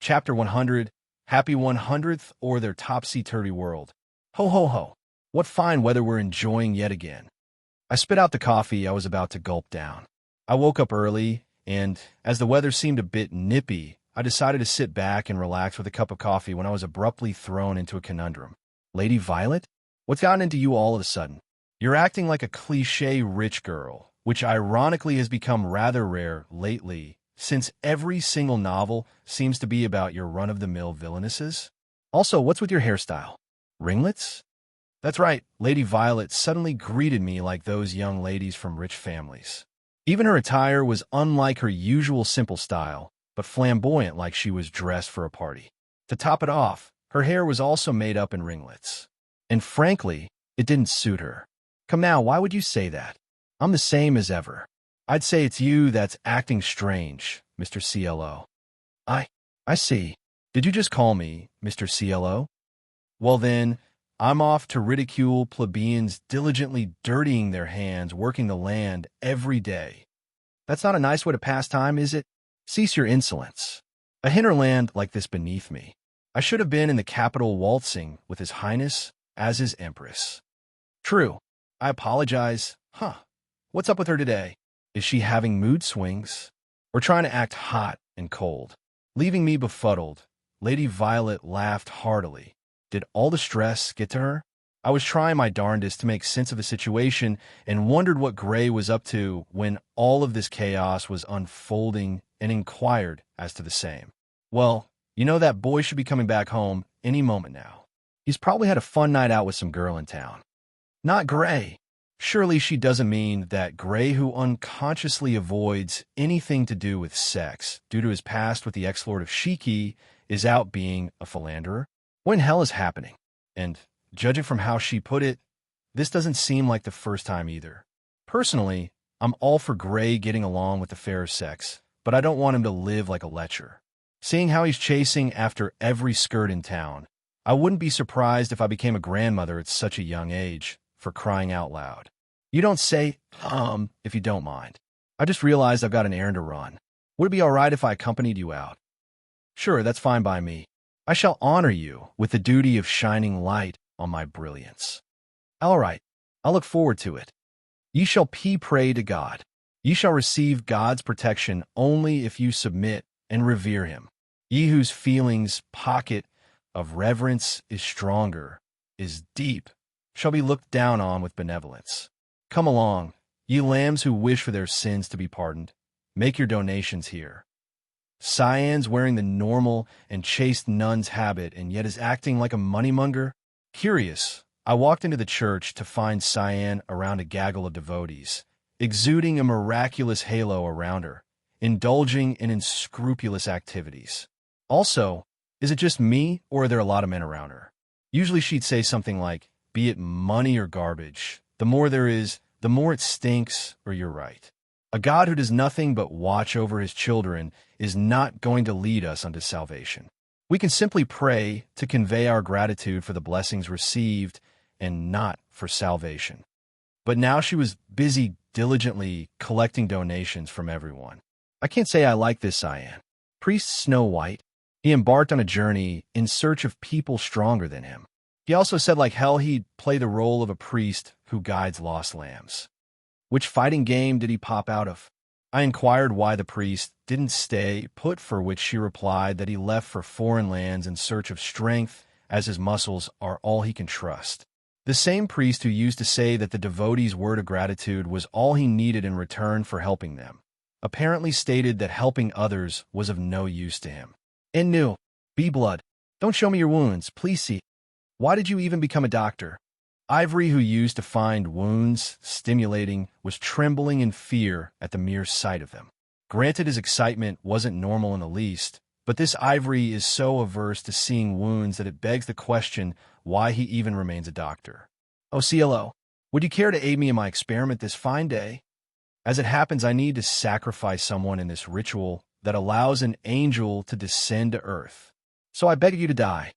Chapter 100, Happy 100th or Their Topsy-Turvy World. Ho ho ho. What fine weather we're enjoying yet again. I spit out the coffee I was about to gulp down. I woke up early, and as the weather seemed a bit nippy, I decided to sit back and relax with a cup of coffee when I was abruptly thrown into a conundrum. Lady Violet? What's gotten into you all of a sudden? You're acting like a cliché rich girl, which ironically has become rather rare lately, since every single novel seems to be about your run-of-the-mill villainesses. Also, what's with your hairstyle? Ringlets? That's right, Lady Violet suddenly greeted me like those young ladies from rich families. Even her attire was unlike her usual simple style, but flamboyant like she was dressed for a party. To top it off, her hair was also made up in ringlets. And frankly, it didn't suit her. Come now, why would you say that? I'm the same as ever. I'd say it's you that's acting strange, Mr. CLO. I see. Did you just call me Mr. CLO? Well then, I'm off to ridicule plebeians diligently dirtying their hands working the land every day. That's not a nice way to pass time, is it? Cease your insolence. A hinterland like this beneath me. I should have been in the capital waltzing with His Highness as his Empress. True. I apologize. What's up with her today? Is she having mood swings? Or trying to act hot and cold? Leaving me befuddled, Lady Violet laughed heartily. Did all the stress get to her? I was trying my darndest to make sense of the situation and wondered what Gray was up to when all of this chaos was unfolding and inquired as to the same. Well, you know that boy should be coming back home any moment now. He's probably had a fun night out with some girl in town. Not Gray. Surely she doesn't mean that Gray who unconsciously avoids anything to do with sex due to his past with the ex-lord of Shiki is out being a philanderer? What in hell is happening? And judging from how she put it, this doesn't seem like the first time either. Personally, I'm all for Gray getting along with the fairer sex, but I don't want him to live like a lecher. Seeing how he's chasing after every skirt in town, I wouldn't be surprised if I became a grandmother at such a young age, for crying out loud. You don't say, if you don't mind. I just realized I've got an errand to run. Would it be all right if I accompanied you out? Sure, that's fine by me. I shall honor you with the duty of shining light on my brilliance. All right, I'll look forward to it. Ye shall pray to God. Ye shall receive God's protection only if you submit and revere him. Ye whose feelings pocket of reverence is stronger, is deep, shall be looked down on with benevolence. Come along, ye lambs who wish for their sins to be pardoned. Make your donations here. Cyan's wearing the normal and chaste nun's habit and yet is acting like a moneymonger? Curious, I walked into the church to find Cyan around a gaggle of devotees, exuding a miraculous halo around her, indulging in unscrupulous activities. Also, is it just me or are there a lot of men around her? Usually she'd say something like, be it money or garbage, the more there is, the more it stinks, or you're right. A God who does nothing but watch over his children is not going to lead us unto salvation. We can simply pray to convey our gratitude for the blessings received and not for salvation. But now she was busy diligently collecting donations from everyone. I can't say I like this Cyan. Priest Snow White, he embarked on a journey in search of people stronger than him. He also said like hell he'd play the role of a priest who guides lost lambs. Which fighting game did he pop out of? I inquired why the priest didn't stay put, for which she replied that he left for foreign lands in search of strength, as his muscles are all he can trust. The same priest who used to say that the devotee's word of gratitude was all he needed in return for helping them, apparently stated that helping others was of no use to him. And new, be blood. Don't show me your wounds, please see. Why did you even become a doctor? Ivory, who used to find wounds stimulating, was trembling in fear at the mere sight of them. Granted, his excitement wasn't normal in the least, but this Ivory is so averse to seeing wounds that it begs the question why he even remains a doctor. Oh, CLO, would you care to aid me in my experiment this fine day? As it happens, I need to sacrifice someone in this ritual that allows an angel to descend to earth. So I beg you to die.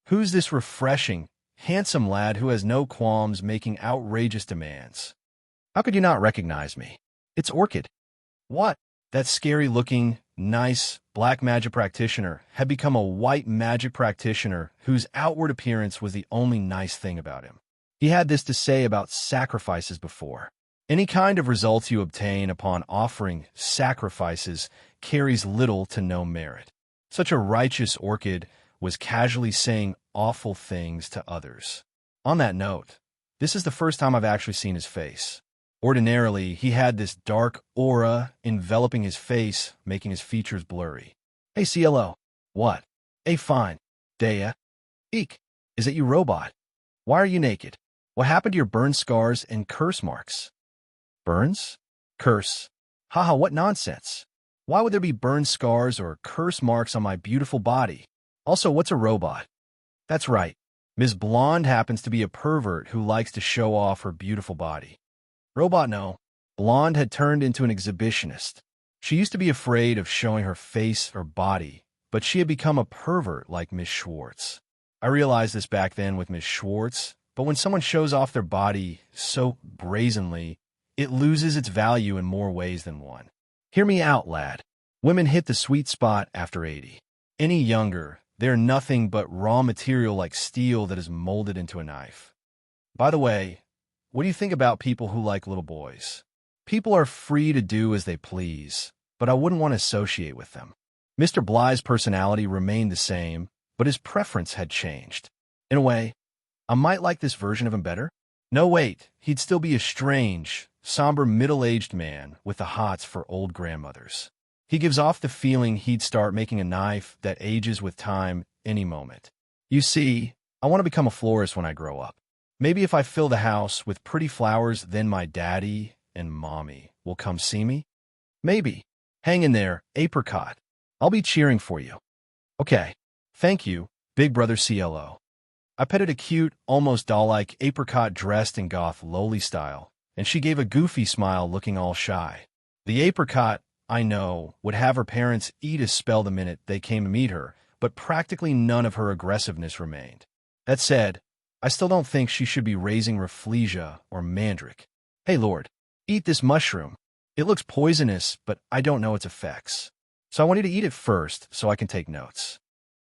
Who's this refreshing, handsome lad who has no qualms making outrageous demands? How could you not recognize me? It's Orchid. What? That scary-looking, nice black magic practitioner had become a white magic practitioner whose outward appearance was the only nice thing about him. He had this to say about sacrifices before. Any kind of results you obtain upon offering sacrifices carries little to no merit. Such a righteous orchid was casually saying awful things to others. On that note, this is the first time I've actually seen his face. Ordinarily, he had this dark aura enveloping his face, making his features blurry. Hey, CLO. What? Hey, fine. Daya. Eek. Is it you, robot? Why are you naked? What happened to your burn scars and curse marks? Burns? Curse. Haha, what nonsense. Why would there be burn scars or curse marks on my beautiful body? Also, what's a robot? That's right. Ms. Blonde happens to be a pervert who likes to show off her beautiful body. Robot, no. Blonde had turned into an exhibitionist. She used to be afraid of showing her face or body, but she had become a pervert like Miss Schwartz. I realized this back then with Miss Schwartz, but when someone shows off their body so brazenly, it loses its value in more ways than one. Hear me out, lad. Women hit the sweet spot after 80. Any younger, they're nothing but raw material like steel that is molded into a knife. By the way, what do you think about people who like little boys? People are free to do as they please, but I wouldn't want to associate with them. Mr. Bly's personality remained the same, but his preference had changed. In a way, I might like this version of him better. No, wait, he'd still be a strange, somber middle-aged man with the hots for old grandmothers. He gives off the feeling he'd start making a knife that ages with time any moment. You see, I want to become a florist when I grow up. Maybe if I fill the house with pretty flowers, then my daddy and mommy will come see me? Maybe. Hang in there, apricot. I'll be cheering for you. Okay. Thank you, Big Brother CLO. I petted a cute, almost doll-like apricot dressed in goth lowly style, and she gave a goofy smile looking all shy. The apricot, I know, would have her parents eat a spell the minute they came to meet her, but practically none of her aggressiveness remained. That said, I still don't think she should be raising Rafflesia or Mandrake. Hey, Lord, eat this mushroom. It looks poisonous, but I don't know its effects. So I want you to eat it first so I can take notes.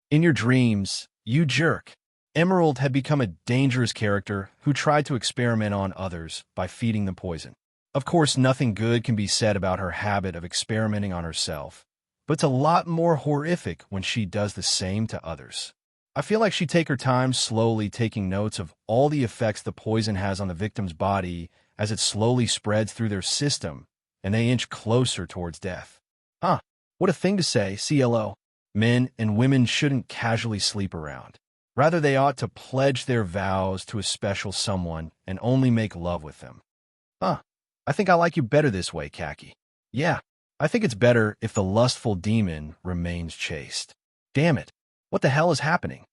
In your dreams, you jerk. Emerald had become a dangerous character who tried to experiment on others by feeding them poison. Of course, nothing good can be said about her habit of experimenting on herself, but it's a lot more horrific when she does the same to others. I feel like she'd take her time slowly taking notes of all the effects the poison has on the victim's body as it slowly spreads through their system, and they inch closer towards death. Huh, what a thing to say, CLO. Men and women shouldn't casually sleep around. Rather, they ought to pledge their vows to a special someone and only make love with them. Huh, I think I like you better this way, Khaki. Yeah, I think it's better if the lustful demon remains chaste. Damn it, what the hell is happening?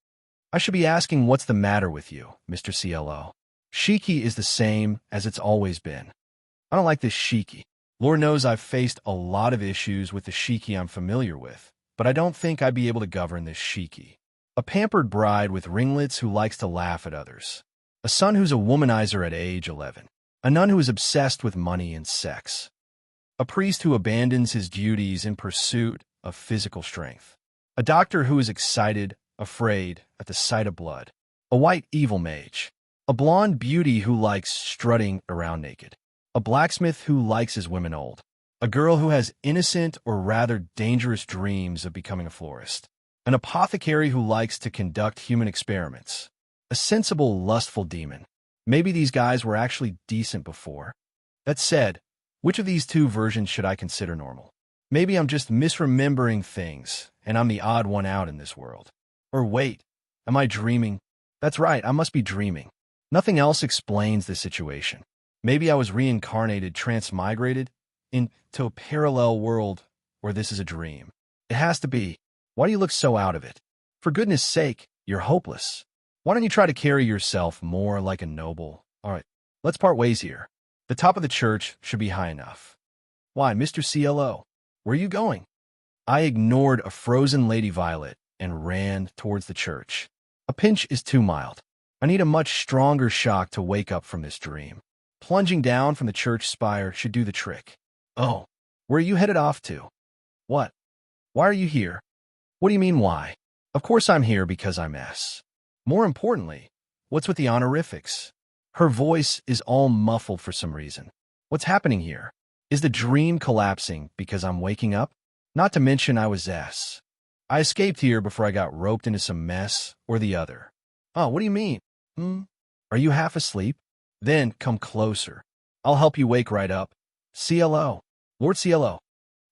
I should be asking what's the matter with you, Mr. CLO. Shiki is the same as it's always been. I don't like this Shiki. Lord knows I've faced a lot of issues with the Shiki I'm familiar with, but I don't think I'd be able to govern this Shiki. A pampered bride with ringlets who likes to laugh at others. A son who's a womanizer at age 11. A nun who is obsessed with money and sex. A priest who abandons his duties in pursuit of physical strength. A doctor who is excited, afraid at the sight of blood. A white evil mage. A blonde beauty who likes strutting around naked. A blacksmith who likes his women old. A girl who has innocent or rather dangerous dreams of becoming a florist. An apothecary who likes to conduct human experiments. A sensible, lustful demon. Maybe these guys were actually decent before. That said, which of these two versions should I consider normal? Maybe I'm just misremembering things, and I'm the odd one out in this world. Or wait, am I dreaming? That's right, I must be dreaming. Nothing else explains this situation. Maybe I was reincarnated, transmigrated into a parallel world where this is a dream. It has to be. Why do you look so out of it? For goodness sake, you're hopeless. Why don't you try to carry yourself more like a noble? All right, let's part ways here. The top of the church should be high enough. Why, Mr. CLO, where are you going? I ignored a frozen Lady Violet and ran towards the church. A pinch is too mild. I need a much stronger shock to wake up from this dream. Plunging down from the church spire should do the trick. Oh, where are you headed off to? What? Why are you here? What do you mean, why? Of course I'm here because I'm S. More importantly, what's with the honorifics? Her voice is all muffled for some reason. What's happening here? Is the dream collapsing because I'm waking up? Not to mention I was S. I escaped here before I got roped into some mess or the other. Oh, what do you mean? Are you half asleep? Then come closer. I'll help you wake right up. CLO. Lord CLO.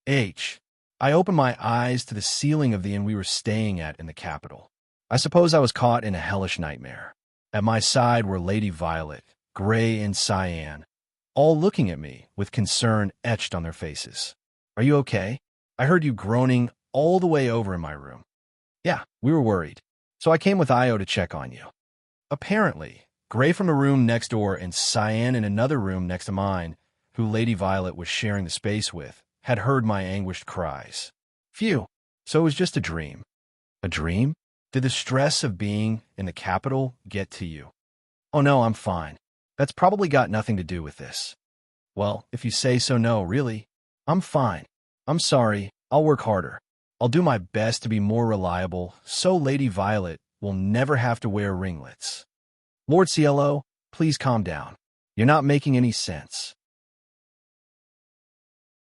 H. I opened my eyes to the ceiling of the inn we were staying at in the capital. I suppose I was caught in a hellish nightmare. At my side were Lady Violet, Gray, and Cyan, all looking at me with concern etched on their faces. Are you okay? I heard you groaning all the way over in my room. Yeah, we were worried. So I came with Io to check on you. Apparently, Gray from the room next door and Cyan in another room next to mine, who Lady Violet was sharing the space with, had heard my anguished cries. Phew, so it was just a dream. A dream? Did the stress of being in the capital get to you? Oh no, I'm fine. That's probably got nothing to do with this. Well, if you say so, no, really. I'm fine. I'm sorry, I'll work harder. I'll do my best to be more reliable, so Lady Violet will never have to wear ringlets. Lord CLO, please calm down. You're not making any sense.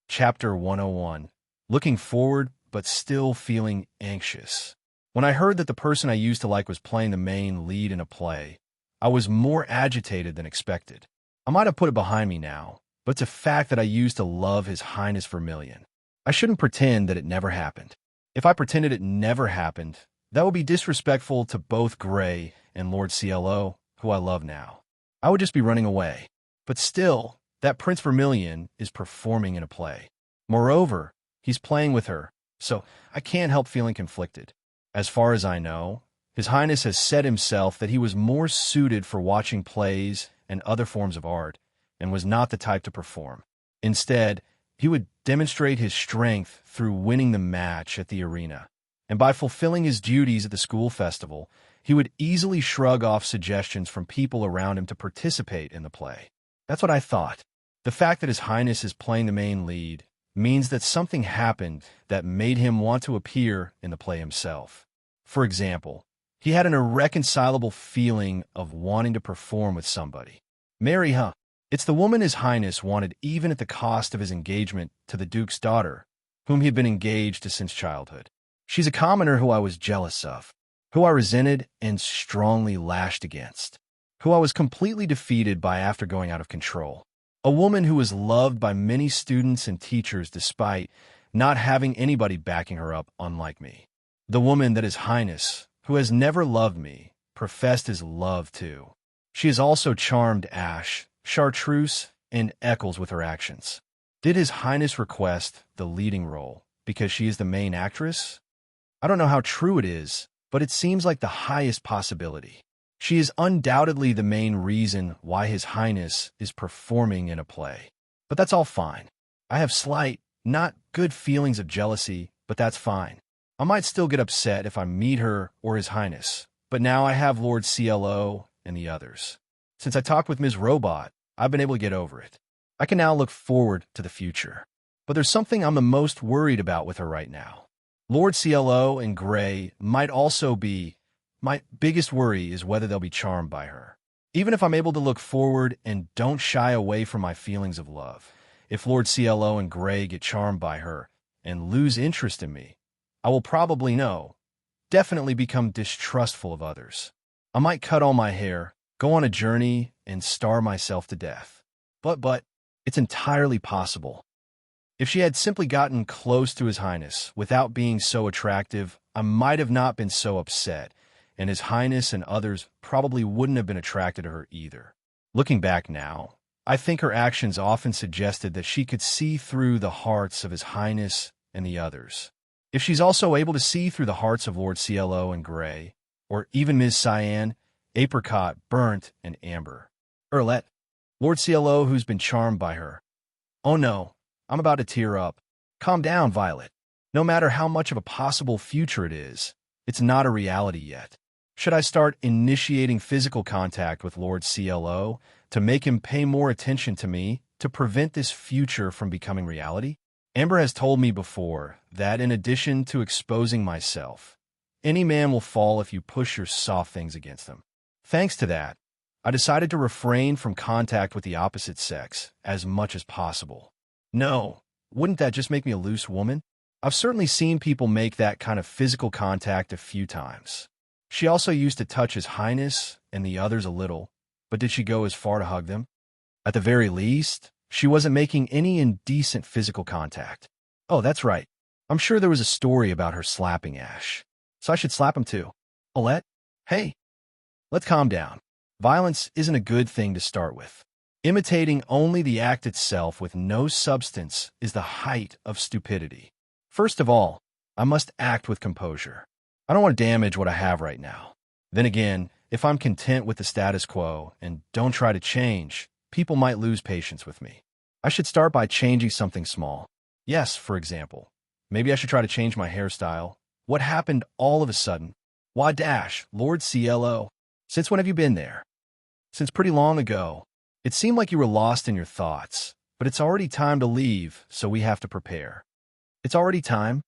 Chapter 101. Looking forward, but still feeling anxious. When I heard that the person I used to like was playing the main lead in a play, I was more agitated than expected. I might have put it behind me now, but it's a fact that I used to love His Highness Vermilion. I shouldn't pretend that it never happened. If I pretended it never happened, that would be disrespectful to both Gray and Lord CLO, who I love now. I would just be running away. But still, that Prince Vermilion is performing in a play. Moreover, he's playing with her, so I can't help feeling conflicted. As far as I know, His Highness has said himself that he was more suited for watching plays and other forms of art, and was not the type to perform. Instead, he would demonstrate his strength through winning the match at the arena, and by fulfilling his duties at the school festival, he would easily shrug off suggestions from people around him to participate in the play. That's what I thought. The fact that His Highness is playing the main lead means that something happened that made him want to appear in the play himself. For example, he had an irreconcilable feeling of wanting to perform with somebody. Mary, huh? It's the woman His Highness wanted even at the cost of his engagement to the Duke's daughter, whom he had been engaged to since childhood. She's a commoner who I was jealous of, who I resented and strongly lashed against, who I was completely defeated by after going out of control. A woman who was loved by many students and teachers despite not having anybody backing her up, unlike me. The woman that His Highness, who has never loved me, professed his love to. She has also charmed Ash, Chartreuse, and Eccles with her actions. Did His Highness request the leading role because she is the main actress? I don't know how true it is, but it seems like the highest possibility. She is undoubtedly the main reason why His Highness is performing in a play. But that's all fine. I have slight, not good feelings of jealousy, but that's fine. I might still get upset if I meet her or His Highness, but now I have Lord CLO and the others. Since I talked with Ms. Robot, I've been able to get over it. I can now look forward to the future. But there's something I'm the most worried about with her right now. Lord CLO and Gray might also be. My biggest worry is whether they'll be charmed by her. Even if I'm able to look forward and don't shy away from my feelings of love, if Lord CLO and Gray get charmed by her and lose interest in me, I will probably definitely become distrustful of others. I might cut all my hair, go on a journey, and starve myself to death. But it's entirely possible. If she had simply gotten close to His Highness without being so attractive, I might have not been so upset, and His Highness and others probably wouldn't have been attracted to her either. Looking back now, I think her actions often suggested that she could see through the hearts of His Highness and the others. If she's also able to see through the hearts of Lord CLO and Gray, or even Ms. Cyan, Apricot, Burnt, and Amber. Erlet, Lord CLO who's been charmed by her. Oh no, I'm about to tear up. Calm down, Violet. No matter how much of a possible future it is, it's not a reality yet. Should I start initiating physical contact with Lord CLO to make him pay more attention to me to prevent this future from becoming reality? Amber has told me before that in addition to exposing myself, any man will fall if you push your soft things against him. Thanks to that, I decided to refrain from contact with the opposite sex as much as possible. No, wouldn't that just make me a loose woman? I've certainly seen people make that kind of physical contact a few times. She also used to touch His Highness and the others a little, but did she go as far to hug them? At the very least, she wasn't making any indecent physical contact. Oh, that's right. I'm sure there was a story about her slapping Ash. So I should slap him too. Alette? Hey, let's calm down. Violence isn't a good thing to start with. Imitating only the act itself with no substance is the height of stupidity. First of all, I must act with composure. I don't want to damage what I have right now. Then again, if I'm content with the status quo and don't try to change, people might lose patience with me. I should start by changing something small. Yes, for example, maybe I should try to change my hairstyle. What happened all of a sudden? Why dash, Lord CLO? Since when have you been there? Since pretty long ago. It seemed like you were lost in your thoughts, but it's already time to leave, so we have to prepare. It's already time?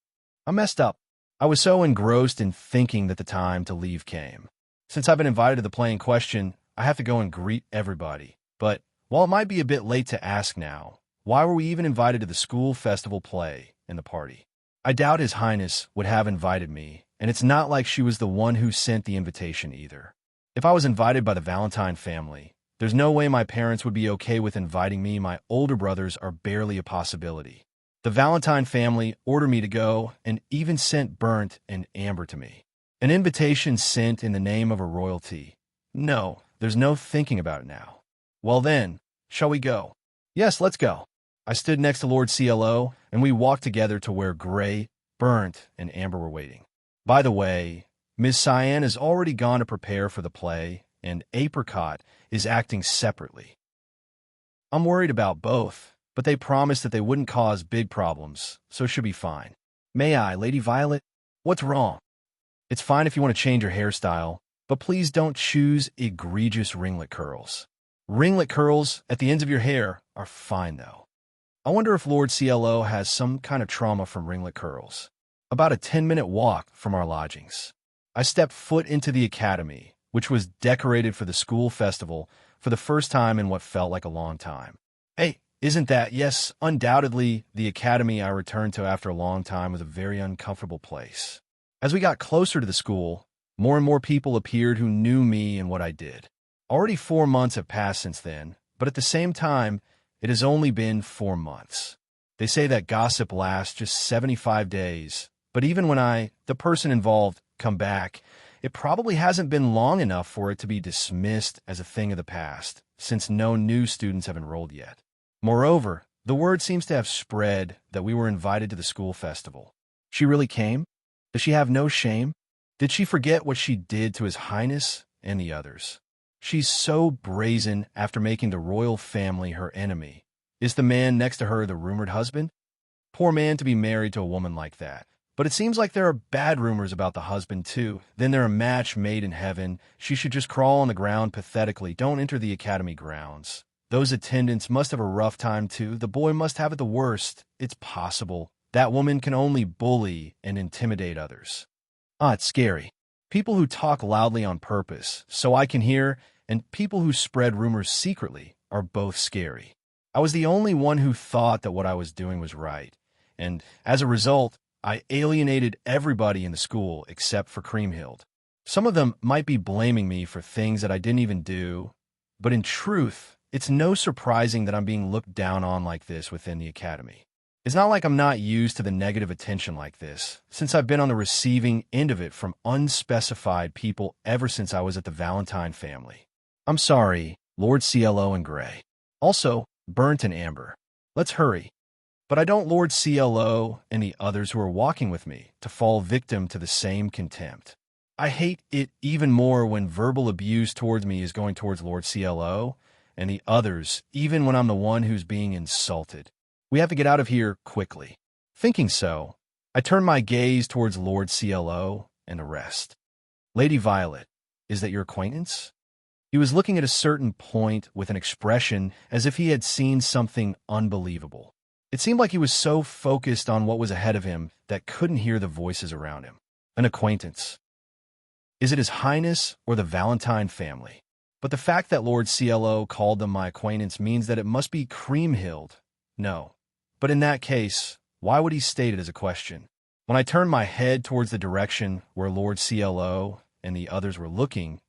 I messed up. I was so engrossed in thinking that the time to leave came. Since I've been invited to the play in question, I have to go and greet everybody. But while it might be a bit late to ask now, why were we even invited to the school festival play and the party? I doubt His Highness would have invited me, and it's not like she was the one who sent the invitation either. If I was invited by the Valentine family, there's no way my parents would be okay with inviting me. My older brothers are barely a possibility. The Valentine family ordered me to go and even sent Burnt and Amber to me. An invitation sent in the name of a royalty. No, there's no thinking about it now. Well then, shall we go? Yes, let's go. I stood next to Lord CLO, and we walked together to where Gray, Burnt, and Amber were waiting. By the way, Miss Cyan has already gone to prepare for the play, and Apricot is acting separately. I'm worried about both, but they promised that they wouldn't cause big problems, so it should be fine. May I, Lady Violet? What's wrong? It's fine if you want to change your hairstyle, but please don't choose egregious ringlet curls. Ringlet curls at the ends of your hair are fine, though. I wonder if Lord CLO has some kind of trauma from ringlet curls. About a 10-minute walk from our lodgings. I stepped foot into the academy, which was decorated for the school festival for the first time in what felt like a long time. Hey, isn't that, yes, undoubtedly, the academy I returned to after a long time was a very uncomfortable place. As we got closer to the school, more and more people appeared who knew me and what I did. Already 4 months have passed since then, but at the same time, it has only been 4 months. They say that gossip lasts just 75 days, but even when I, the person involved, come back, it probably hasn't been long enough for it to be dismissed as a thing of the past, since no new students have enrolled yet. Moreover, the word seems to have spread that we were invited to the school festival. She really came? Does she have no shame? Did she forget what she did to His Highness and the others? She's so brazen after making the royal family her enemy. Is the man next to her the rumored husband? Poor man to be married to a woman like that. But it seems like there are bad rumors about the husband, too. Then they're a match made in heaven. She should just crawl on the ground pathetically. Don't enter the academy grounds. Those attendants must have a rough time, too. The boy must have it the worst. It's possible. That woman can only bully and intimidate others. It's scary. People who talk loudly on purpose, so I can hear, and people who spread rumors secretly are both scary. I was the only one who thought that what I was doing was right. And as a result, I alienated everybody in the school except for Creamhild. Some of them might be blaming me for things that I didn't even do, but in truth, it's no surprising that I'm being looked down on like this within the academy. It's not like I'm not used to the negative attention like this, since I've been on the receiving end of it from unspecified people ever since I was at the Valentine family. I'm sorry, Lord CLO and Gray. Also, Burnt and Amber. Let's hurry. But I don't Lord CLO and the others who are walking with me to fall victim to the same contempt. I hate it even more when verbal abuse towards me is going towards Lord CLO and the others, even when I'm the one who's being insulted. We have to get out of here quickly. Thinking so, I turn my gaze towards Lord CLO and the rest. Lady Violet, is that your acquaintance? He was looking at a certain point with an expression as if he had seen something unbelievable. It seemed like he was so focused on what was ahead of him that couldn't hear the voices around him. An acquaintance. Is it His Highness or the Valentine family? But the fact that Lord CLO called them my acquaintance means that it must be Creamhild. No. But in that case, why would he state it as a question? When I turned my head towards the direction where Lord CLO and the others were looking,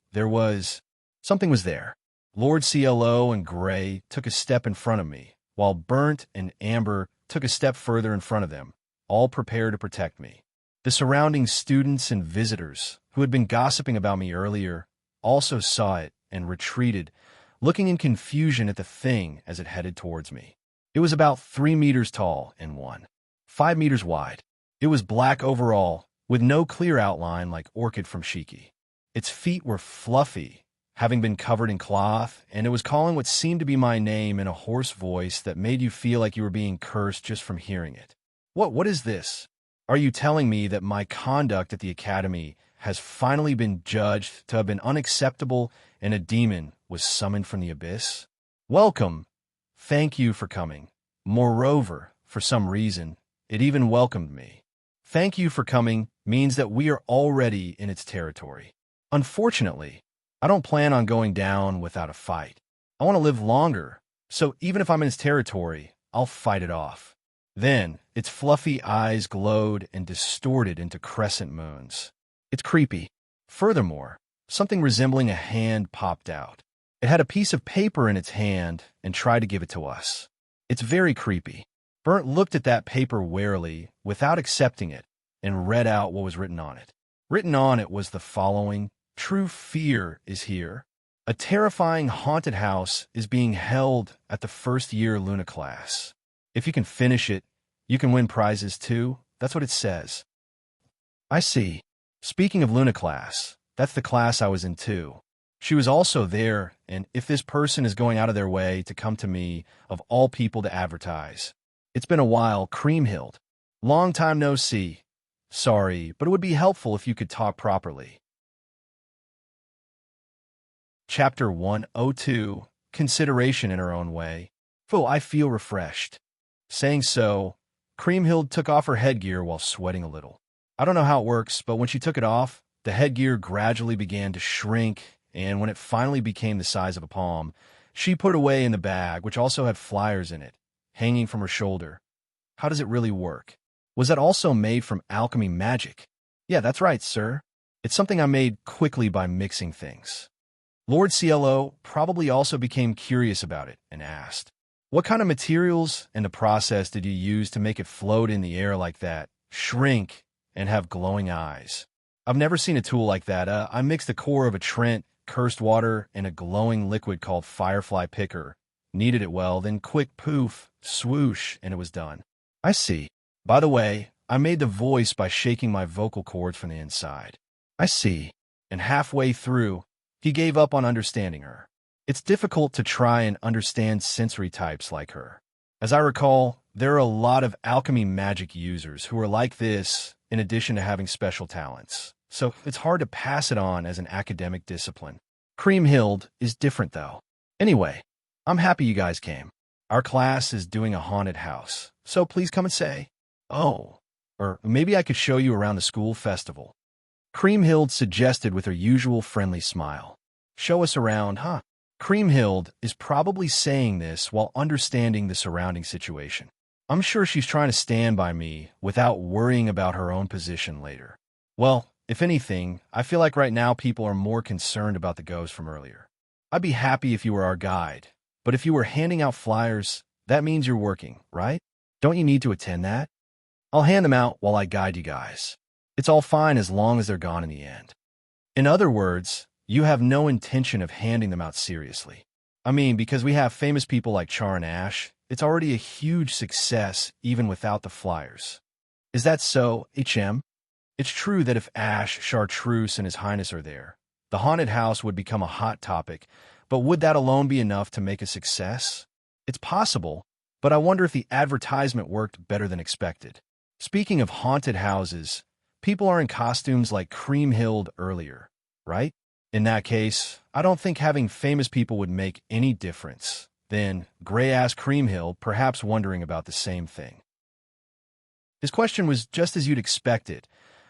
something was there. Lord CLO and Gray took a step in front of me, while Burnt and Amber took a step further in front of them, all prepared to protect me. The surrounding students and visitors, who had been gossiping about me earlier, also saw it and retreated, looking in confusion at the thing as it headed towards me. It was about 3 meters tall and 5 meters wide. It was black overall, with no clear outline like Orchid from Shiki. Its feet were fluffy, having been covered in cloth, and it was calling what seemed to be my name in a hoarse voice that made you feel like you were being cursed just from hearing it. What is this? Are you telling me that my conduct at the academy has finally been judged to have been unacceptable and a demon was summoned from the abyss? Welcome. Thank you for coming. Moreover, for some reason, it even welcomed me. Thank you for coming means that we are already in its territory. Unfortunately, I don't plan on going down without a fight. I want to live longer, so even if I'm in its territory, I'll fight it off. Then, its fluffy eyes glowed and distorted into crescent moons. It's creepy. Furthermore, something resembling a hand popped out. It had a piece of paper in its hand and tried to give it to us. It's very creepy. Burnt looked at that paper warily, without accepting it, and read out what was written on it. Written on it was the following: True fear is here. A terrifying haunted house is being held at the first-year Luna class. If you can finish it, you can win prizes too. That's what it says. I see. Speaking of Luna class, that's the class I was in too. She was also there, and if this person is going out of their way to come to me, of all people to advertise. It's been a while, Creamhild. Long time no see. Sorry, but it would be helpful if you could talk properly. Chapter 102, Consideration in Her Own Way. I feel refreshed. Saying so, Creamhild took off her headgear while sweating a little. I don't know how it works, but when she took it off, the headgear gradually began to shrink, and when it finally became the size of a palm, she put it away in the bag, which also had flyers in it, hanging from her shoulder. How does it really work? Was that also made from alchemy magic? Yeah, that's right, sir. It's something I made quickly by mixing things. Lord CLO probably also became curious about it and asked, what kind of materials and the process did you use to make it float in the air like that, shrink, and have glowing eyes? I've never seen a tool like that. I mixed the core of a Trent, cursed water, and a glowing liquid called Firefly Picker. Kneaded it well, then quick poof, swoosh, and it was done. I see. By the way, I made the voice by shaking my vocal cords from the inside. I see. And halfway through, he gave up on understanding her. It's difficult to try and understand sensory types like her. As I recall, there are a lot of alchemy magic users who are like this, in addition to having special talents. So it's hard to pass it on as an academic discipline. Creamhild is different, though. Anyway, I'm happy you guys came. Our class is doing a haunted house, so please come and say, oh, or maybe I could show you around the school festival. Creamhild suggested with her usual friendly smile. Show us around, huh? Creamhild is probably saying this while understanding the surrounding situation. I'm sure she's trying to stand by me without worrying about her own position later. Well, if anything, I feel like right now people are more concerned about the ghost from earlier. I'd be happy if you were our guide, but if you were handing out flyers, that means you're working, right? Don't you need to attend that? I'll hand them out while I guide you guys. It's all fine as long as they're gone in the end. In other words, you have no intention of handing them out seriously. I mean, because we have famous people like Char and Ash, it's already a huge success even without the flyers. Is that so, HM? It's true that if Ash, Chartreuse, and His Highness are there, the haunted house would become a hot topic, but would that alone be enough to make a success? It's possible, but I wonder if the advertisement worked better than expected. Speaking of haunted houses, people are in costumes like Creamhild earlier, right? In that case, I don't think having famous people would make any difference. Then Gray asked Creamhill, perhaps wondering about the same thing. His question was just as you'd expect it,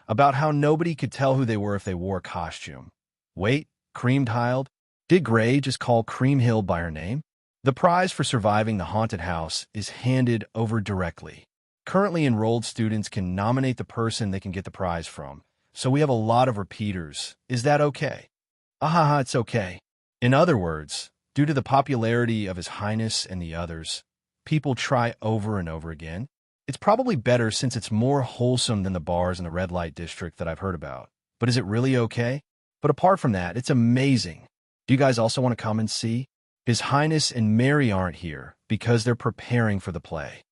about how nobody could tell who they were if they wore a costume. Wait, Creamhild? Did Gray just call Creamhill by her name? The prize for surviving the haunted house is handed over directly. Currently enrolled students can nominate the person they can get the prize from, so we have a lot of repeaters. Is that okay? Ahaha, it's okay. In other words, due to the popularity of His Highness and the others, people try over and over again. It's probably better since it's more wholesome than the bars in the red light district that I've heard about. But is it really okay? But apart from that, it's amazing. Do you guys also want to come and see? His Highness and Mary aren't here because they're preparing for the play.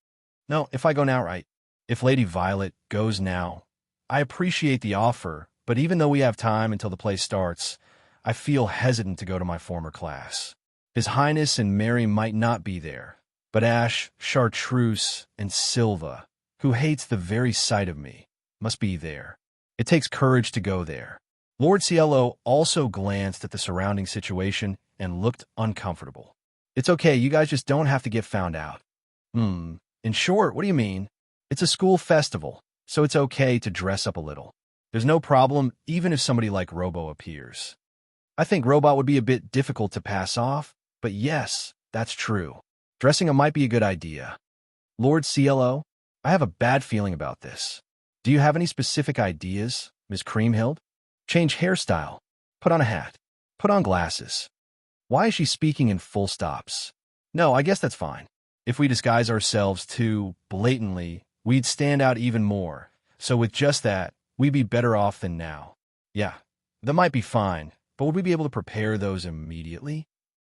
No, if I go now, right? If Lady Violet goes now, I appreciate the offer, but even though we have time until the play starts, I feel hesitant to go to my former class. His Highness and Mary might not be there, but Ash, Chartreuse, and Silva, who hates the very sight of me, must be there. It takes courage to go there. Lord Cielo also glanced at the surrounding situation and looked uncomfortable. It's okay, you guys just don't have to get found out. In short, what do you mean? It's a school festival, so it's okay to dress up a little. There's no problem even if somebody like Robo appears. I think Robot would be a bit difficult to pass off, but yes, that's true. Dressing up might be a good idea. Lord Cielo, I have a bad feeling about this. Do you have any specific ideas, Miss Creamhild? Change hairstyle. Put on a hat. Put on glasses. Why is she speaking in full stops? No, I guess that's fine. If we disguise ourselves too blatantly, we'd stand out even more. So with just that, we'd be better off than now. Yeah, that might be fine, but would we be able to prepare those immediately?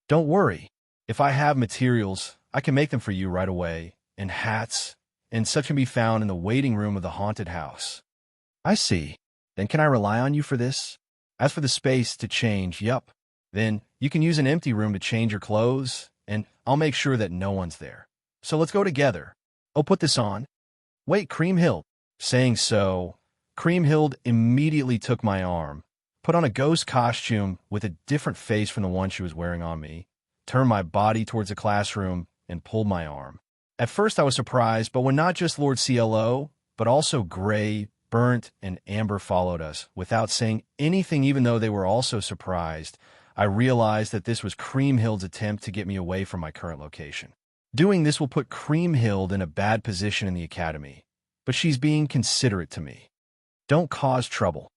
Don't worry. If I have materials, I can make them for you right away, and hats, and such can be found in the waiting room of the haunted house. I see. Then can I rely on you for this? As for the space to change, yup. Then you can use an empty room to change your clothes, and I'll make sure that no one's there. So let's go together. Oh, put this on. Wait, Creamhild. Saying so, Creamhild immediately took my arm, put on a ghost costume with a different face from the one she was wearing on me, turned my body towards the classroom, and pulled my arm. At first I was surprised, but when not just Lord CLO, but also Gray, Burnt, and Amber followed us, without saying anything even though they were also surprised, I realized that this was Creamhild's attempt to get me away from my current location. Doing this will put Creamhild in a bad position in the academy, but she's being considerate to me. Don't cause trouble.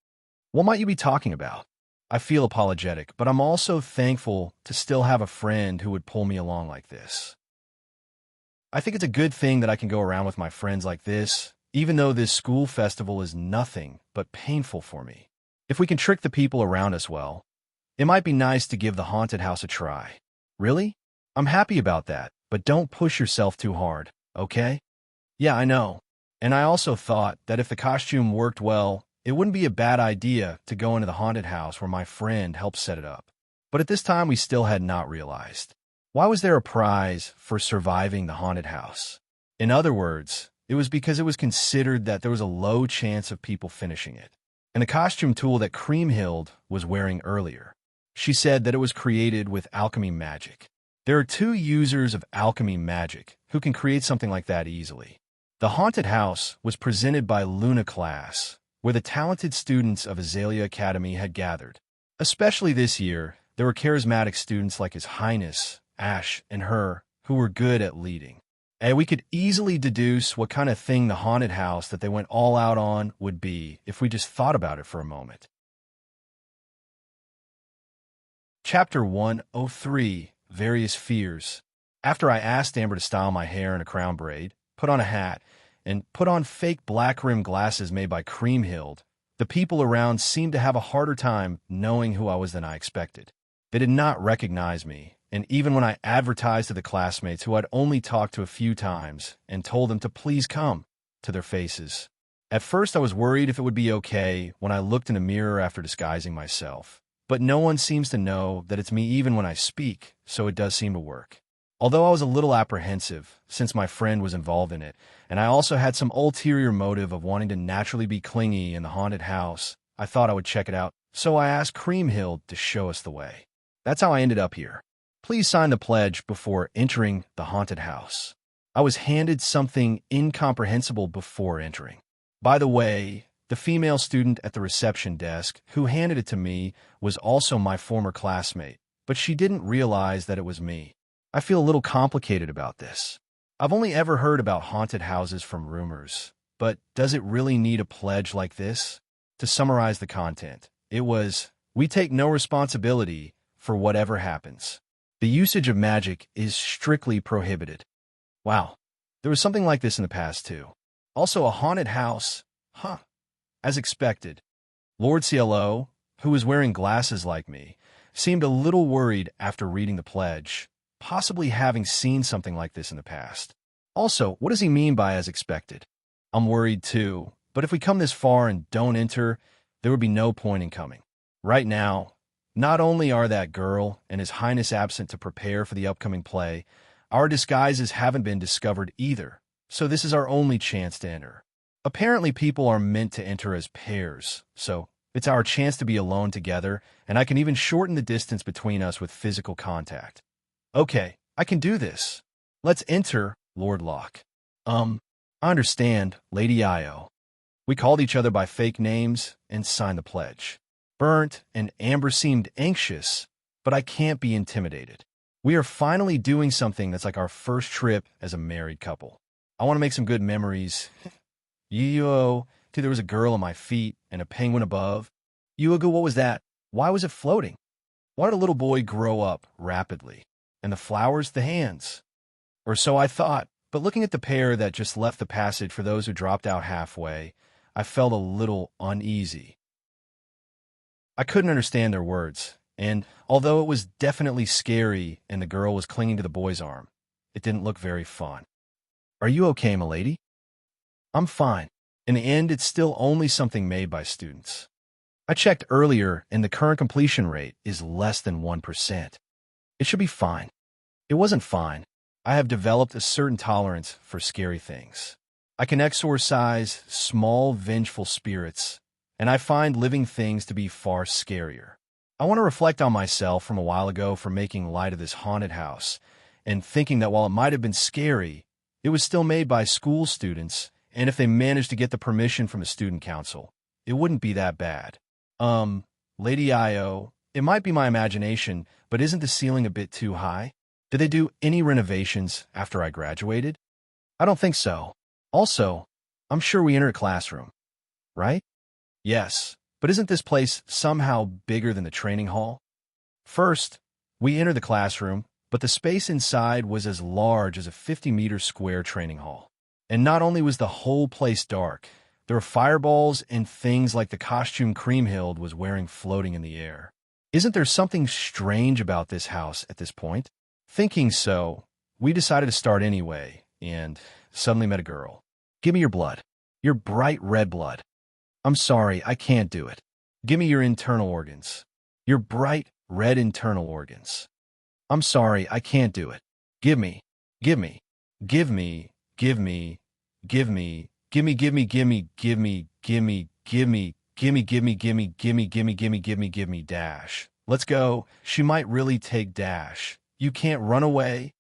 What might you be talking about? I feel apologetic, but I'm also thankful to still have a friend who would pull me along like this. I think it's a good thing that I can go around with my friends like this, even though this school festival is nothing but painful for me. If we can trick the people around us well, it might be nice to give the haunted house a try. Really? I'm happy about that, but don't push yourself too hard, okay? Yeah, I know. And I also thought that if the costume worked well, it wouldn't be a bad idea to go into the haunted house where my friend helped set it up. But at this time, we still had not realized. Why was there a prize for surviving the haunted house? In other words, it was because it was considered that there was a low chance of people finishing it. And the costume tool that Creamhild was wearing earlier, she said that it was created with alchemy magic. There are 2 users of alchemy magic who can create something like that easily. The haunted house was presented by Luna class, where the talented students of Azalea Academy had gathered. Especially this year, there were charismatic students like His Highness, Ash, and her, who were good at leading. And we could easily deduce what kind of thing the haunted house that they went all out on would be if we just thought about it for a moment. Chapter 103, Various Fears. After I asked Amber to style my hair in a crown braid, put on a hat, and put on fake black-rimmed glasses made by Creamhild, the people around seemed to have a harder time knowing who I was than I expected. They did not recognize me, and even when I advertised to the classmates who I'd only talked to a few times and told them to please come, to their faces. At first I was worried if it would be okay when I looked in a mirror after disguising myself, but no one seems to know that it's me even when I speak, so it does seem to work. Although I was a little apprehensive, since my friend was involved in it, and I also had some ulterior motive of wanting to naturally be clingy in the haunted house, I thought I would check it out, so I asked Creamhild to show us the way. That's how I ended up here. Please sign the pledge before entering the haunted house. I was handed something incomprehensible before entering. By the way, the female student at the reception desk who handed it to me was also my former classmate, but she didn't realize that it was me. I feel a little complicated about this. I've only ever heard about haunted houses from rumors, but does it really need a pledge like this? To summarize the content, it was, we take no responsibility for whatever happens. The usage of magic is strictly prohibited. Wow, there was something like this in the past too. Also a haunted house, huh? As expected. Lord CLO, who was wearing glasses like me, seemed a little worried after reading the pledge, possibly having seen something like this in the past. Also, what does he mean by as expected? I'm worried too, but if we come this far and don't enter, there would be no point in coming. Right now, not only are that girl and His Highness absent to prepare for the upcoming play, our disguises haven't been discovered either, so this is our only chance to enter. Apparently people are meant to enter as pairs, so it's our chance to be alone together, and I can even shorten the distance between us with physical contact. Okay, I can do this. Let's enter, Lord Locke. I understand, Lady Io. We called each other by fake names and signed the pledge. Burnt and Amber seemed anxious, but I can't be intimidated. We are finally doing something that's like our first trip as a married couple. I want to make some good memories. Yo, dude, there was a girl on my feet and a penguin above. Yuagu, what was that? Why was it floating? Why did a little boy grow up rapidly? And the flowers, the hands? Or so I thought, but looking at the pair that just left the passage for those who dropped out halfway, I felt a little uneasy. I couldn't understand their words, and although it was definitely scary and the girl was clinging to the boy's arm, it didn't look very fun. Are you okay, milady? I'm fine. In the end, it's still only something made by students. I checked earlier, and the current completion rate is less than 1%. It should be fine. It wasn't fine. I have developed a certain tolerance for scary things. I can exorcise small, vengeful spirits, and I find living things to be far scarier. I want to reflect on myself from a while ago for making light of this haunted house, and thinking that while it might have been scary, it was still made by school students, and if they managed to get the permission from the student council, it wouldn't be that bad. Lady Io, it might be my imagination, but isn't the ceiling a bit too high? Did they do any renovations after I graduated? I don't think so. Also, I'm sure we entered a classroom, right? Yes, but isn't this place somehow bigger than the training hall? First, we entered the classroom, but the space inside was as large as a 50-meter square training hall. And not only was the whole place dark, there were fireballs and things like the costume Creamhild was wearing floating in the air. Isn't there something strange about this house at this point? Thinking so, we decided to start anyway, and suddenly met a girl. Give me your blood. Your bright red blood. I'm sorry, I can't do it. Give me your internal organs. Your bright red internal organs. I'm sorry, I can't do it. Give me, give me, give me, give me, give me, gimme, gimme, gimme, gimme, gimme, gimme, gimme, gimme, gimme, gimme, gimme, gimme, gimme, gimme, dash. Let's go. She might really take dash. You can't run away.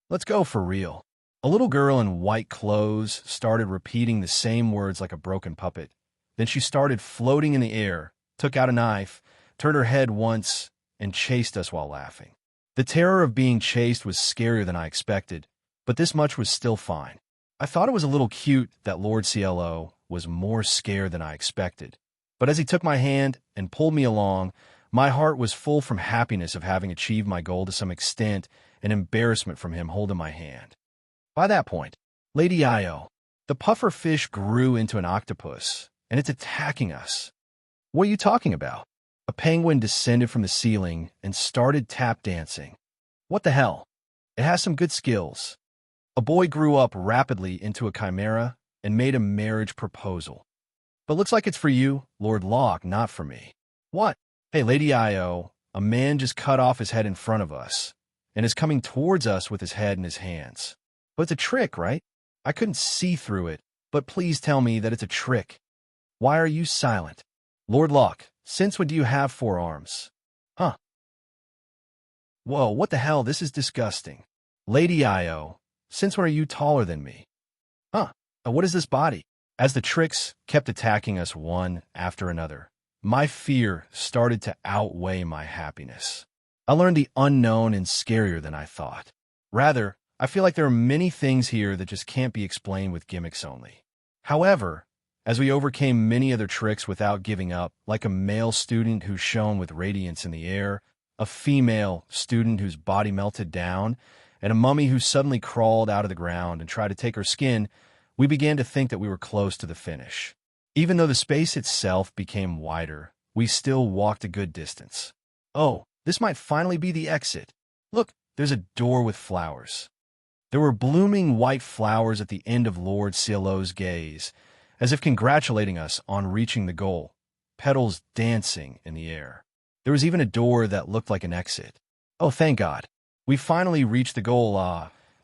Let's go for real. A little girl in white clothes started repeating the same words like a broken puppet. Then she started floating in the air, took out a knife, turned her head once, and chased us while laughing. The terror of being chased was scarier than I expected, but this much was still fine. I thought it was a little cute that Lord CLO was more scared than I expected. But as he took my hand and pulled me along, my heart was full from happiness of having achieved my goal to some extent and embarrassment from him holding my hand. By that point, Lady Io, the puffer fish grew into an octopus, and it's attacking us. What are you talking about? A penguin descended from the ceiling and started tap dancing. What the hell? It has some good skills. A boy grew up rapidly into a chimera and made a marriage proposal. But looks like it's for you, Lord Locke, not for me. What? Hey, Lady Io, a man just cut off his head in front of us and is coming towards us with his head in his hands. But it's a trick, right? I couldn't see through it, but please tell me that it's a trick. Why are you silent? Lord Locke, since when do you have 4 arms? Huh? Whoa, what the hell? This is disgusting. Lady Io, since when are you taller than me? Huh, what is this body? As the tricks kept attacking us one after another, my fear started to outweigh my happiness. I learned the unknown and scarier than I thought. Rather, I feel like there are many things here that just can't be explained with gimmicks only. However, as we overcame many other tricks without giving up, like a male student who shone with radiance in the air, a female student whose body melted down, and a mummy who suddenly crawled out of the ground and tried to take her skin, we began to think that we were close to the finish. Even though the space itself became wider, we still walked a good distance. Oh, this might finally be the exit. Look, there's a door with flowers. There were blooming white flowers at the end of Lord Ciello's gaze, as if congratulating us on reaching the goal, petals dancing in the air. There was even a door that looked like an exit. Oh, thank God. We finally reached the goal.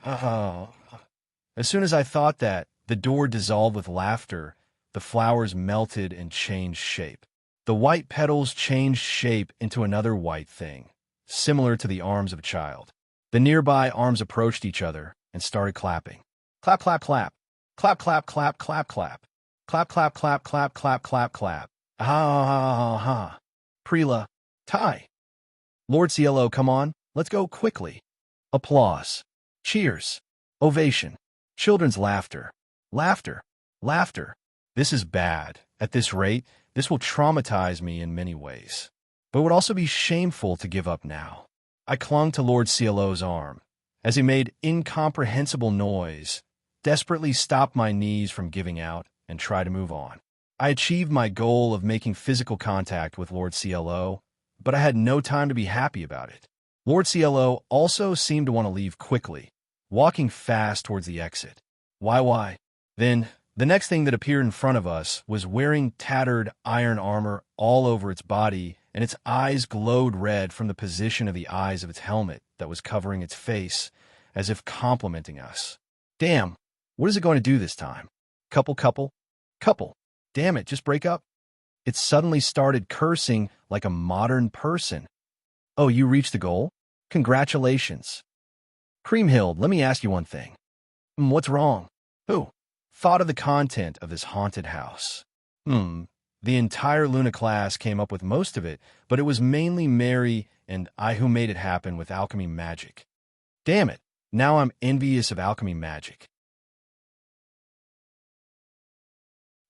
As soon as I thought that, the door dissolved with laughter. The flowers melted and changed shape. The white petals changed shape into another white thing, similar to the arms of a child. The nearby arms approached each other and started clapping. Clap, clap, clap. Clap, clap, clap, clap, clap. Clap, clap, clap, clap, clap, clap, clap. Ha, ha, ha, ha. Prela, Ty. Lord Ciello, come on, let's go quickly. Applause. Cheers. Ovation. Children's laughter. Laughter. Laughter. This is bad. At this rate, this will traumatize me in many ways. But it would also be shameful to give up now. I clung to Lord Ciello's arm. As he made incomprehensible noise, desperately stopped my knees from giving out and tried to move on. I achieved my goal of making physical contact with Lord Ciello, but I had no time to be happy about it. Lord Ciello also seemed to want to leave quickly, walking fast towards the exit. Why? Then, the next thing that appeared in front of us was wearing tattered iron armor all over its body, and its eyes glowed red from the position of the eyes of its helmet that was covering its face, as if complimenting us. Damn, what is it going to do this time? Couple. Damn it, just break up. It suddenly started cursing like a modern person. Oh, you reached the goal? Congratulations. Creamhild, let me ask you one thing. What's wrong? Who? Thought of the content of this haunted house. The entire Luna class came up with most of it, but it was mainly Mary and I who made it happen with alchemy magic. Damn it, now I'm envious of alchemy magic.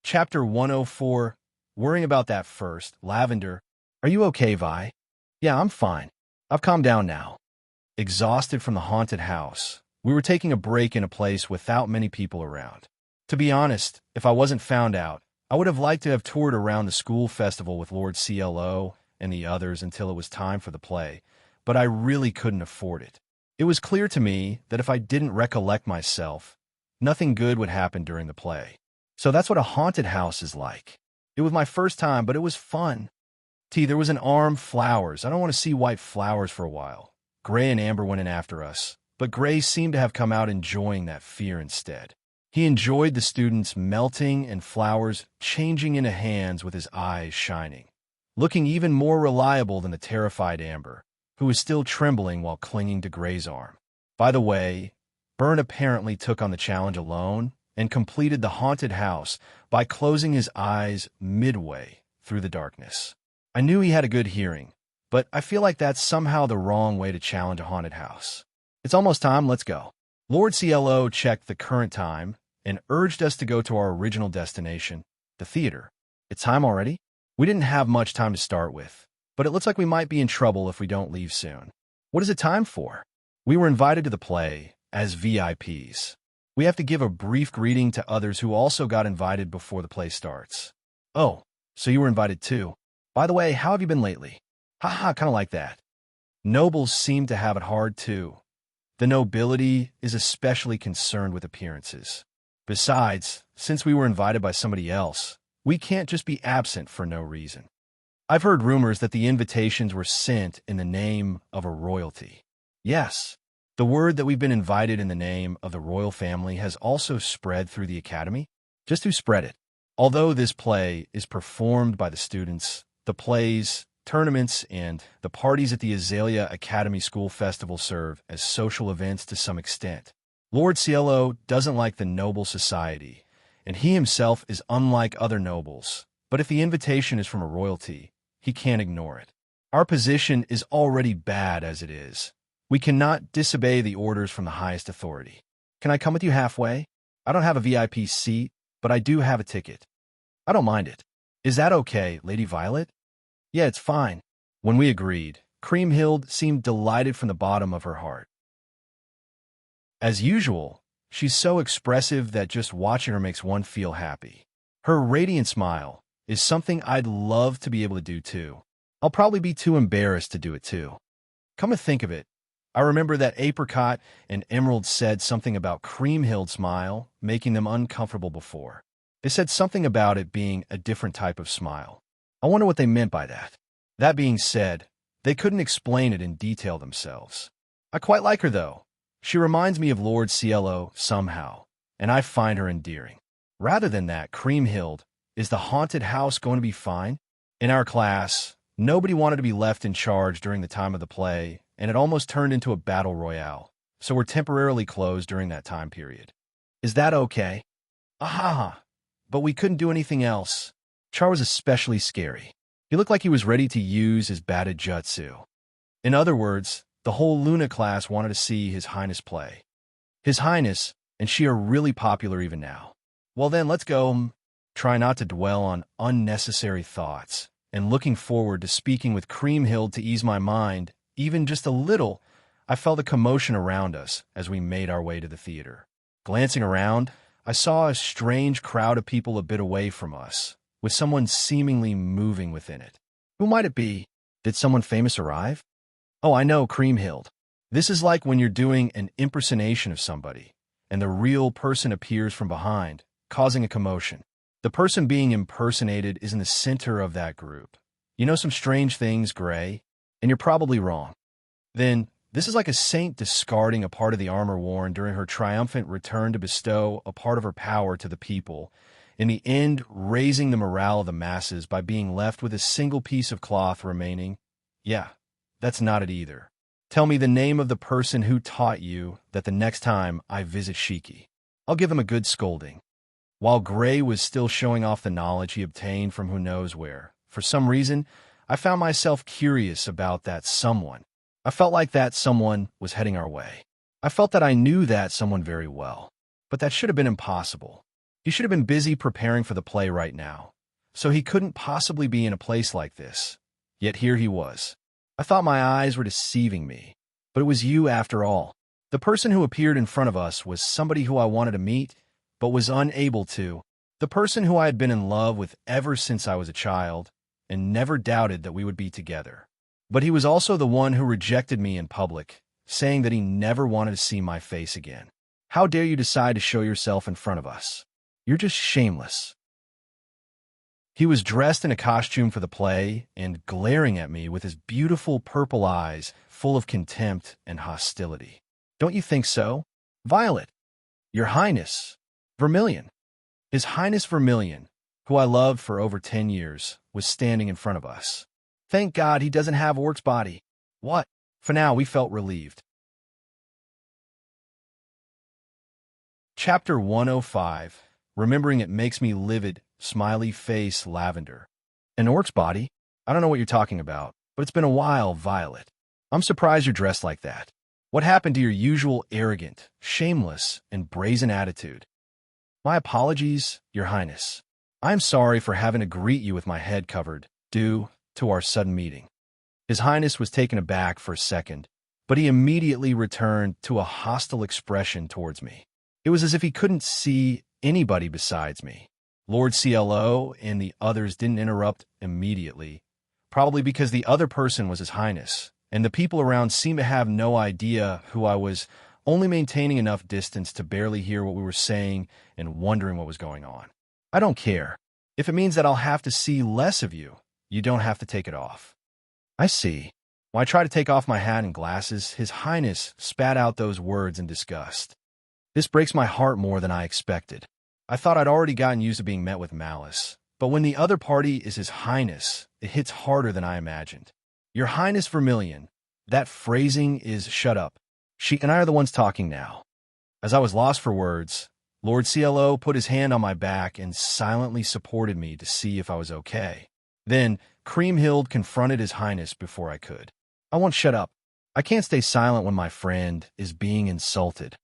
Chapter 104. Worrying about that first. Lavender. Are you okay, Vi? Yeah, I'm fine. I've calmed down now. Exhausted from the haunted house, we were taking a break in a place without many people around. To be honest, if I wasn't found out, I would have liked to have toured around the school festival with Lord Ciello and the others until it was time for the play, but I really couldn't afford it. It was clear to me that if I didn't recollect myself, nothing good would happen during the play. So that's what a haunted house is like. It was my first time, but it was fun. There was an arm, flowers. I don't want to see white flowers for a while. Gray and Amber went in after us, but Gray seemed to have come out enjoying that fear instead. He enjoyed the students melting and flowers changing into hands with his eyes shining, looking even more reliable than the terrified Amber, who was still trembling while clinging to Gray's arm. By the way, Byrne apparently took on the challenge alone and completed the haunted house by closing his eyes midway through the darkness. I knew he had a good hearing, but I feel like that's somehow the wrong way to challenge a haunted house. It's almost time, let's go. Lord Ciello checked the current time and urged us to go to our original destination, the theater. It's time already? We didn't have much time to start with, but it looks like we might be in trouble if we don't leave soon. What is it time for? We were invited to the play as VIPs. We have to give a brief greeting to others who also got invited before the play starts. Oh, so you were invited too. By the way, how have you been lately? Haha, kind of like that. Nobles seem to have it hard too. The nobility is especially concerned with appearances. Besides, since we were invited by somebody else, we can't just be absent for no reason. I've heard rumors that the invitations were sent in the name of a royalty. Yes, the word that we've been invited in the name of the royal family has also spread through the academy. Just who spread it? Although this play is performed by the students, the play's Tournaments and the parties at the Azalea Academy School Festival serve as social events to some extent. Lord Cielo doesn't like the noble society, and he himself is unlike other nobles. But if the invitation is from a royalty, he can't ignore it. Our position is already bad as it is. We cannot disobey the orders from the highest authority. Can I come with you halfway? I don't have a VIP seat, but I do have a ticket. I don't mind it. Is that okay, Lady Violet? Yeah, it's fine. When we agreed, Creamhild seemed delighted from the bottom of her heart. As usual, she's so expressive that just watching her makes one feel happy. Her radiant smile is something I'd love to be able to do too. I'll probably be too embarrassed to do it too. Come to think of it, I remember that Apricot and Emerald said something about Creamhild's smile making them uncomfortable before. They said something about it being a different type of smile. I wonder what they meant by that. That being said, they couldn't explain it in detail themselves. I quite like her, though. She reminds me of Lord Cielo somehow, and I find her endearing. Rather than that, Creamhild, is the haunted house going to be fine? In our class, nobody wanted to be left in charge during the time of the play, and it almost turned into a battle royale, so we're temporarily closed during that time period. Is that okay? Aha! But we couldn't do anything else. Char was especially scary. He looked like he was ready to use his batted jutsu. In other words, the whole Luna class wanted to see His Highness play. His Highness and she are really popular even now. Well then, let's go. Try not to dwell on unnecessary thoughts, and looking forward to speaking with Creamhild to ease my mind, even just a little. I felt a commotion around us as we made our way to the theater. Glancing around, I saw a strange crowd of people a bit away from us, with someone seemingly moving within it. Who might it be? Did someone famous arrive? Oh, I know, Creamhild. This is like when you're doing an impersonation of somebody, and the real person appears from behind, causing a commotion. The person being impersonated is in the center of that group. You know some strange things, Gray, and you're probably wrong. Then, this is like a saint discarding a part of the armor worn during her triumphant return to bestow a part of her power to the people, in the end raising the morale of the masses by being left with a single piece of cloth remaining. Yeah, that's not it either. Tell me the name of the person who taught you that the next time I visit Shiki, I'll give him a good scolding. While Gray was still showing off the knowledge he obtained from who knows where, for some reason, I found myself curious about that someone. I felt like that someone was heading our way. I felt that I knew that someone very well, but that should have been impossible. He should have been busy preparing for the play right now, so he couldn't possibly be in a place like this. Yet here he was. I thought my eyes were deceiving me, but it was you after all. The person who appeared in front of us was somebody who I wanted to meet, but was unable to. The person who I had been in love with ever since I was a child, and never doubted that we would be together. But he was also the one who rejected me in public, saying that he never wanted to see my face again. How dare you decide to show yourself in front of us? You're just shameless. He was dressed in a costume for the play and glaring at me with his beautiful purple eyes full of contempt and hostility. Don't you think so? Violet, Your Highness, Vermilion. His Highness Vermilion, who I loved for over 10 years, was standing in front of us. Thank God he doesn't have Orc's body. What? For now, we felt relieved. Chapter 105. Remembering it makes me livid, smiley face, Lavender. An Orc's body? I don't know what you're talking about, but it's been a while, Violet. I'm surprised you're dressed like that. What happened to your usual arrogant, shameless, and brazen attitude? My apologies, Your Highness. I'm sorry for having to greet you with my head covered, due to our sudden meeting. His Highness was taken aback for a second, but he immediately returned to a hostile expression towards me. It was as if he couldn't see anybody besides me. Lord CLO and the others didn't interrupt immediately, probably because the other person was His Highness, and the people around seemed to have no idea who I was, only maintaining enough distance to barely hear what we were saying and wondering what was going on. I don't care. If it means that I'll have to see less of you, you don't have to take it off. I see. When I tried to take off my hat and glasses, His Highness spat out those words in disgust. This breaks my heart more than I expected. I thought I'd already gotten used to being met with malice, but when the other party is His Highness, it hits harder than I imagined. Your Highness Vermilion. That phrasing is shut up. She and I are the ones talking now. As I was lost for words, Lord CLO put his hand on my back and silently supported me to see if I was okay. Then, Creamhild confronted His Highness before I could. I won't shut up. I can't stay silent when my friend is being insulted.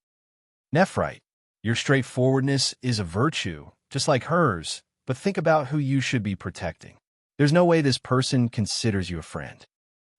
Nephrite, your straightforwardness is a virtue, just like hers, but think about who you should be protecting. There's no way this person considers you a friend.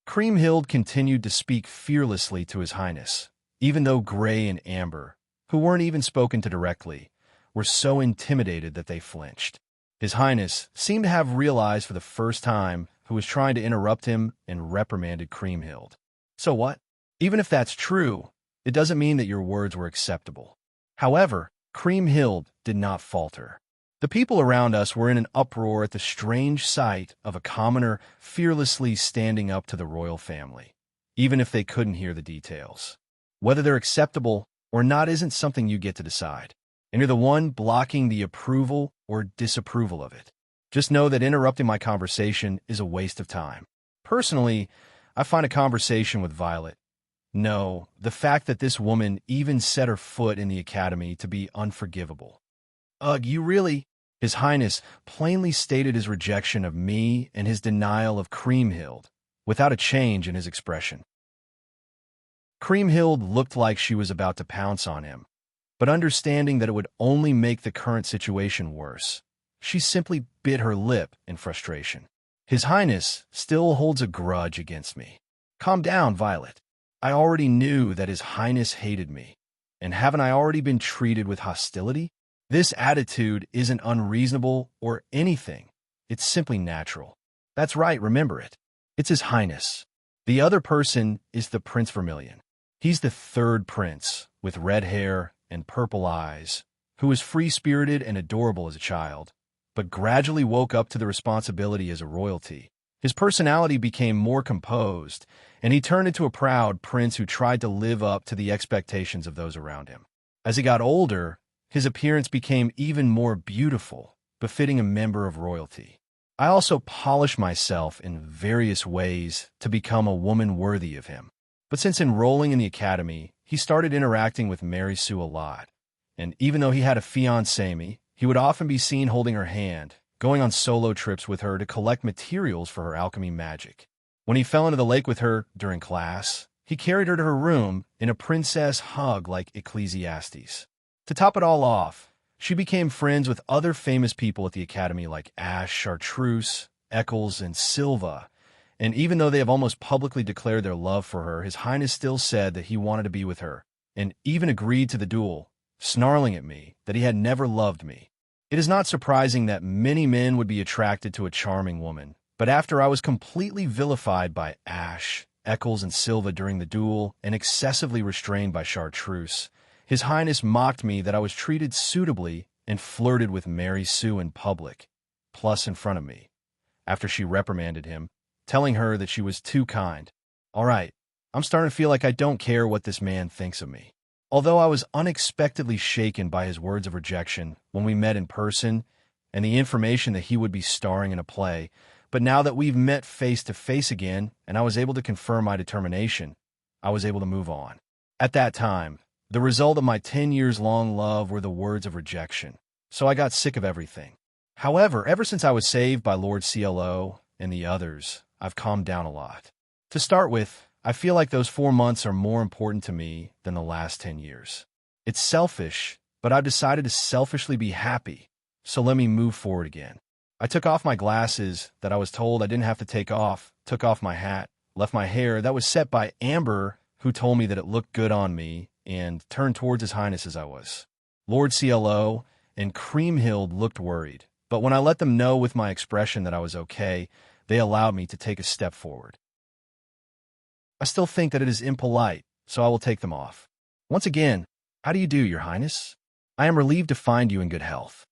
Creamhild continued to speak fearlessly to His Highness, even though Gray and Amber, who weren't even spoken to directly, were so intimidated that they flinched. His Highness seemed to have realized for the first time who was trying to interrupt him and reprimanded Creamhild. So what? Even if that's true, it doesn't mean that your words were acceptable. However, Creamhild did not falter. The people around us were in an uproar at the strange sight of a commoner fearlessly standing up to the royal family, even if they couldn't hear the details. Whether they're acceptable or not isn't something you get to decide, and you're the one blocking the approval or disapproval of it. Just know that interrupting my conversation is a waste of time. Personally, I find a conversation with Violet. No, the fact that this woman even set her foot in the academy to be unforgivable. Ugh, you really? His Highness plainly stated his rejection of me and his denial of Creamhild, without a change in his expression. Creamhild looked like she was about to pounce on him, but understanding that it would only make the current situation worse, she simply bit her lip in frustration. His Highness still holds a grudge against me. Calm down, Violet. I already knew that His Highness hated me, and haven't I already been treated with hostility? This attitude isn't unreasonable or anything. It's simply natural. That's right, remember it. It's His Highness. The other person is the Prince Vermilion. He's the third prince, with red hair and purple eyes, who was free-spirited and adorable as a child, but gradually woke up to the responsibility as a royalty. His personality became more composed, and he turned into a proud prince who tried to live up to the expectations of those around him. As he got older, his appearance became even more beautiful, befitting a member of royalty. I also polished myself in various ways to become a woman worthy of him. But since enrolling in the academy, he started interacting with Mary Sue a lot. And even though he had a fiancée, he would often be seen holding her hand, going on solo trips with her to collect materials for her alchemy magic. When he fell into the lake with her during class, he carried her to her room in a princess hug like Ecclesiastes. To top it all off, she became friends with other famous people at the academy like Ash, Chartreuse, Eccles, and Silva, and even though they have almost publicly declared their love for her, His Highness still said that he wanted to be with her, and even agreed to the duel, snarling at me that he had never loved me. It is not surprising that many men would be attracted to a charming woman, but after I was completely vilified by Ash, Eccles, and Silva during the duel, and excessively restrained by Chartreuse, His Highness mocked me that I was treated suitably and flirted with Mary Sue in public, plus in front of me, after she reprimanded him, telling her that she was too kind. All right, I'm starting to feel like I don't care what this man thinks of me. Although I was unexpectedly shaken by his words of rejection when we met in person and the information that he would be starring in a play, but now that we've met face to face again and I was able to confirm my determination, I was able to move on. At that time, the result of my 10 years long love were the words of rejection, so I got sick of everything. However, ever since I was saved by Lord CLO and the others, I've calmed down a lot. To start with, I feel like those 4 months are more important to me than the last 10 years. It's selfish, but I've decided to selfishly be happy, so let me move forward again. I took off my glasses that I was told I didn't have to take off, took off my hat, left my hair that was set by Amber, who told me that it looked good on me, and turned towards His Highness as I was. Lord CLO and Creamhild looked worried, but when I let them know with my expression that I was okay, they allowed me to take a step forward. I still think that it is impolite, so I will take them off. Once again, how do you do, Your Highness? I am relieved to find you in good health.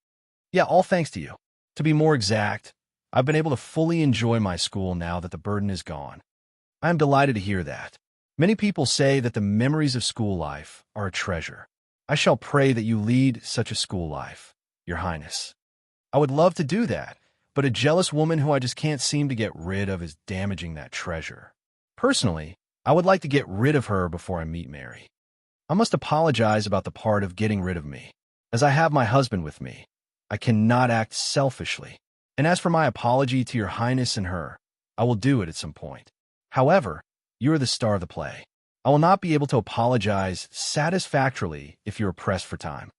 Yeah, all thanks to you. To be more exact, I've been able to fully enjoy my school now that the burden is gone. I am delighted to hear that. Many people say that the memories of school life are a treasure. I shall pray that you lead such a school life, Your Highness. I would love to do that, but a jealous woman who I just can't seem to get rid of is damaging that treasure. Personally, I would like to get rid of her before I meet Mary. I must apologize about the part of getting rid of me, as I have my husband with me. I cannot act selfishly. And as for my apology to your highness and her, I will do it at some point. However, you are the star of the play. I will not be able to apologize satisfactorily if you are pressed for time.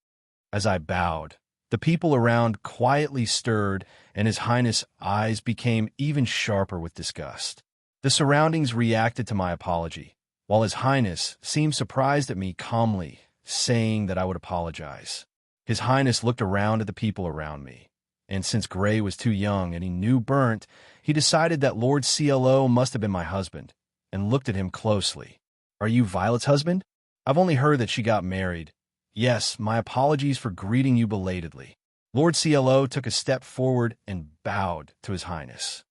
As I bowed, the people around quietly stirred, and His Highness' eyes became even sharper with disgust. The surroundings reacted to my apology, while His Highness seemed surprised at me calmly, saying that I would apologize. His Highness looked around at the people around me, and since Gray was too young and he knew Burnt, he decided that Lord CLO must have been my husband, and looked at him closely. Are you Violet's husband? I've only heard that she got married. Yes, my apologies for greeting you belatedly. Lord CLO took a step forward and bowed to His Highness.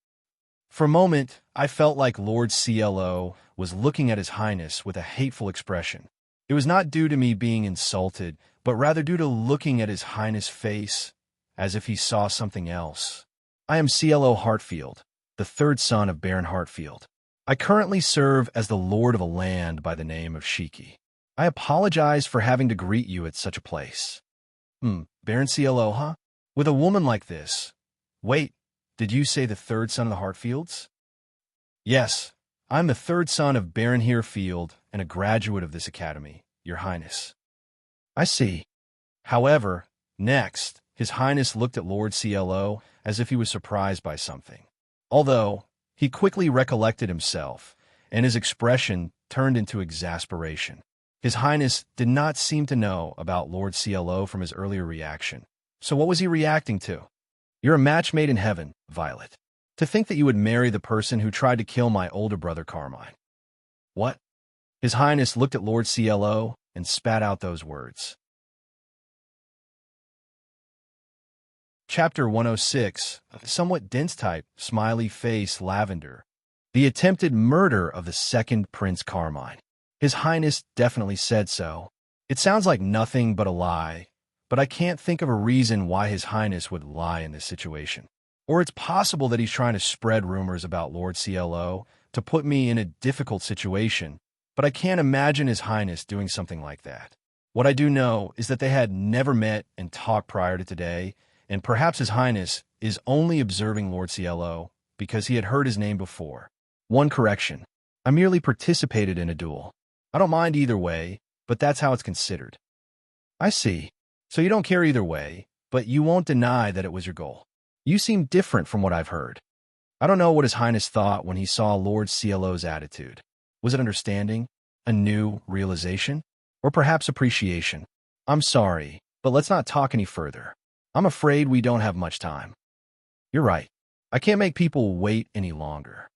For a moment, I felt like Lord CLO was looking at His Highness with a hateful expression. It was not due to me being insulted, but rather due to looking at His Highness' face as if he saw something else. I am CLO Hartfield, the third son of Baron Hartfield. I currently serve as the Lord of a land by the name of Shiki. I apologize for having to greet you at such a place. Baron CLO, huh? With a woman like this. Wait, did you say the third son of the Hartfields? Yes, I'm the third son of Baron Hartfield and a graduate of this academy, Your Highness. I see. However, next, His Highness looked at Lord CLO as if he was surprised by something. Although, he quickly recollected himself, and his expression turned into exasperation. His Highness did not seem to know about Lord CLO from his earlier reaction. So what was he reacting to? You're a match made in heaven, Violet. To think that you would marry the person who tried to kill my older brother Carmine. What? His Highness looked at Lord CLO and spat out those words. Chapter 106, a somewhat dense type, smiley face, lavender. The attempted murder of the second Prince Carmine. His Highness definitely said so. It sounds like nothing but a lie, but I can't think of a reason why His Highness would lie in this situation. Or it's possible that he's trying to spread rumors about Lord CLO to put me in a difficult situation, but I can't imagine His Highness doing something like that. What I do know is that they had never met and talked prior to today, and perhaps His Highness is only observing Lord CLO because he had heard his name before. One correction. I merely participated in a duel. I don't mind either way, but that's how it's considered. I see. So you don't care either way, but you won't deny that it was your goal. You seem different from what I've heard. I don't know what His Highness thought when he saw Lord CLO's attitude. Was it understanding? A new realization? Or perhaps appreciation? I'm sorry, but let's not talk any further. I'm afraid we don't have much time. You're right. I can't make people wait any longer.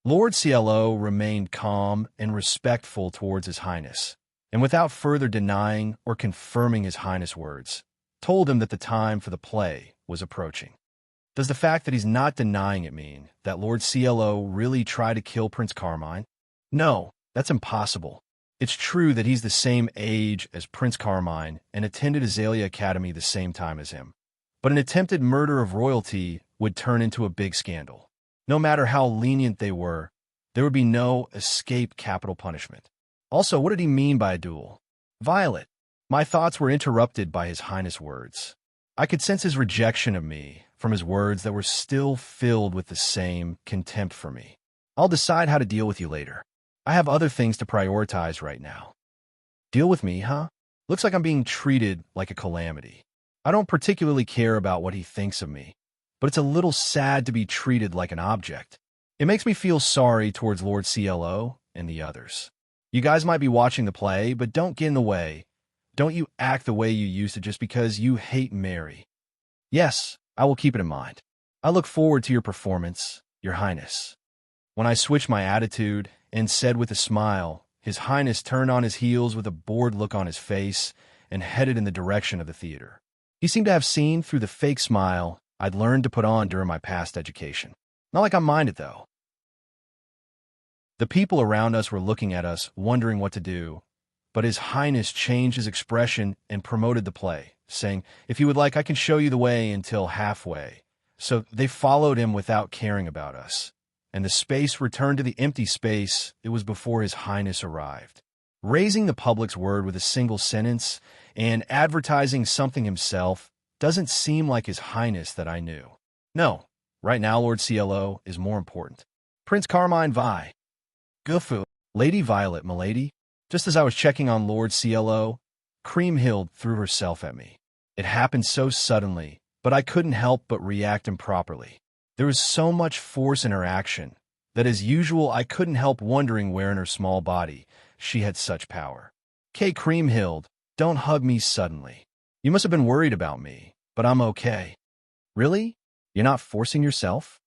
Lord CLO remained calm and respectful towards His Highness, and without further denying or confirming His Highness' words, told him that the time for the play was approaching. Does the fact that he's not denying it mean that Lord CLO really tried to kill Prince Carmine? No, that's impossible. It's true that he's the same age as Prince Carmine and attended Azalea Academy the same time as him. But an attempted murder of royalty would turn into a big scandal. No matter how lenient they were, there would be no escape capital punishment. Also, what did he mean by a duel? Violet. My thoughts were interrupted by His Highness' words. I could sense his rejection of me from his words that were still filled with the same contempt for me. I'll decide how to deal with you later. I have other things to prioritize right now. Deal with me, huh? Looks like I'm being treated like a calamity. I don't particularly care about what he thinks of me, but it's a little sad to be treated like an object. It makes me feel sorry towards Lord CLO and the others. You guys might be watching the play, but don't get in the way. Don't you act the way you used to just because you hate Mary. Yes, I will keep it in mind. I look forward to your performance, Your Highness. When I switched my attitude and said with a smile, His Highness turned on his heels with a bored look on his face and headed in the direction of the theater. He seemed to have seen through the fake smile I'd learned to put on during my past education. Not like I minded, though. The people around us were looking at us, wondering what to do, but His Highness changed his expression and promoted the play, saying, "If you would like, I can show you the way until halfway, So they followed him without caring about us. And the space returned to the empty space it was before His Highness arrived. Raising the public's word with a single sentence and advertising something himself doesn't seem like His Highness that I knew. No, right now Lord CLO is more important. Prince Carmine Vi. Gufu. Lady Violet, milady. Just as I was checking on Lord CLO, Creamhild threw herself at me. It happened so suddenly, but I couldn't help but react improperly. There was so much force in her action that as usual I couldn't help wondering where in her small body she had such power. Creamhild, don't hug me suddenly. You must have been worried about me, but I'm okay. Really? You're not forcing yourself?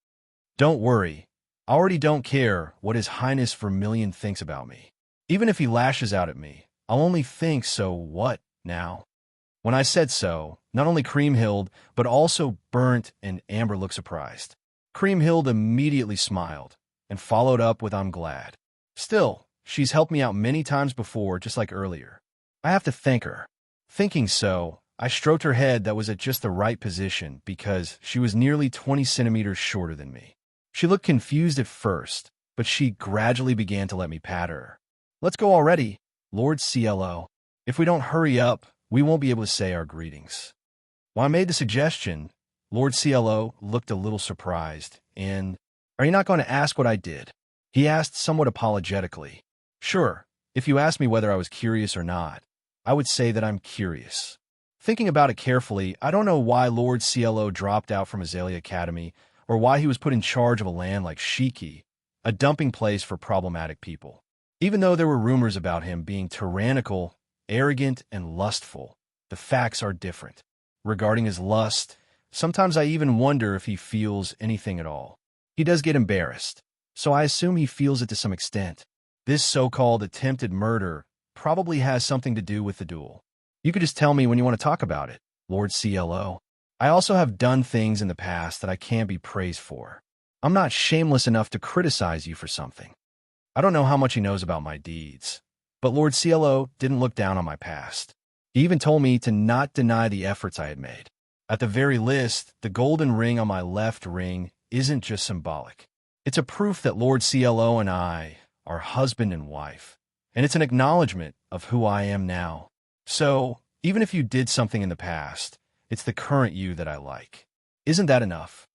Don't worry. I already don't care what His Highness Vermilion thinks about me. Even if he lashes out at me, I'll only think, so what now? When I said so, not only Creamhild, but also Burnt and Amber looked surprised. Creamhild immediately smiled and followed up with, I'm glad. Still, she's helped me out many times before, just like earlier. I have to thank her. Thinking so, I stroked her head that was at just the right position because she was nearly 20 centimeters shorter than me. She looked confused at first, but she gradually began to let me pat her. Let's go already, Lord CLO. If we don't hurry up, we won't be able to say our greetings. When I made the suggestion, Lord CLO looked a little surprised, and, Are you not going to ask what I did? He asked somewhat apologetically. Sure, if you asked me whether I was curious or not, I would say that I'm curious. Thinking about it carefully, I don't know why Lord CLO dropped out from Azalea Academy, or why he was put in charge of a land like Shiki, a dumping place for problematic people. Even though there were rumors about him being tyrannical, arrogant, and lustful, the facts are different. Regarding his lust, sometimes I even wonder if he feels anything at all. He does get embarrassed, so I assume he feels it to some extent. This so-called attempted murder probably has something to do with the duel. You could just tell me when you want to talk about it, Lord CLO. I also have done things in the past that I can't be praised for. I'm not shameless enough to criticize you for something. I don't know how much he knows about my deeds, but Lord CLO didn't look down on my past. He even told me to not deny the efforts I had made. At the very least, the golden ring on my left ring isn't just symbolic. It's a proof that Lord CLO and I are husband and wife, and it's an acknowledgement of who I am now. So, even if you did something in the past, it's the current you that I like. Isn't that enough?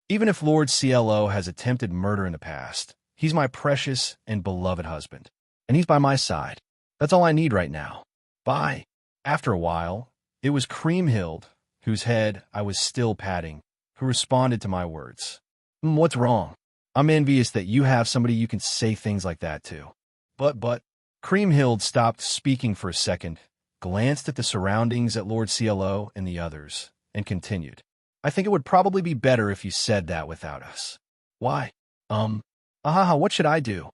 Even if Lord CLO has attempted murder in the past, he's my precious and beloved husband, and he's by my side. That's all I need right now. Bye. After a while, it was Creamhild, whose head I was still patting, who responded to my words. What's wrong? I'm envious that you have somebody you can say things like that to. But, Creamhild stopped speaking for a second, glanced at the surroundings at Lord CLO and the others, and continued. I think it would probably be better if you said that without us. Why? What should I do?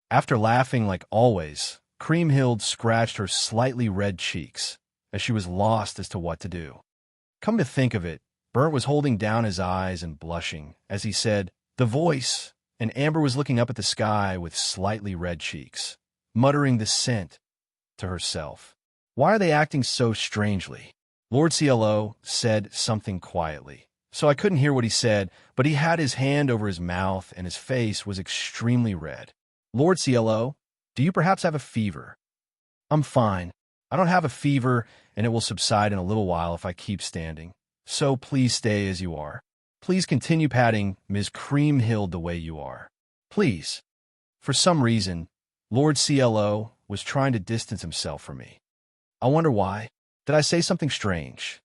After laughing like always, Creamhild scratched her slightly red cheeks, as she was lost as to what to do. Come to think of it, Burnt was holding down his eyes and blushing, as he said, the voice, and Amber was looking up at the sky with slightly red cheeks, muttering the scent to herself. Why are they acting so strangely? Lord CLO said something quietly, so I couldn't hear what he said, but he had his hand over his mouth and his face was extremely red. Lord CLO, do you perhaps have a fever? I'm fine. I don't have a fever, and it will subside in a little while if I keep standing. So please stay as you are. Please continue patting Ms. Creamhild the way you are. Please. For some reason, Lord CLO was trying to distance himself from me. I wonder why. Did I say something strange?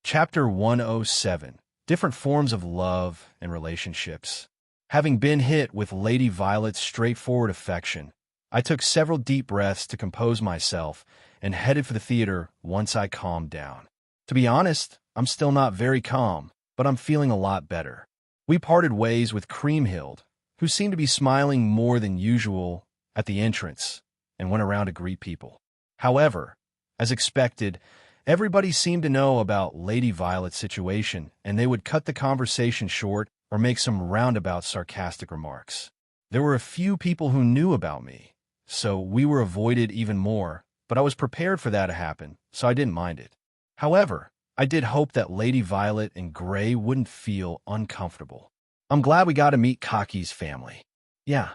Chapter 107. Different Forms of Love and Relationships. Having been hit with Lady Violet's straightforward affection, I took several deep breaths to compose myself and headed for the theater once I calmed down. To be honest, I'm still not very calm, but I'm feeling a lot better. We parted ways with Creamhild, who seemed to be smiling more than usual at the entrance, and went around to greet people. However, as expected, everybody seemed to know about Lady Violet's situation, and they would cut the conversation short or make some roundabout sarcastic remarks. There were a few people who knew about me, so we were avoided even more, but I was prepared for that to happen, so I didn't mind it. However, I did hope that Lady Violet and Gray wouldn't feel uncomfortable. I'm glad we got to meet Kaki's family. Yeah.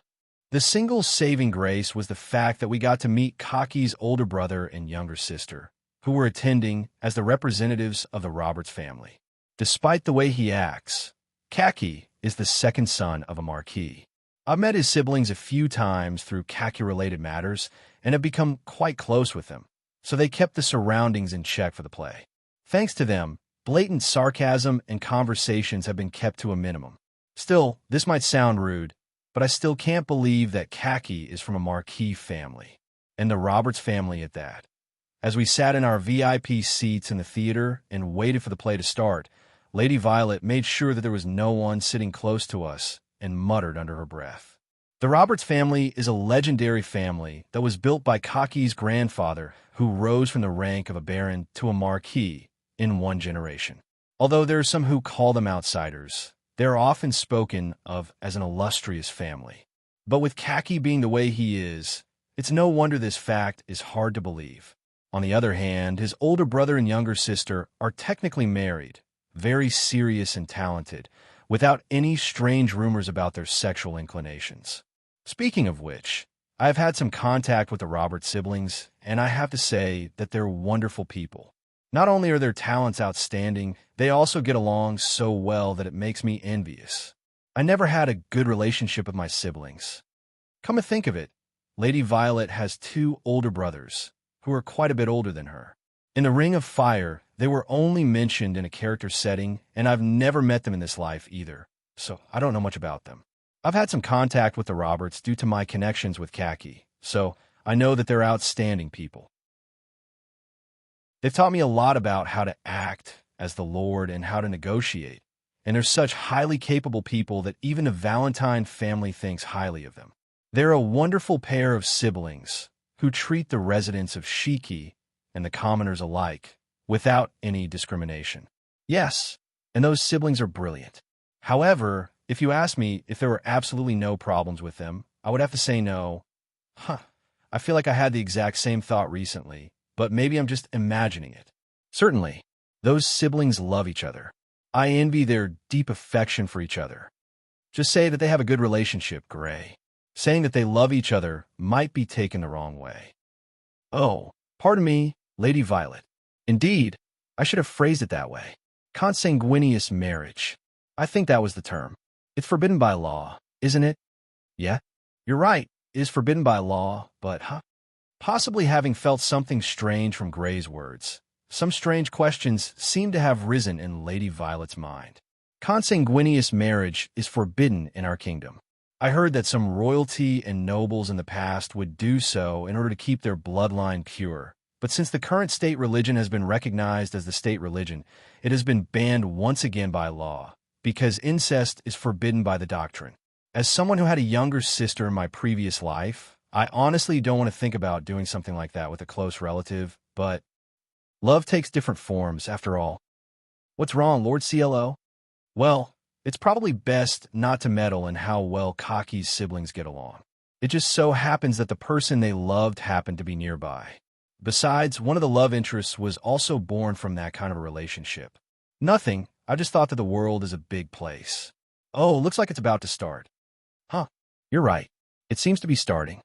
The single saving grace was the fact that we got to meet Kaki's older brother and younger sister, who were attending as the representatives of the Roberts family. Despite the way he acts, Kaki is the second son of a marquis. I've met his siblings a few times through Kaki-related matters and have become quite close with them, so they kept the surroundings in check for the play. Thanks to them, blatant sarcasm and conversations have been kept to a minimum. Still, this might sound rude, but I still can't believe that Kaki is from a marquis family, and the Roberts family at that. As we sat in our VIP seats in the theater and waited for the play to start, Lady Violet made sure that there was no one sitting close to us and muttered under her breath. The Roberts family is a legendary family that was built by Kaki's grandfather, who rose from the rank of a baron to a marquis in one generation. Although there are some who call them outsiders, they are often spoken of as an illustrious family. But with Kaki being the way he is, it's no wonder this fact is hard to believe. On the other hand, his older brother and younger sister are technically married, very serious and talented, without any strange rumors about their sexual inclinations. Speaking of which, I have had some contact with the Roberts siblings, and I have to say that they're wonderful people. Not only are their talents outstanding, they also get along so well that it makes me envious. I never had a good relationship with my siblings. Come to think of it, Lady Violet has two older brothers, who are quite a bit older than her. In the Ring of Fire, they were only mentioned in a character setting, and I've never met them in this life either, so I don't know much about them. I've had some contact with the Roberts due to my connections with Kaki, so I know that they're outstanding people. They've taught me a lot about how to act as the Lord and how to negotiate, and they're such highly capable people that even the Valentine family thinks highly of them. They're a wonderful pair of siblings who treat the residents of Shiki and the commoners alike without any discrimination. Yes, and those siblings are brilliant. However, if you ask me if there were absolutely no problems with them, I would have to say no. I feel like I had the exact same thought recently, but maybe I'm just imagining it. Certainly, those siblings love each other. I envy their deep affection for each other. Just say that they have a good relationship, Gray. Saying that they love each other might be taken the wrong way. Oh, pardon me, Lady Violet. Indeed, I should have phrased it that way. Consanguineous marriage. I think that was the term. It's forbidden by law, isn't it? Yeah, you're right. It is forbidden by law, but possibly having felt something strange from Gray's words, some strange questions seem to have risen in Lady Violet's mind. Consanguineous marriage is forbidden in our kingdom. I heard that some royalty and nobles in the past would do so in order to keep their bloodline pure. But since the current state religion has been recognized as the state religion, it has been banned once again by law, because incest is forbidden by the doctrine. As someone who had a younger sister in my previous life, I honestly don't want to think about doing something like that with a close relative, but love takes different forms, after all. What's wrong, Lord CLO? Well, it's probably best not to meddle in how well Kaki's siblings get along. It just so happens that the person they loved happened to be nearby. Besides, one of the love interests was also born from that kind of a relationship. Nothing, I just thought that the world is a big place. Oh, looks like it's about to start. You're right. It seems to be starting.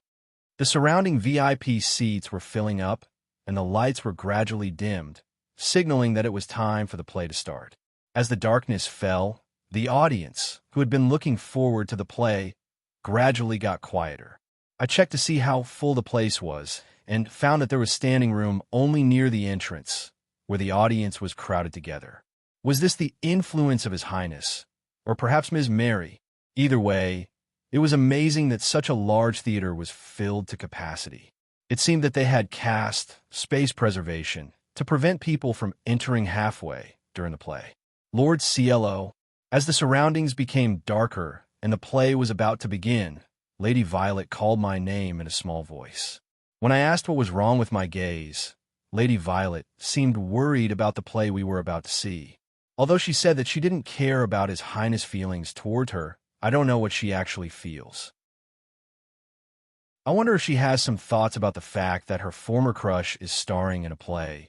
The surrounding VIP seats were filling up, and the lights were gradually dimmed, signaling that it was time for the play to start. As the darkness fell, the audience, who had been looking forward to the play, gradually got quieter. I checked to see how full the place was, and found that there was standing room only near the entrance, where the audience was crowded together. Was this the influence of His Highness, or perhaps Ms. Mary? Either way, it was amazing that such a large theater was filled to capacity. It seemed that they had cast space preservation to prevent people from entering halfway during the play. Lord CLO, as the surroundings became darker and the play was about to begin, Lady Violet called my name in a small voice. When I asked what was wrong with my gaze, Lady Violet seemed worried about the play we were about to see. Although she said that she didn't care about His Highness' feelings toward her, I don't know what she actually feels. I wonder if she has some thoughts about the fact that her former crush is starring in a play.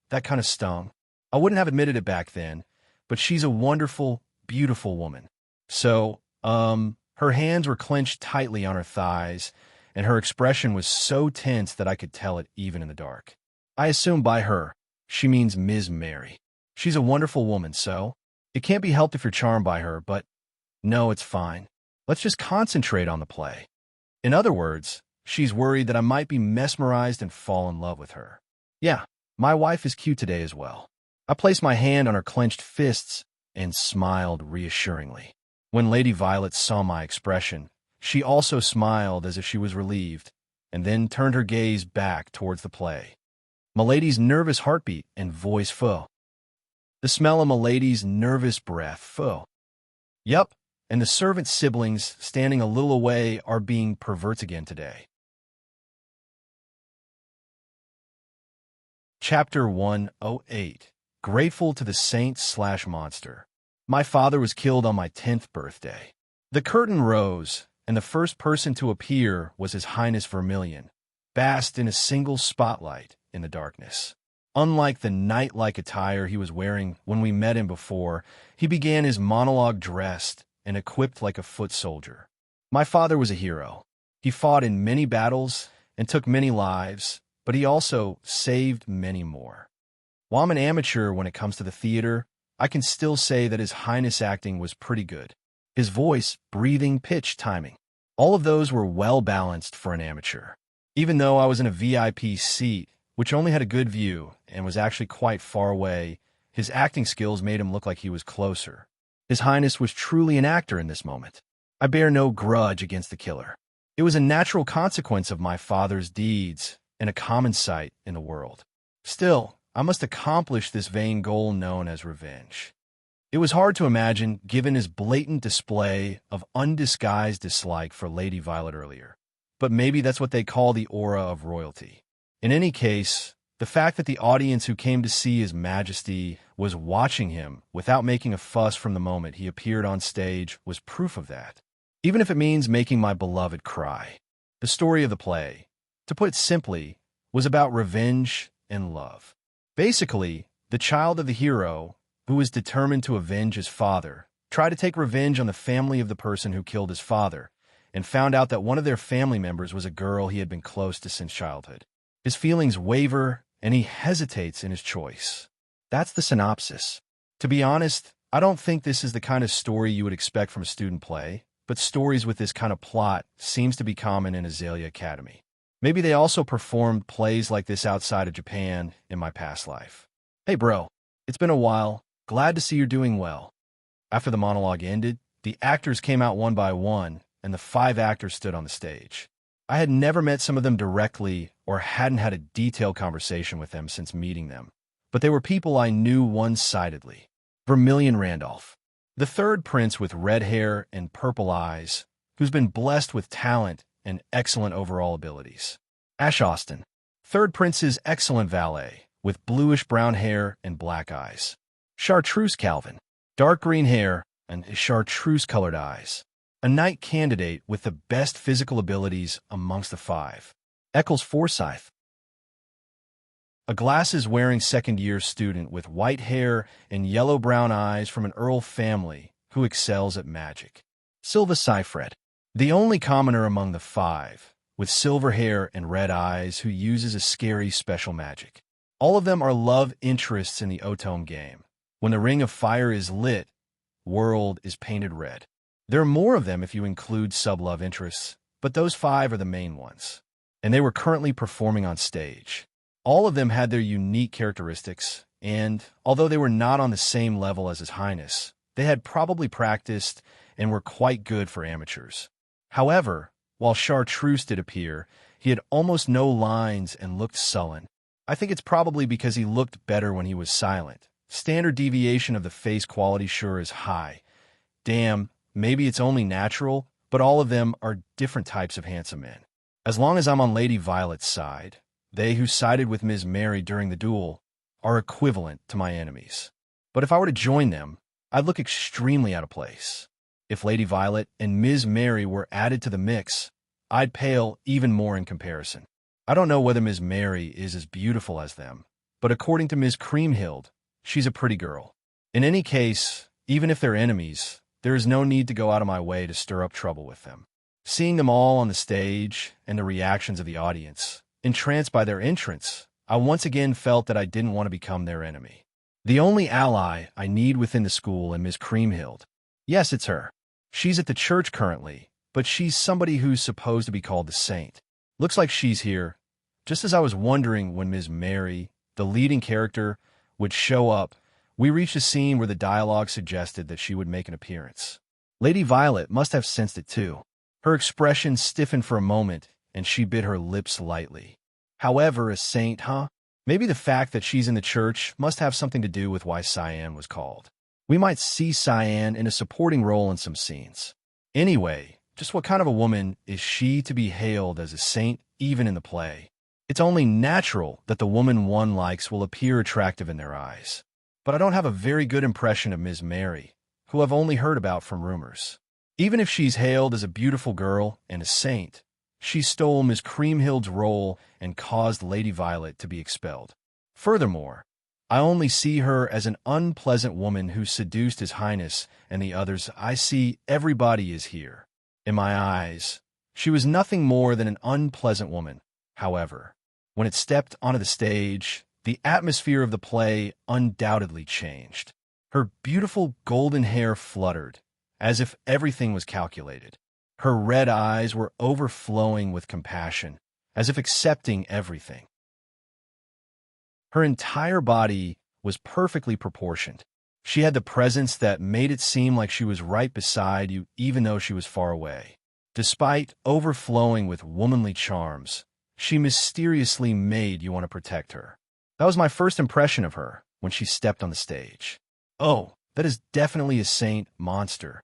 That kind of stung. I wouldn't have admitted it back then, but she's a wonderful, beautiful woman. So, her hands were clenched tightly on her thighs, and her expression was so tense that I could tell it even in the dark. I assume by her, she means Ms. Mary. She's a wonderful woman, so it can't be helped if you're charmed by her, but no, it's fine. Let's just concentrate on the play. In other words, she's worried that I might be mesmerized and fall in love with her. Yeah, my wife is cute today as well. I placed my hand on her clenched fists and smiled reassuringly. When Lady Violet saw my expression, she also smiled as if she was relieved, and then turned her gaze back towards the play. Milady's nervous heartbeat and voice fell. The smell of Milady's nervous breath fell. Yup, and the servant siblings standing a little away are being perverts again today. Chapter 108. Grateful to the Saint/Monster. My father was killed on my 10th birthday. The curtain rose, and the first person to appear was His Highness Vermilion, basked in a single spotlight in the darkness. Unlike the knight-like attire he was wearing when we met him before, he began his monologue dressed and equipped like a foot soldier. My father was a hero. He fought in many battles and took many lives, but he also saved many more. While I'm an amateur when it comes to the theater, I can still say that His Highness acting was pretty good. His voice, breathing, pitch, timing. All of those were well balanced for an amateur. Even though I was in a VIP seat, which only had a good view and was actually quite far away, his acting skills made him look like he was closer. His Highness was truly an actor in this moment. I bear no grudge against the killer. It was a natural consequence of my father's deeds and a common sight in the world. Still, I must accomplish this vain goal known as revenge. It was hard to imagine, given his blatant display of undisguised dislike for Lady Violet earlier. But maybe that's what they call the aura of royalty. In any case, the fact that the audience who came to see His Majesty was watching him without making a fuss from the moment he appeared on stage was proof of that. Even if it means making my beloved cry. The story of the play, to put it simply, was about revenge and love. Basically, the child of the hero, who was determined to avenge his father, tried to take revenge on the family of the person who killed his father, and found out that one of their family members was a girl he had been close to since childhood. His feelings waver, and he hesitates in his choice. That's the synopsis. To be honest, I don't think this is the kind of story you would expect from a student play, but stories with this kind of plot seems to be common in Azalea Academy. Maybe they also performed plays like this outside of Japan in my past life. Hey bro, it's been a while. Glad to see you're doing well. After the monologue ended, the actors came out one by one, and the 5 actors stood on the stage. I had never met some of them directly or hadn't had a detailed conversation with them since meeting them, but they were people I knew one-sidedly. Vermilion Randolph, the third prince with red hair and purple eyes, who's been blessed with talent and excellent overall abilities. Ash Austin, third prince's excellent valet, with bluish-brown hair and black eyes. Chartreuse Calvin, dark green hair and chartreuse-colored eyes. A knight candidate with the best physical abilities amongst the 5. Eccles Forsyth, a glasses-wearing second-year student with white hair and yellow-brown eyes from an Earl family who excels at magic. Silva Seifred, the only commoner among the 5, with silver hair and red eyes who uses a scary special magic. All of them are love interests in the Otome game. When the ring of fire is lit, world is painted red. There are more of them if you include sub-love interests, but those 5 are the main ones. And they were currently performing on stage. All of them had their unique characteristics, and although they were not on the same level as His Highness, they had probably practiced and were quite good for amateurs. However, while Chartreuse did appear, he had almost no lines and looked sullen. I think it's probably because he looked better when he was silent. Standard deviation of the face quality sure is high. Damn, maybe it's only natural, but all of them are different types of handsome men. As long as I'm on Lady Violet's side, they who sided with Ms. Mary during the duel are equivalent to my enemies. But if I were to join them, I'd look extremely out of place. If Lady Violet and Ms. Mary were added to the mix, I'd pale even more in comparison. I don't know whether Ms. Mary is as beautiful as them, but according to Ms. Creamhild, she's a pretty girl. In any case, even if they're enemies, there is no need to go out of my way to stir up trouble with them. Seeing them all on the stage and the reactions of the audience, entranced by their entrance, I once again felt that I didn't want to become their enemy. The only ally I need within the school is Ms. Creamhild. Yes, it's her. She's at the church currently, but she's somebody who's supposed to be called the saint. Looks like she's here, just as I was wondering when Ms. Mary, the leading character, would show up. We reached a scene where the dialogue suggested that she would make an appearance. Lady Violet must have sensed it too. Her expression stiffened for a moment, and she bit her lips lightly. However, a saint, huh? Maybe the fact that she's in the church must have something to do with why Cyan was called. We might see Cyan in a supporting role in some scenes. Anyway, just what kind of a woman is she to be hailed as a saint even in the play? It's only natural that the woman one likes will appear attractive in their eyes. But I don't have a very good impression of Ms. Mary, who I've only heard about from rumors. Even if she's hailed as a beautiful girl and a saint, she stole Ms. Creamhild's role and caused Lady Violet to be expelled. Furthermore, I only see her as an unpleasant woman who seduced His Highness and the others. I see everybody is here. In my eyes, she was nothing more than an unpleasant woman. However, when it stepped onto the stage, the atmosphere of the play undoubtedly changed. Her beautiful golden hair fluttered, as if everything was calculated. Her red eyes were overflowing with compassion, as if accepting everything. Her entire body was perfectly proportioned. She had the presence that made it seem like she was right beside you even though she was far away. Despite overflowing with womanly charms, she mysteriously made you want to protect her. That was my first impression of her when she stepped on the stage. Oh, that is definitely a saint monster.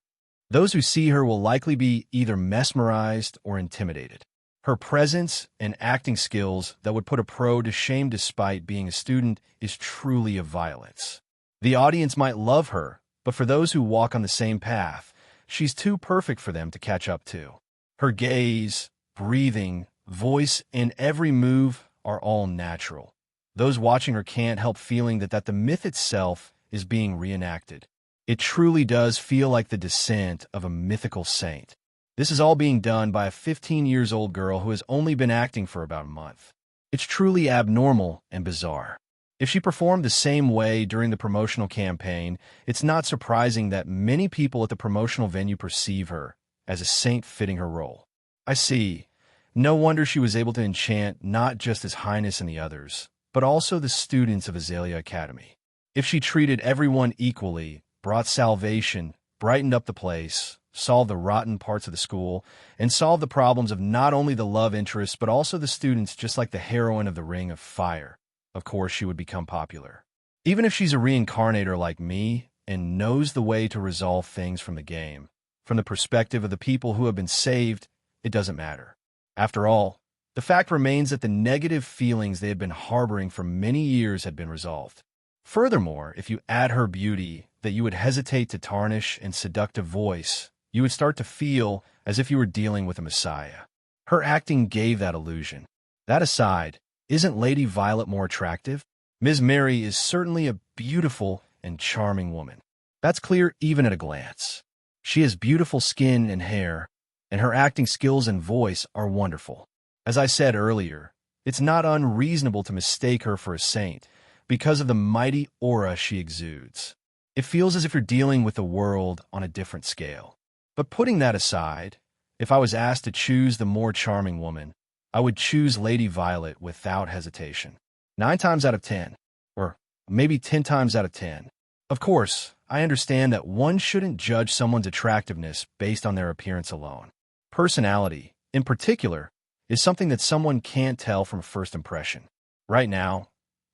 Those who see her will likely be either mesmerized or intimidated. Her presence and acting skills that would put a pro to shame despite being a student is truly of violence. The audience might love her, but for those who walk on the same path, she's too perfect for them to catch up to. Her gaze, breathing, voice, and every move are all natural. Those watching her can't help feeling that the myth itself is being reenacted. It truly does feel like the descent of a mythical saint. This is all being done by a 15-year-old girl who has only been acting for about a month. It's truly abnormal and bizarre. If she performed the same way during the promotional campaign, it's not surprising that many people at the promotional venue perceive her as a saint fitting her role. I see. No wonder she was able to enchant not just His Highness and the others, but also the students of Azalea Academy. If she treated everyone equally, brought salvation, brightened up the place, solved the rotten parts of the school, and solved the problems of not only the love interests but also the students, just like the heroine of the Ring of Fire, of course she would become popular. Even if she's a reincarnator like me and knows the way to resolve things from the game, from the perspective of the people who have been saved, it doesn't matter. After all, the fact remains that the negative feelings they had been harboring for many years had been resolved. Furthermore, if you add her beauty that you would hesitate to tarnish and seductive voice, you would start to feel as if you were dealing with a messiah. Her acting gave that illusion. That aside, isn't Lady Violet more attractive? Ms. Mary is certainly a beautiful and charming woman. That's clear even at a glance. She has beautiful skin and hair, and her acting skills and voice are wonderful. As I said earlier, it's not unreasonable to mistake her for a saint because of the mighty aura she exudes. It feels as if you're dealing with the world on a different scale. But putting that aside, if I was asked to choose the more charming woman, I would choose Lady Violet without hesitation. 9 times out of 10, or maybe 10 times out of 10. Of course, I understand that one shouldn't judge someone's attractiveness based on their appearance alone. Personality, in particular, is something that someone can't tell from a first impression. Right now,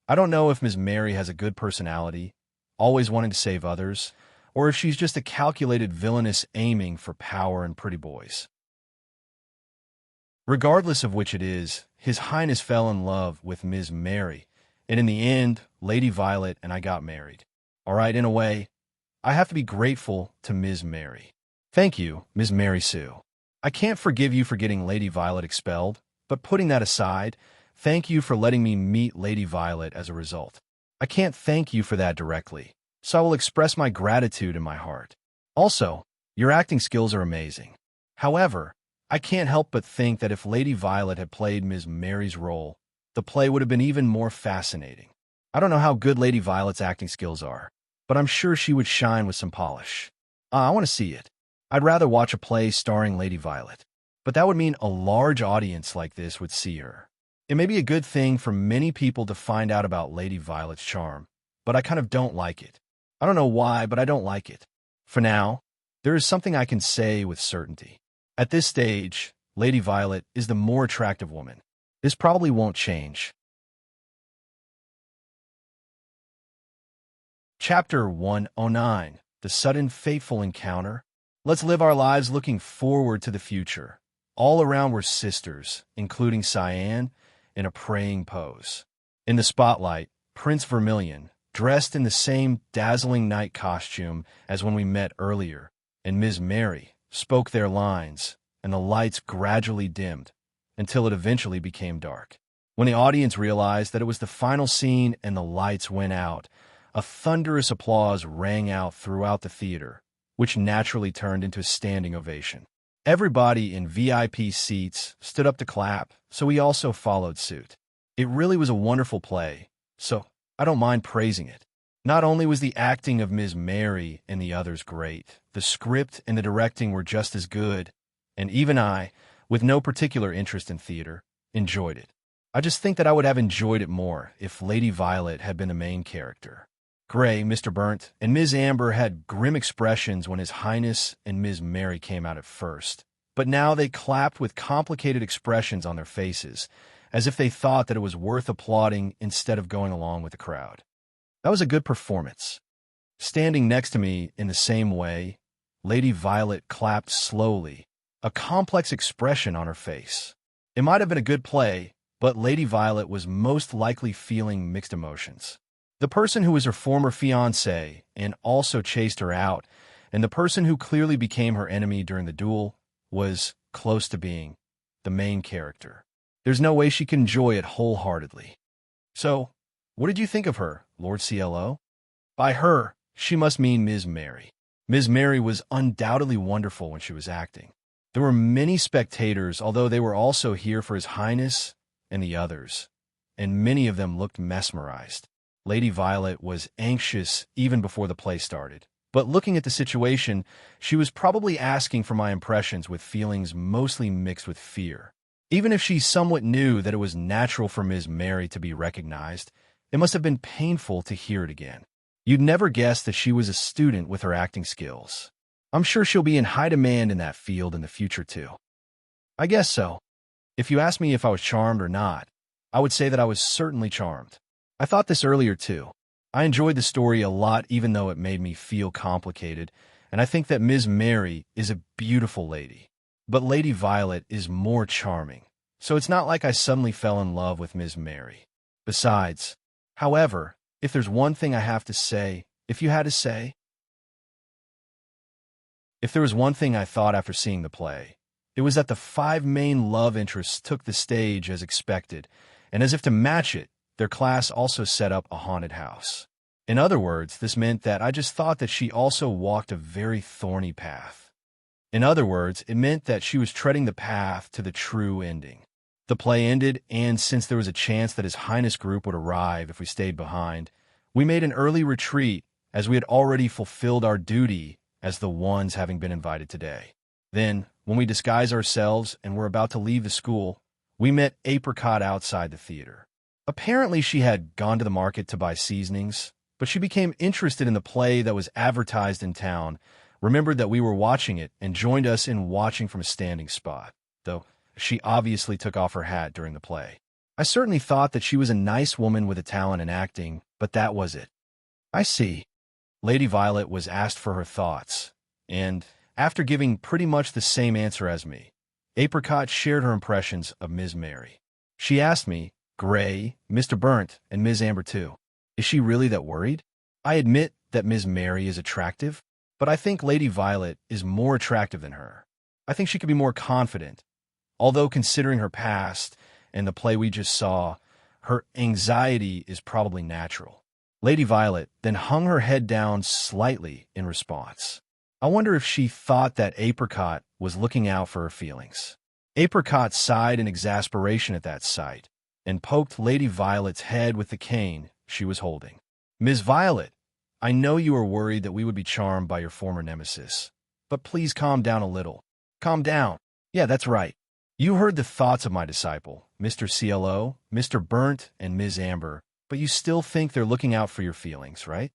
I don't know if Ms. Mary has a good personality, always wanting to save others, or if she's just a calculated villainess aiming for power and pretty boys. Regardless of which it is, His Highness fell in love with Ms. Mary, and in the end, Lady Violet and I got married. All right, in a way, I have to be grateful to Ms. Mary. Thank you, Ms. Mary Sue. I can't forgive you for getting Lady Violet expelled, but putting that aside, Thank you for letting me meet Lady Violet as a result. I can't thank you for that directly, so I will express my gratitude in my heart. Also, your acting skills are amazing. However, I can't help but think that if Lady Violet had played Ms. Mary's role, the play would have been even more fascinating. I don't know how good Lady Violet's acting skills are, but I'm sure she would shine with some polish. I want to see it. I'd rather watch a play starring Lady Violet. But that would mean a large audience like this would see her. It may be a good thing for many people to find out about Lady Violet's charm, but I kind of don't like it. I don't know why, but I don't like it. For now, there is something I can say with certainty. At this stage, Lady Violet is the more attractive woman. This probably won't change. Chapter 109, The Sudden Fateful Encounter. Let's live our lives looking forward to the future. All around were sisters, including Cyan, in a praying pose. In the spotlight, Prince Vermilion, dressed in the same dazzling night costume as when we met earlier, and Ms. Mary spoke their lines, and the lights gradually dimmed until it eventually became dark. When the audience realized that it was the final scene and the lights went out, a thunderous applause rang out throughout the theater, which naturally turned into a standing ovation. Everybody in VIP seats stood up to clap, so we also followed suit. It really was a wonderful play, so I don't mind praising it. Not only was the acting of Ms. Mary and the others great, the script and the directing were just as good, and even I, with no particular interest in theater, enjoyed it. I just think that I would have enjoyed it more if Lady Violet had been the main character. Gray, Mr. Burnt, and Ms. Amber had grim expressions when His Highness and Ms. Mary came out at first, but now they clapped with complicated expressions on their faces, as if they thought that it was worth applauding instead of going along with the crowd. That was a good performance. Standing next to me in the same way, Lady Violet clapped slowly, a complex expression on her face. It might have been a good play, but Lady Violet was most likely feeling mixed emotions. The person who was her former fiancé and also chased her out, and the person who clearly became her enemy during the duel, was close to being the main character. There's no way she can enjoy it wholeheartedly. So, what did you think of her, Lord CLO? By her, she must mean Ms. Mary. Ms. Mary was undoubtedly wonderful when she was acting. There were many spectators, although they were also here for His Highness and the others, and many of them looked mesmerized. Lady Violet was anxious even before the play started, but looking at the situation, she was probably asking for my impressions with feelings mostly mixed with fear. Even if she somewhat knew that it was natural for Ms. Mary to be recognized, it must have been painful to hear it again. You'd never guess that she was a student with her acting skills. I'm sure she'll be in high demand in that field in the future too. I guess so. If you ask me if I was charmed or not, I would say that I was certainly charmed. I thought this earlier too. I enjoyed the story a lot even though it made me feel complicated, and I think that Ms. Mary is a beautiful lady. But Lady Violet is more charming, so it's not like I suddenly fell in love with Ms. Mary. Besides, however, if there's one thing I have to say, if there was one thing I thought after seeing the play, it was that the 5 main love interests took the stage as expected, and as if to match it, their class also set up a haunted house. In other words, this meant that I just thought that she also walked a very thorny path. In other words, it meant that she was treading the path to the true ending. The play ended, and since there was a chance that His Highness group would arrive if we stayed behind, we made an early retreat as we had already fulfilled our duty as the ones having been invited today. Then, when we disguised ourselves and were about to leave the school, we met Apricot outside the theater. Apparently she had gone to the market to buy seasonings, but she became interested in the play that was advertised in town, remembered that we were watching it, and joined us in watching from a standing spot, though she obviously took off her hat during the play. I certainly thought that she was a nice woman with a talent in acting, but that was it. I see. Lady Violet was asked for her thoughts, and, after giving pretty much the same answer as me, Apricot shared her impressions of Ms. Mary. She asked me, Gray, Mr. Burnt, and Ms. Amber too, is she really that worried? I admit that Ms. Mary is attractive, but I think Lady Violet is more attractive than her. I think she could be more confident, although considering her past and the play we just saw, her anxiety is probably natural. Lady Violet then hung her head down slightly in response. I wonder if she thought that Apricot was looking out for her feelings. Apricot sighed in exasperation at that sight and poked Lady Violet's head with the cane she was holding. Ms. Violet, I know you are worried that we would be charmed by your former nemesis, but please calm down a little. Calm down. Yeah, that's right. You heard the thoughts of my disciple, Mr. CLO, Mr. Burnt, and Ms. Amber, but you still think they're looking out for your feelings, right?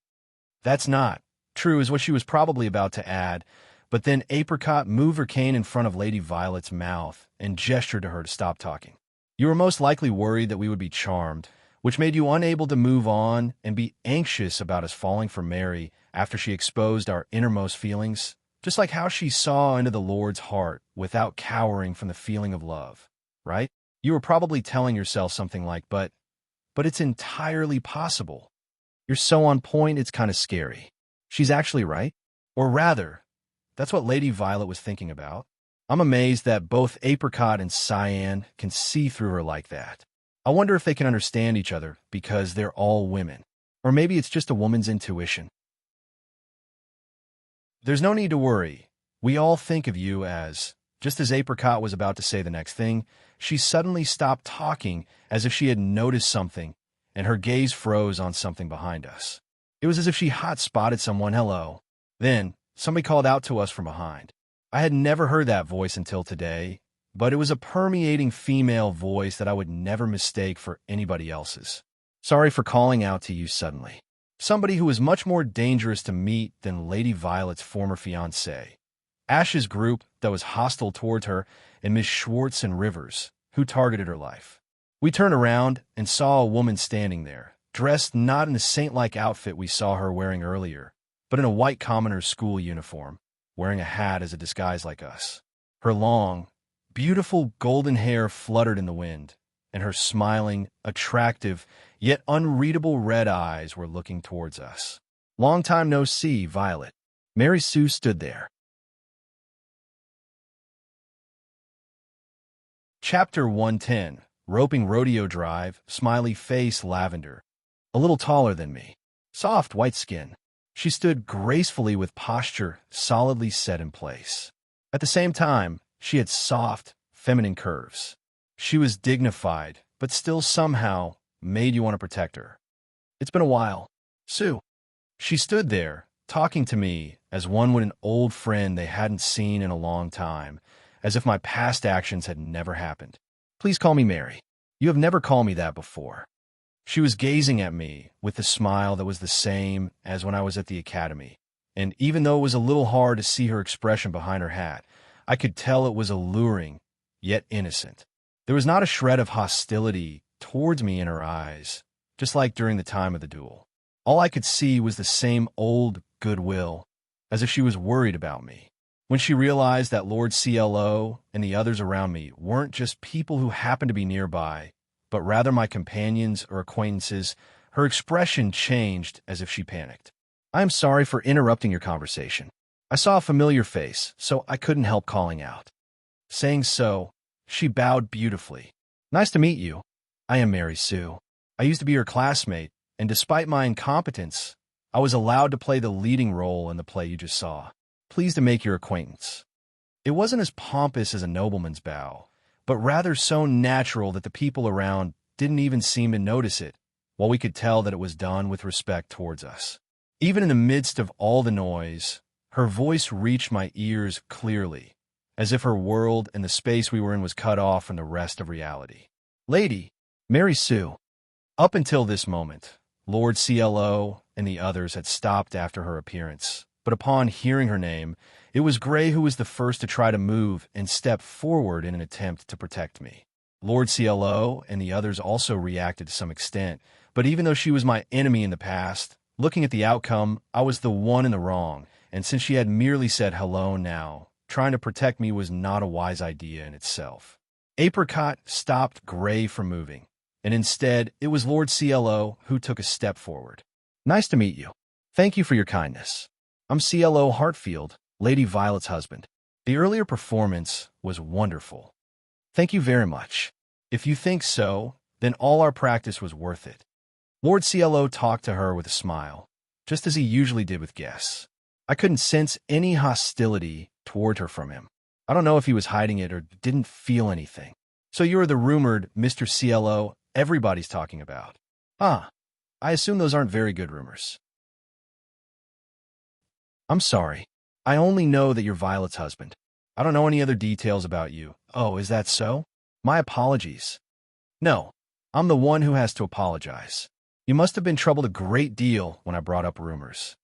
That's not true, is what she was probably about to add, but then Apricot moved her cane in front of Lady Violet's mouth and gestured to her to stop talking. You were most likely worried that we would be charmed, which made you unable to move on and be anxious about us falling for Mary after she exposed our innermost feelings, just like how she saw into the Lord's heart without cowering from the feeling of love, right? You were probably telling yourself something like, but it's entirely possible. You're so on point, it's kind of scary. She's actually right. Or rather, that's what Lady Violet was thinking about. I'm amazed that both Apricot and Cyan can see through her like that. I wonder if they can understand each other because they're all women. Or maybe it's just a woman's intuition. There's no need to worry. We all think of you as... Just as Apricot was about to say the next thing, she suddenly stopped talking as if she had noticed something, and her gaze froze on something behind us. It was as if she hot-spotted someone. Hello. Then, somebody called out to us from behind. I had never heard that voice until today, but it was a permeating female voice that I would never mistake for anybody else's. Sorry for calling out to you suddenly. Somebody who was much more dangerous to meet than Lady Violet's former fiancé. Ash's group that was hostile towards her, and Miss Schwartz and Rivers, who targeted her life. We turned around and saw a woman standing there, dressed not in the saint-like outfit we saw her wearing earlier, but in a white commoner's school uniform, wearing a hat as a disguise like us. Her long, beautiful golden hair fluttered in the wind, and her smiling, attractive, yet unreadable red eyes were looking towards us. Long time no see, Violet. Mary Sue stood there. Chapter 110, Roping Rodeo Drive, Smiley Face Lavender. A little taller than me. Soft white skin. She stood gracefully with posture solidly set in place. At the same time, she had soft, feminine curves. She was dignified, but still somehow made you want to protect her. It's been a while. Sue. She stood there, talking to me as one would an old friend they hadn't seen in a long time, as if my past actions had never happened. Please call me Mary. You have never called me that before. She was gazing at me with a smile that was the same as when I was at the academy, and even though it was a little hard to see her expression behind her hat, I could tell it was alluring, yet innocent. There was not a shred of hostility towards me in her eyes, just like during the time of the duel. All I could see was the same old goodwill, as if she was worried about me. When she realized that Lord CLO and the others around me weren't just people who happened to be nearby, but rather my companions or acquaintances, her expression changed as if she panicked. I am sorry for interrupting your conversation. I saw a familiar face, so I couldn't help calling out. Saying so, she bowed beautifully. Nice to meet you. I am Mary Sue. I used to be your classmate, and despite my incompetence, I was allowed to play the leading role in the play you just saw. Pleased to make your acquaintance. It wasn't as pompous as a nobleman's bow, but rather so natural that the people around didn't even seem to notice it, while we could tell that it was done with respect towards us. Even in the midst of all the noise, her voice reached my ears clearly, as if her world and the space we were in was cut off from the rest of reality. Lady, Mary Sue. Up until this moment, Lord CLO and the others had stopped after her appearance. But upon hearing her name, it was Gray who was the first to try to move and step forward in an attempt to protect me. Lord CLO and the others also reacted to some extent, but even though she was my enemy in the past, looking at the outcome, I was the one in the wrong, and since she had merely said hello now, trying to protect me was not a wise idea in itself. Apricot stopped Gray from moving, and instead it was Lord CLO who took a step forward. Nice to meet you. Thank you for your kindness. I'm CLO Hartfield, Lady Violet's husband. The earlier performance was wonderful. Thank you very much. If you think so, then all our practice was worth it. Lord CLO talked to her with a smile, just as he usually did with guests. I couldn't sense any hostility toward her from him. I don't know if he was hiding it or didn't feel anything. So you're the rumored Mr. CLO everybody's talking about. Ah, I assume those aren't very good rumors. I'm sorry. I only know that you're Violet's husband. I don't know any other details about you. Oh, is that so? My apologies. No, I'm the one who has to apologize. You must have been troubled a great deal when I brought up rumors.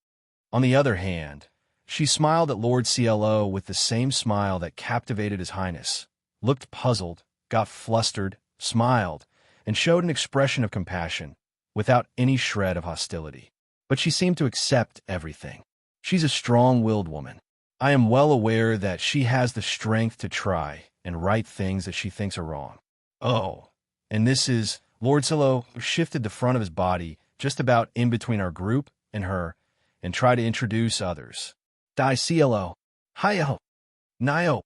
On the other hand, she smiled at Lord CLO with the same smile that captivated His Highness, looked puzzled, got flustered, smiled, and showed an expression of compassion, without any shred of hostility. But she seemed to accept everything. She's a strong-willed woman. I am well aware that she has the strength to try and right things that she thinks are wrong. Oh, and this is... Lord CLO shifted the front of his body just about in between our group and her and tried to introduce others. Dai CLO. Hiyo. Nio.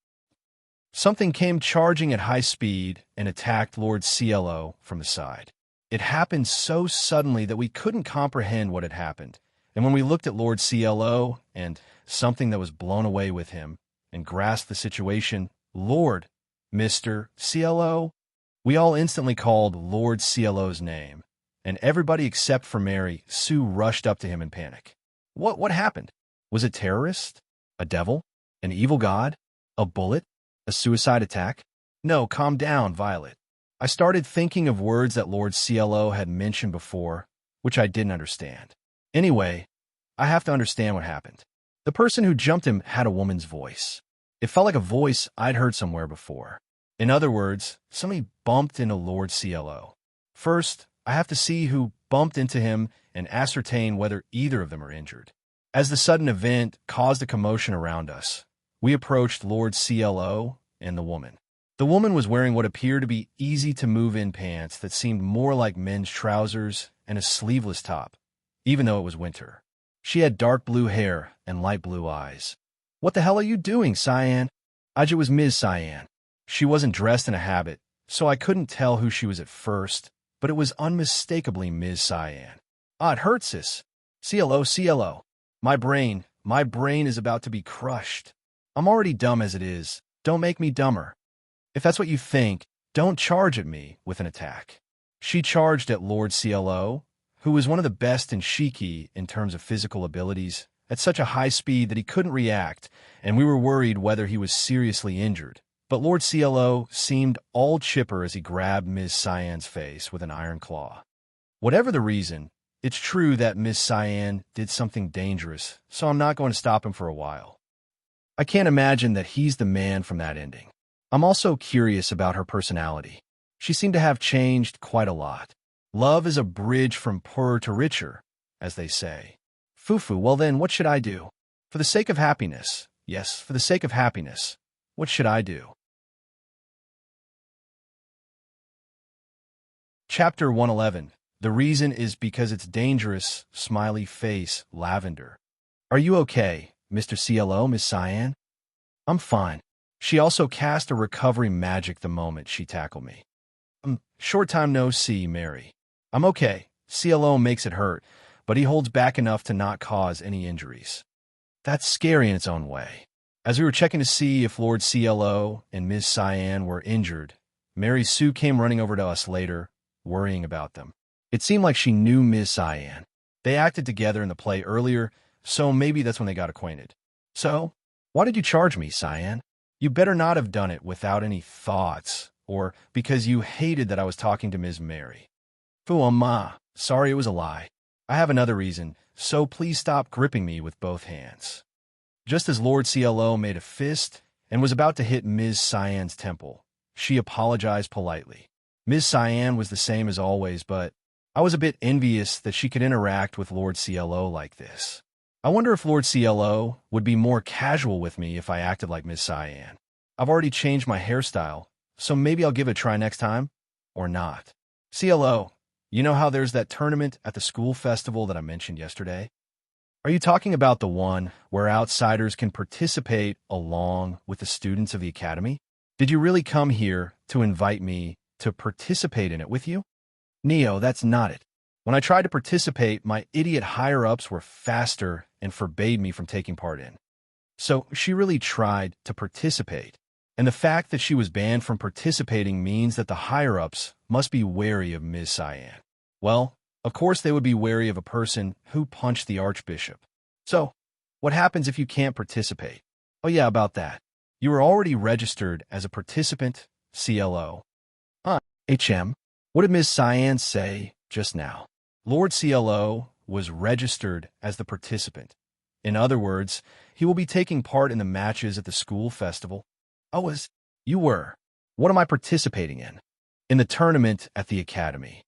Something came charging at high speed and attacked Lord CLO from the side. It happened so suddenly that we couldn't comprehend what had happened. And when we looked at Lord CLO and something that was blown away with him and grasped the situation, Lord, Mr. CLO, we all instantly called Lord CLO's name, and everybody except for Mary Sue rushed up to him in panic. What happened? Was it terrorist? A devil? An evil god? A bullet? A suicide attack? No, calm down, Violet. I started thinking of words that Lord CLO had mentioned before, which I didn't understand. Anyway, I have to understand what happened. The person who jumped him had a woman's voice. It felt like a voice I'd heard somewhere before. In other words, somebody bumped into Lord CLO. First, I have to see who bumped into him and ascertain whether either of them are injured. As the sudden event caused a commotion around us, we approached Lord CLO and the woman. The woman was wearing what appeared to be easy-to-move-in pants that seemed more like men's trousers and a sleeveless top, even though it was winter. She had dark blue hair and light blue eyes. What the hell are you doing, Cyan? Aja was Ms. Cyan. She wasn't dressed in a habit, so I couldn't tell who she was at first, but it was unmistakably Ms. Cyan. Ah, it hurts, sis. CLO. My brain is about to be crushed. I'm already dumb as it is. Don't make me dumber. If that's what you think, don't charge at me with an attack. She charged at Lord CLO, who was one of the best in Shiki in terms of physical abilities, at such a high speed that he couldn't react, and we were worried whether he was seriously injured. But Lord CLO seemed all chipper as he grabbed Ms. Cyan's face with an iron claw. Whatever the reason, it's true that Ms. Cyan did something dangerous, so I'm not going to stop him for a while. I can't imagine that he's the man from that ending. I'm also curious about her personality. She seemed to have changed quite a lot. Love is a bridge from poorer to richer, as they say. Fufu, well then, what should I do? For the sake of happiness. Yes, for the sake of happiness. What should I do? Chapter 111. The reason is because it's dangerous, smiley face, lavender. Are you okay, Mr. CLO, Miss Cyan? I'm fine. She also cast a recovery magic the moment she tackled me. Short time no see, Mary. I'm okay. CLO makes it hurt, but he holds back enough to not cause any injuries. That's scary in its own way. As we were checking to see if Lord CLO and Ms. Cyan were injured, Mary Sue came running over to us later, worrying about them. It seemed like she knew Ms. Cyan. They acted together in the play earlier, so maybe that's when they got acquainted. So, why did you charge me, Cyan? You better not have done it without any thoughts, or because you hated that I was talking to Ms. Mary. Ma, sorry it was a lie. I have another reason, so please stop gripping me with both hands. Just as Lord CLO made a fist and was about to hit Ms. Cyan's temple, she apologized politely. Ms. Cyan was the same as always, but I was a bit envious that she could interact with Lord CLO like this. I wonder if Lord CLO would be more casual with me if I acted like Ms. Cyan. I've already changed my hairstyle, so maybe I'll give it a try next time, or not. CLO, you know how there's that tournament at the school festival that I mentioned yesterday? Are you talking about the one where outsiders can participate along with the students of the academy? Did you really come here to invite me to participate in it with you? Neo, that's not it. When I tried to participate, my idiot higher-ups were faster and forbade me from taking part in. So she really tried to participate. And the fact that she was banned from participating means that the higher-ups must be wary of Ms. Cyan. Well, of course they would be wary of a person who punched the Archbishop. So, what happens if you can't participate? Oh yeah, about that. You were already registered as a participant, CLO. HM, what did Ms. Cyan say just now? Lord CLO was registered as the participant. In other words, he will be taking part in the matches at the school festival. You were. What am I participating in? In the tournament at the academy.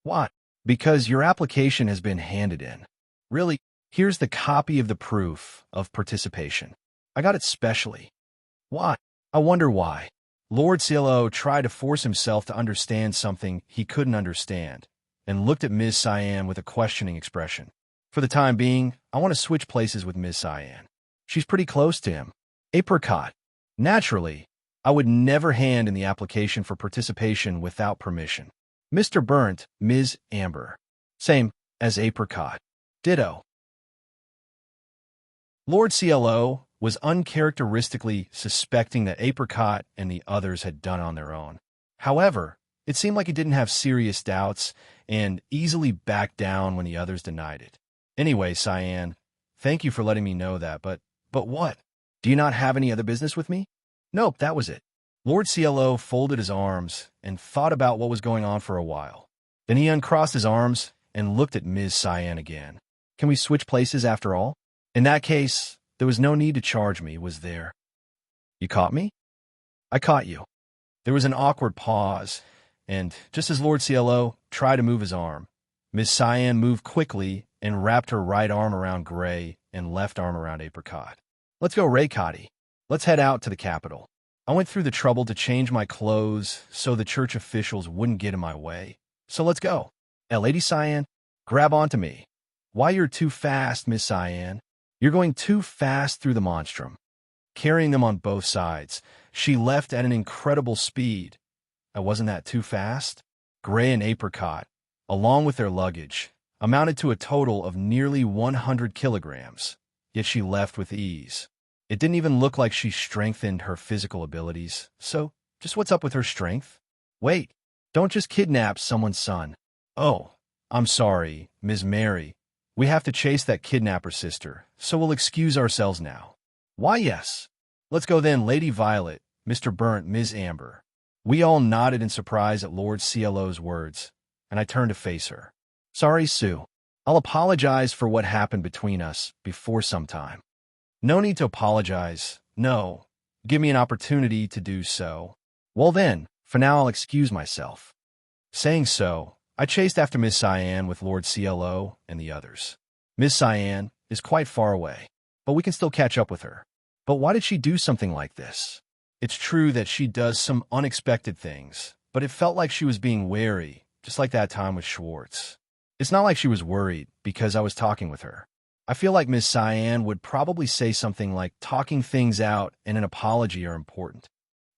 What? Because your application has been handed in. Really? Here's the copy of the proof of participation. I got it specially. What? I wonder why. Lord CLO tried to force himself to understand something he couldn't understand, and looked at Ms. Cyan with a questioning expression. For the time being, I want to switch places with Ms. Cyan. She's pretty close to him. Apricot. Naturally, I would never hand in the application for participation without permission. Mr. Burnt, Ms. Amber. Same as Apricot. Ditto. Lord CLO was uncharacteristically suspecting that Apricot and the others had done on their own. However, it seemed like he didn't have serious doubts and easily backed down when the others denied it. Anyway, Cyan, thank you for letting me know that, but what? Do you not have any other business with me? Nope, that was it. Lord CLO folded his arms and thought about what was going on for a while. Then he uncrossed his arms and looked at Ms. Cyan again. Can we switch places after all? In that case, there was no need to charge me, was there? You caught me? I caught you. There was an awkward pause, and just as Lord CLO tried to move his arm, Ms. Cyan moved quickly and wrapped her right arm around Gray and left arm around Apricot. Let's go, Raycotty. Let's head out to the capital. I went through the trouble to change my clothes so the church officials wouldn't get in my way. So let's go. Lady Cyan, grab onto me. Why, you're too fast, Miss Cyan. You're going too fast through the monstrum. Carrying them on both sides, she left at an incredible speed. Wasn't that too fast? Gray and Apricot, along with their luggage, amounted to a total of nearly 100 kilograms, yet she left with ease. It didn't even look like she strengthened her physical abilities. So, just what's up with her strength? Wait, don't just kidnap someone's son. Oh, I'm sorry, Ms. Mary. We have to chase that kidnapper's sister, so we'll excuse ourselves now. Why, yes. Let's go then, Lady Violet, Mr. Burnt, Ms. Amber. We all nodded in surprise at Lord CLO's words, and I turned to face her. Sorry, Sue. I'll apologize for what happened between us before some time. No need to apologize. No. Give me an opportunity to do so. Well then, for now I'll excuse myself. Saying so, I chased after Miss Cyan with Lord CLO and the others. Miss Cyan is quite far away, but we can still catch up with her. But why did she do something like this? It's true that she does some unexpected things, but it felt like she was being wary, just like that time with Schwartz. It's not like she was worried because I was talking with her. I feel like Miss Cyan would probably say something like talking things out and an apology are important.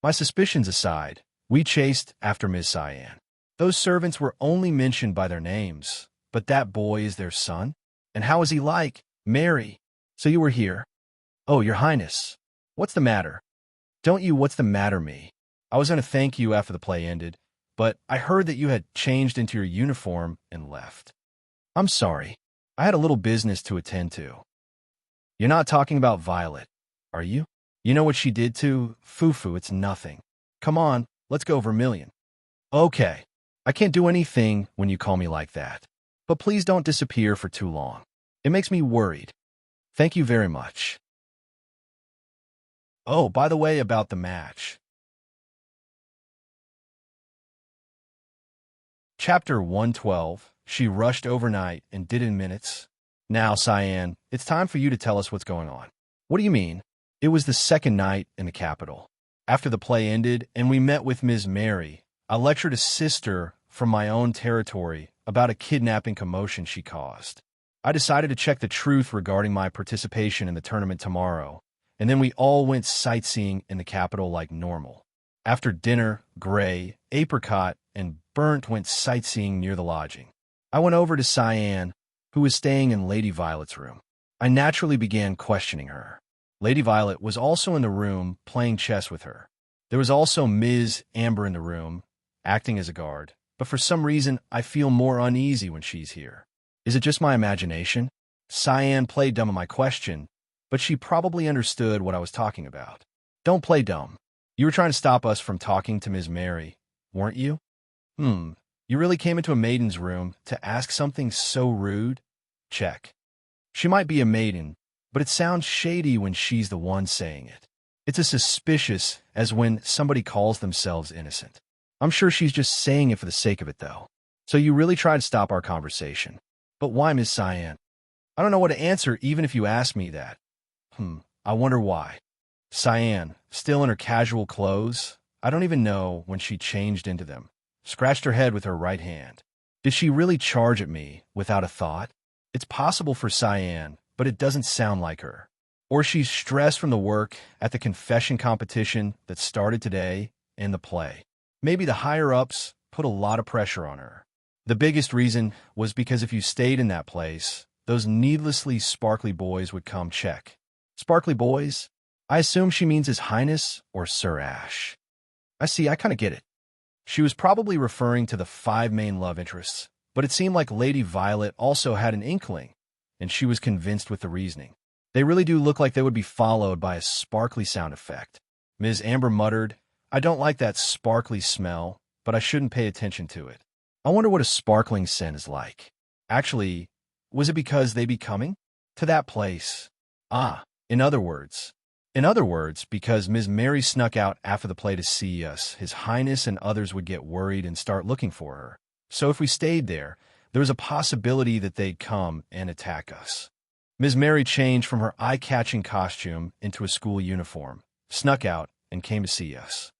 My suspicions aside, we chased after Miss Cyan. Those servants were only mentioned by their names, but that boy is their son? And how is he like? Mary. So you were here? Oh, Your Highness. What's the matter? Don't you what's the matter me? I was going to thank you after the play ended, but I heard that you had changed into your uniform and left. I'm sorry. I had a little business to attend to. You're not talking about Violet, are you? You know what she did to Fufu, it's nothing. Come on, let's go, Vermilion. Okay, I can't do anything when you call me like that. But please don't disappear for too long. It makes me worried. Thank you very much. Oh, by the way about the match. Chapter 112. She rushed overnight and did in minutes. Now, Cyan, it's time for you to tell us what's going on. What do you mean? It was the second night in the capital. After the play ended and we met with Ms. Mary, I lectured a sister from my own territory about a kidnapping commotion she caused. I decided to check the truth regarding my participation in the tournament tomorrow, and then we all went sightseeing in the capital like normal. After dinner, Gray, Apricot, and Burnt went sightseeing near the lodging. I went over to Cyan, who was staying in Lady Violet's room. I naturally began questioning her. Lady Violet was also in the room, playing chess with her. There was also Ms. Amber in the room, acting as a guard, but for some reason I feel more uneasy when she's here. Is it just my imagination? Cyan played dumb on my question, but she probably understood what I was talking about. Don't play dumb. You were trying to stop us from talking to Ms. Mary, weren't you? You really came into a maiden's room to ask something so rude? Check. She might be a maiden, but it sounds shady when she's the one saying it. It's as suspicious as when somebody calls themselves innocent. I'm sure she's just saying it for the sake of it, though. So you really tried to stop our conversation. But why, Miss Cyan? I don't know what to answer even if you ask me that. I wonder why. Cyan, still in her casual clothes, I don't even know when she changed into them, scratched her head with her right hand. Did she really charge at me without a thought? It's possible for Cyan, but it doesn't sound like her. Or she's stressed from the work at the confession competition that started today and the play. Maybe the higher-ups put a lot of pressure on her. The biggest reason was because if you stayed in that place, those needlessly sparkly boys would come check. Sparkly boys? I assume she means His Highness or Sir Ash. I see, I kind of get it. She was probably referring to the 5 main love interests, but it seemed like Lady Violet also had an inkling, and she was convinced with the reasoning. They really do look like they would be followed by a sparkly sound effect. Ms. Amber muttered, I don't like that sparkly smell, but I shouldn't pay attention to it. I wonder what a sparkling scent is like. Actually, was it because they be coming to that place? In other words, because Ms. Mary snuck out after the play to see us, His Highness and others would get worried and start looking for her. So if we stayed there was a possibility that they'd come and attack us. Ms. Mary changed from her eye-catching costume into a school uniform, snuck out, and came to see us.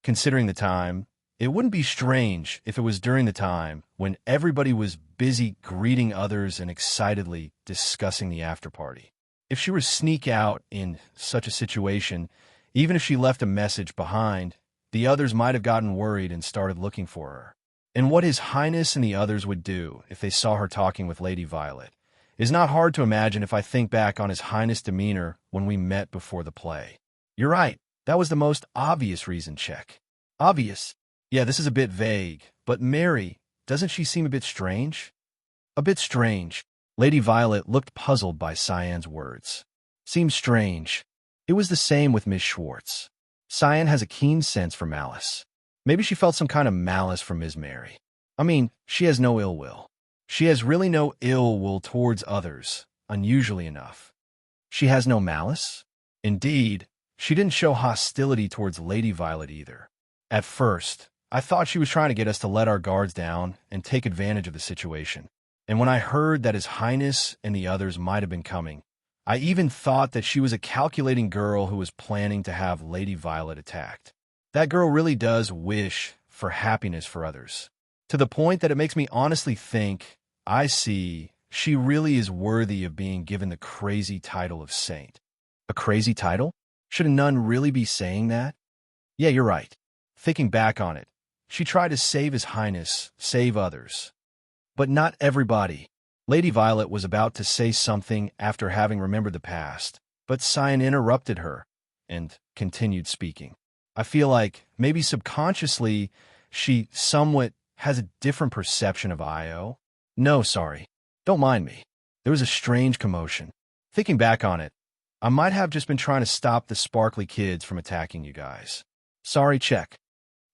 Considering the time, it wouldn't be strange if it was during the time when everybody was busy greeting others and excitedly discussing the after-party. If she were to sneak out in such a situation, even if she left a message behind, the others might have gotten worried and started looking for her. And what His Highness and the others would do if they saw her talking with Lady Violet is not hard to imagine if I think back on His Highness' demeanor when we met before the play. You're right, that was the most obvious reason, check. Obvious? Yeah, this is a bit vague, but Mary, doesn't she seem a bit strange? A bit strange. Lady Violet looked puzzled by Cyan's words. Seems strange. It was the same with Miss Schwartz. Cyan has a keen sense for malice. Maybe she felt some kind of malice from Ms. Mary. I mean, she has no ill will. She has really no ill will towards others, unusually enough. She has no malice? Indeed, she didn't show hostility towards Lady Violet either. At first, I thought she was trying to get us to let our guards down and take advantage of the situation. And when I heard that His Highness and the others might have been coming, I even thought that she was a calculating girl who was planning to have Lady Violet attacked. That girl really does wish for happiness for others, to the point that it makes me honestly think, I see, she really is worthy of being given the crazy title of saint. A crazy title? Should a nun really be saying that? Yeah, you're right. Thinking back on it, she tried to save His Highness, save others. But not everybody. Lady Violet was about to say something after having remembered the past, but Cyan interrupted her and continued speaking. I feel like maybe subconsciously she somewhat has a different perception of Io. No, sorry. Don't mind me. There was a strange commotion. Thinking back on it, I might have just been trying to stop the sparkly kids from attacking you guys. Sorry, check.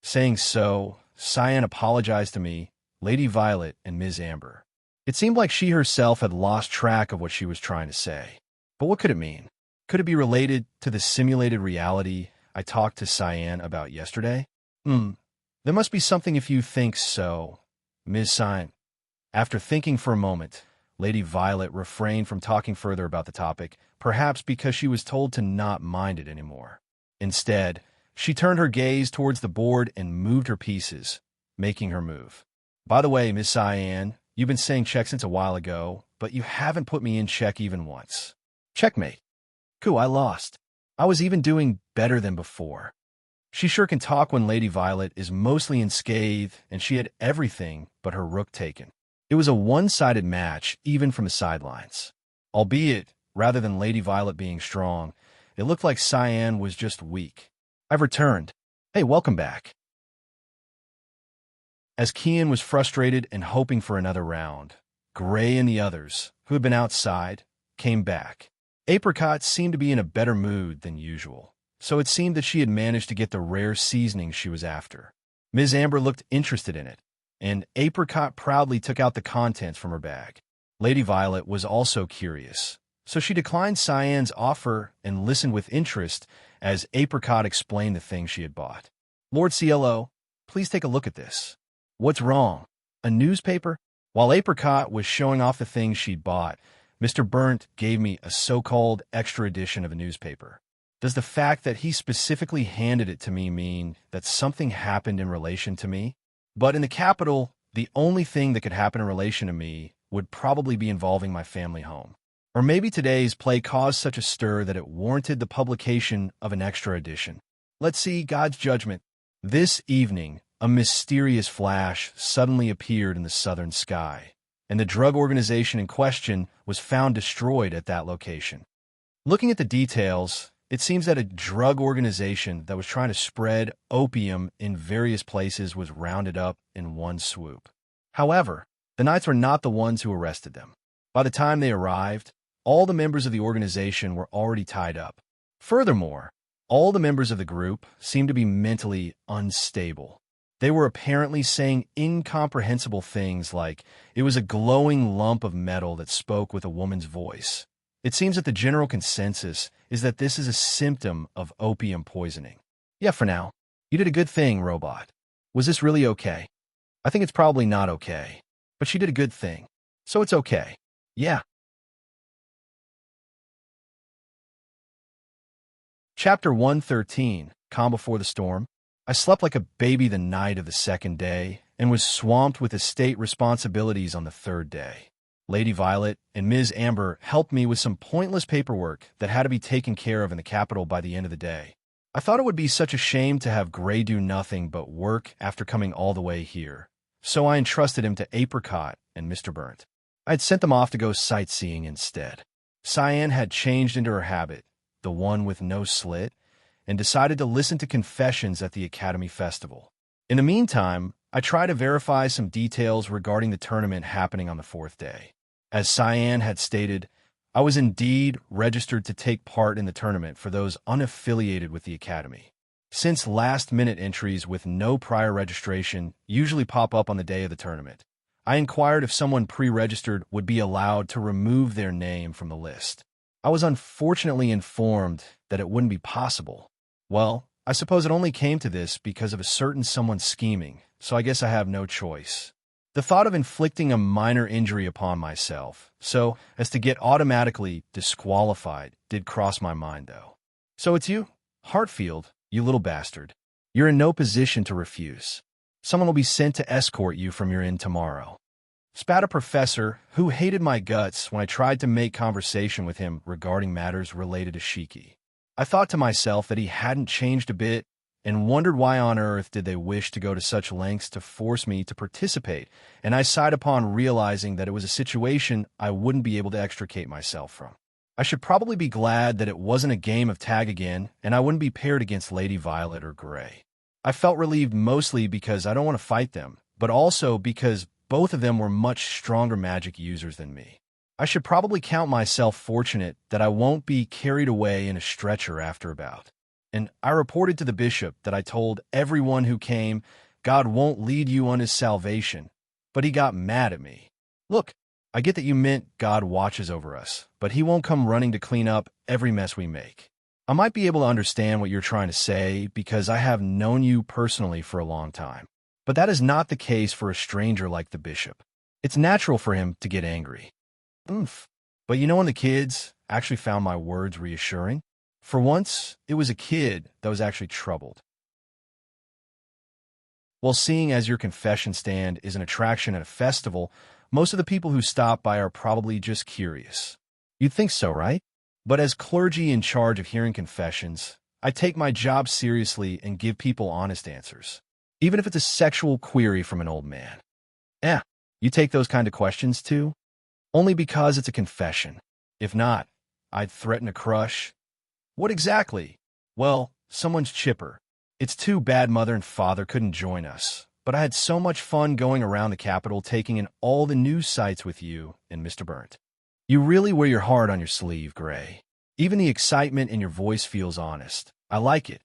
Saying so, Cyan apologized to me, Lady Violet, and Ms. Amber. It seemed like she herself had lost track of what she was trying to say. But what could it mean? Could it be related to the simulated reality I talked to Cyan about yesterday? There must be something if you think so, Ms. Cyan. After thinking for a moment, Lady Violet refrained from talking further about the topic, perhaps because she was told to not mind it anymore. Instead, she turned her gaze towards the board and moved her pieces, making her move. By the way, Miss Cyan, you've been saying check since a while ago, but you haven't put me in check even once. Checkmate. Cool, I lost. I was even doing better than before. She sure can talk when Lady Violet is mostly unscathed, and she had everything but her rook taken. It was a one-sided match, even from the sidelines. Albeit, rather than Lady Violet being strong, it looked like Cyan was just weak. I've returned. Hey, welcome back. As Kian was frustrated and hoping for another round, Gray and the others, who had been outside, came back. Apricot seemed to be in a better mood than usual, so it seemed that she had managed to get the rare seasoning she was after. Ms. Amber looked interested in it, and Apricot proudly took out the contents from her bag. Lady Violet was also curious, so she declined Cyan's offer and listened with interest as Apricot explained the things she had bought. Lord CLO, please take a look at this. What's wrong? A newspaper? While Apricot was showing off the things she'd bought, Mr. Burnt gave me a so-called extra edition of a newspaper. Does the fact that he specifically handed it to me mean that something happened in relation to me? But in the capital, the only thing that could happen in relation to me would probably be involving my family home. Or maybe today's play caused such a stir that it warranted the publication of an extra edition. Let's see God's judgment. This evening, a mysterious flash suddenly appeared in the southern sky, and the drug organization in question was found destroyed at that location. Looking at the details, it seems that a drug organization that was trying to spread opium in various places was rounded up in one swoop. However, the Knights were not the ones who arrested them. By the time they arrived, all the members of the organization were already tied up. Furthermore, all the members of the group seemed to be mentally unstable. They were apparently saying incomprehensible things like it was a glowing lump of metal that spoke with a woman's voice. It seems that the general consensus is that this is a symptom of opium poisoning. Yeah, for now. You did a good thing, Robot. Was this really okay? I think it's probably not okay. But she did a good thing. So it's okay. Yeah. Chapter 113, Calm Before the Storm. I slept like a baby the night of the second day and was swamped with estate responsibilities on the third day. Lady Violet and Ms. Amber helped me with some pointless paperwork that had to be taken care of in the capital by the end of the day. I thought it would be such a shame to have Gray do nothing but work after coming all the way here, so I entrusted him to Apricot and Mr. Burnt. I had sent them off to go sightseeing instead. Cyan had changed into her habit, the one with no slit, and decided to listen to confessions at the Academy Festival. In the meantime, I tried to verify some details regarding the tournament happening on the fourth day. As Cyan had stated, I was indeed registered to take part in the tournament for those unaffiliated with the Academy. Since last-minute entries with no prior registration usually pop up on the day of the tournament, I inquired if someone pre-registered would be allowed to remove their name from the list. I was unfortunately informed that it wouldn't be possible. Well, I suppose it only came to this because of a certain someone scheming, so I guess I have no choice. The thought of inflicting a minor injury upon myself, so as to get automatically disqualified, did cross my mind, though. So it's you, Hartfield, you little bastard. You're in no position to refuse. Someone will be sent to escort you from your inn tomorrow. Spat a professor who hated my guts when I tried to make conversation with him regarding matters related to Shiki. I thought to myself that he hadn't changed a bit and wondered why on earth did they wish to go to such lengths to force me to participate, and I sighed upon realizing that it was a situation I wouldn't be able to extricate myself from. I should probably be glad that it wasn't a game of tag again, and I wouldn't be paired against Lady Violet or Gray. I felt relieved mostly because I don't want to fight them, but also because both of them were much stronger magic users than me. I should probably count myself fortunate that I won't be carried away in a stretcher after a bout. And I reported to the bishop that I told everyone who came, God won't lead you on his salvation, but he got mad at me. Look, I get that you meant God watches over us, but he won't come running to clean up every mess we make. I might be able to understand what you're trying to say because I have known you personally for a long time, but that is not the case for a stranger like the bishop. It's natural for him to get angry. But you know when the kids actually found my words reassuring? For once, it was a kid that was actually troubled. Well, seeing as your confession stand is an attraction at a festival, most of the people who stop by are probably just curious. You'd think so, right? But as clergy in charge of hearing confessions, I take my job seriously and give people honest answers, even if it's a sexual query from an old man. Eh, you take those kind of questions too? Only because it's a confession. If not, I'd threaten a crush. What exactly? Well, someone's chipper. It's too bad Mother and Father couldn't join us, but I had so much fun going around the capital taking in all the news sites with you and Mr. Burnt. You really wear your heart on your sleeve, Gray. Even the excitement in your voice feels honest. I like it.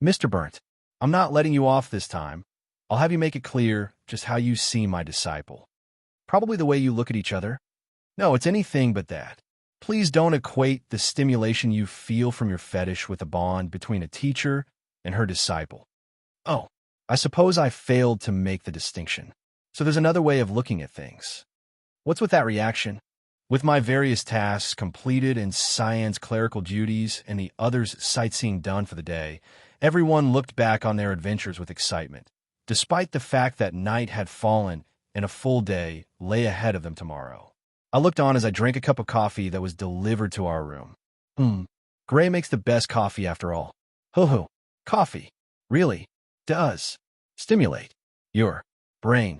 Mr. Burnt, I'm not letting you off this time. I'll have you make it clear just how you see my disciple. Probably the way you look at each other. No, it's anything but that. Please don't equate the stimulation you feel from your fetish with a bond between a teacher and her disciple. Oh, I suppose I failed to make the distinction. So there's another way of looking at things. What's with that reaction? With my various tasks completed and Cyan's clerical duties and the others' sightseeing done for the day, everyone looked back on their adventures with excitement, despite the fact that night had fallen and a full day lay ahead of them tomorrow. I looked on as I drank a cup of coffee that was delivered to our room. Gray makes the best coffee after all. Ho-ho, coffee really does stimulate your brain.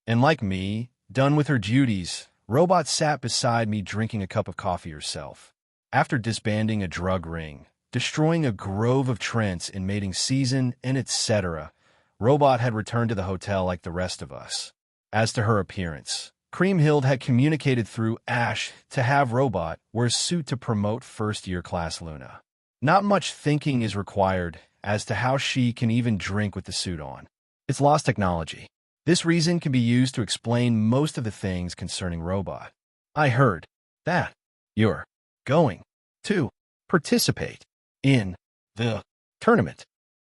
And like me, done with her duties, Robot sat beside me drinking a cup of coffee herself. After disbanding a drug ring, destroying a grove of Trents in mating season, and etc., Robot had returned to the hotel like the rest of us. As to her appearance, Creamhild had communicated through Ash to have Robot wear a suit to promote first-year class Luna. Not much thinking is required as to how she can even drink with the suit on. It's lost technology. This reason can be used to explain most of the things concerning Robot. I heard that you're going to participate in the tournament.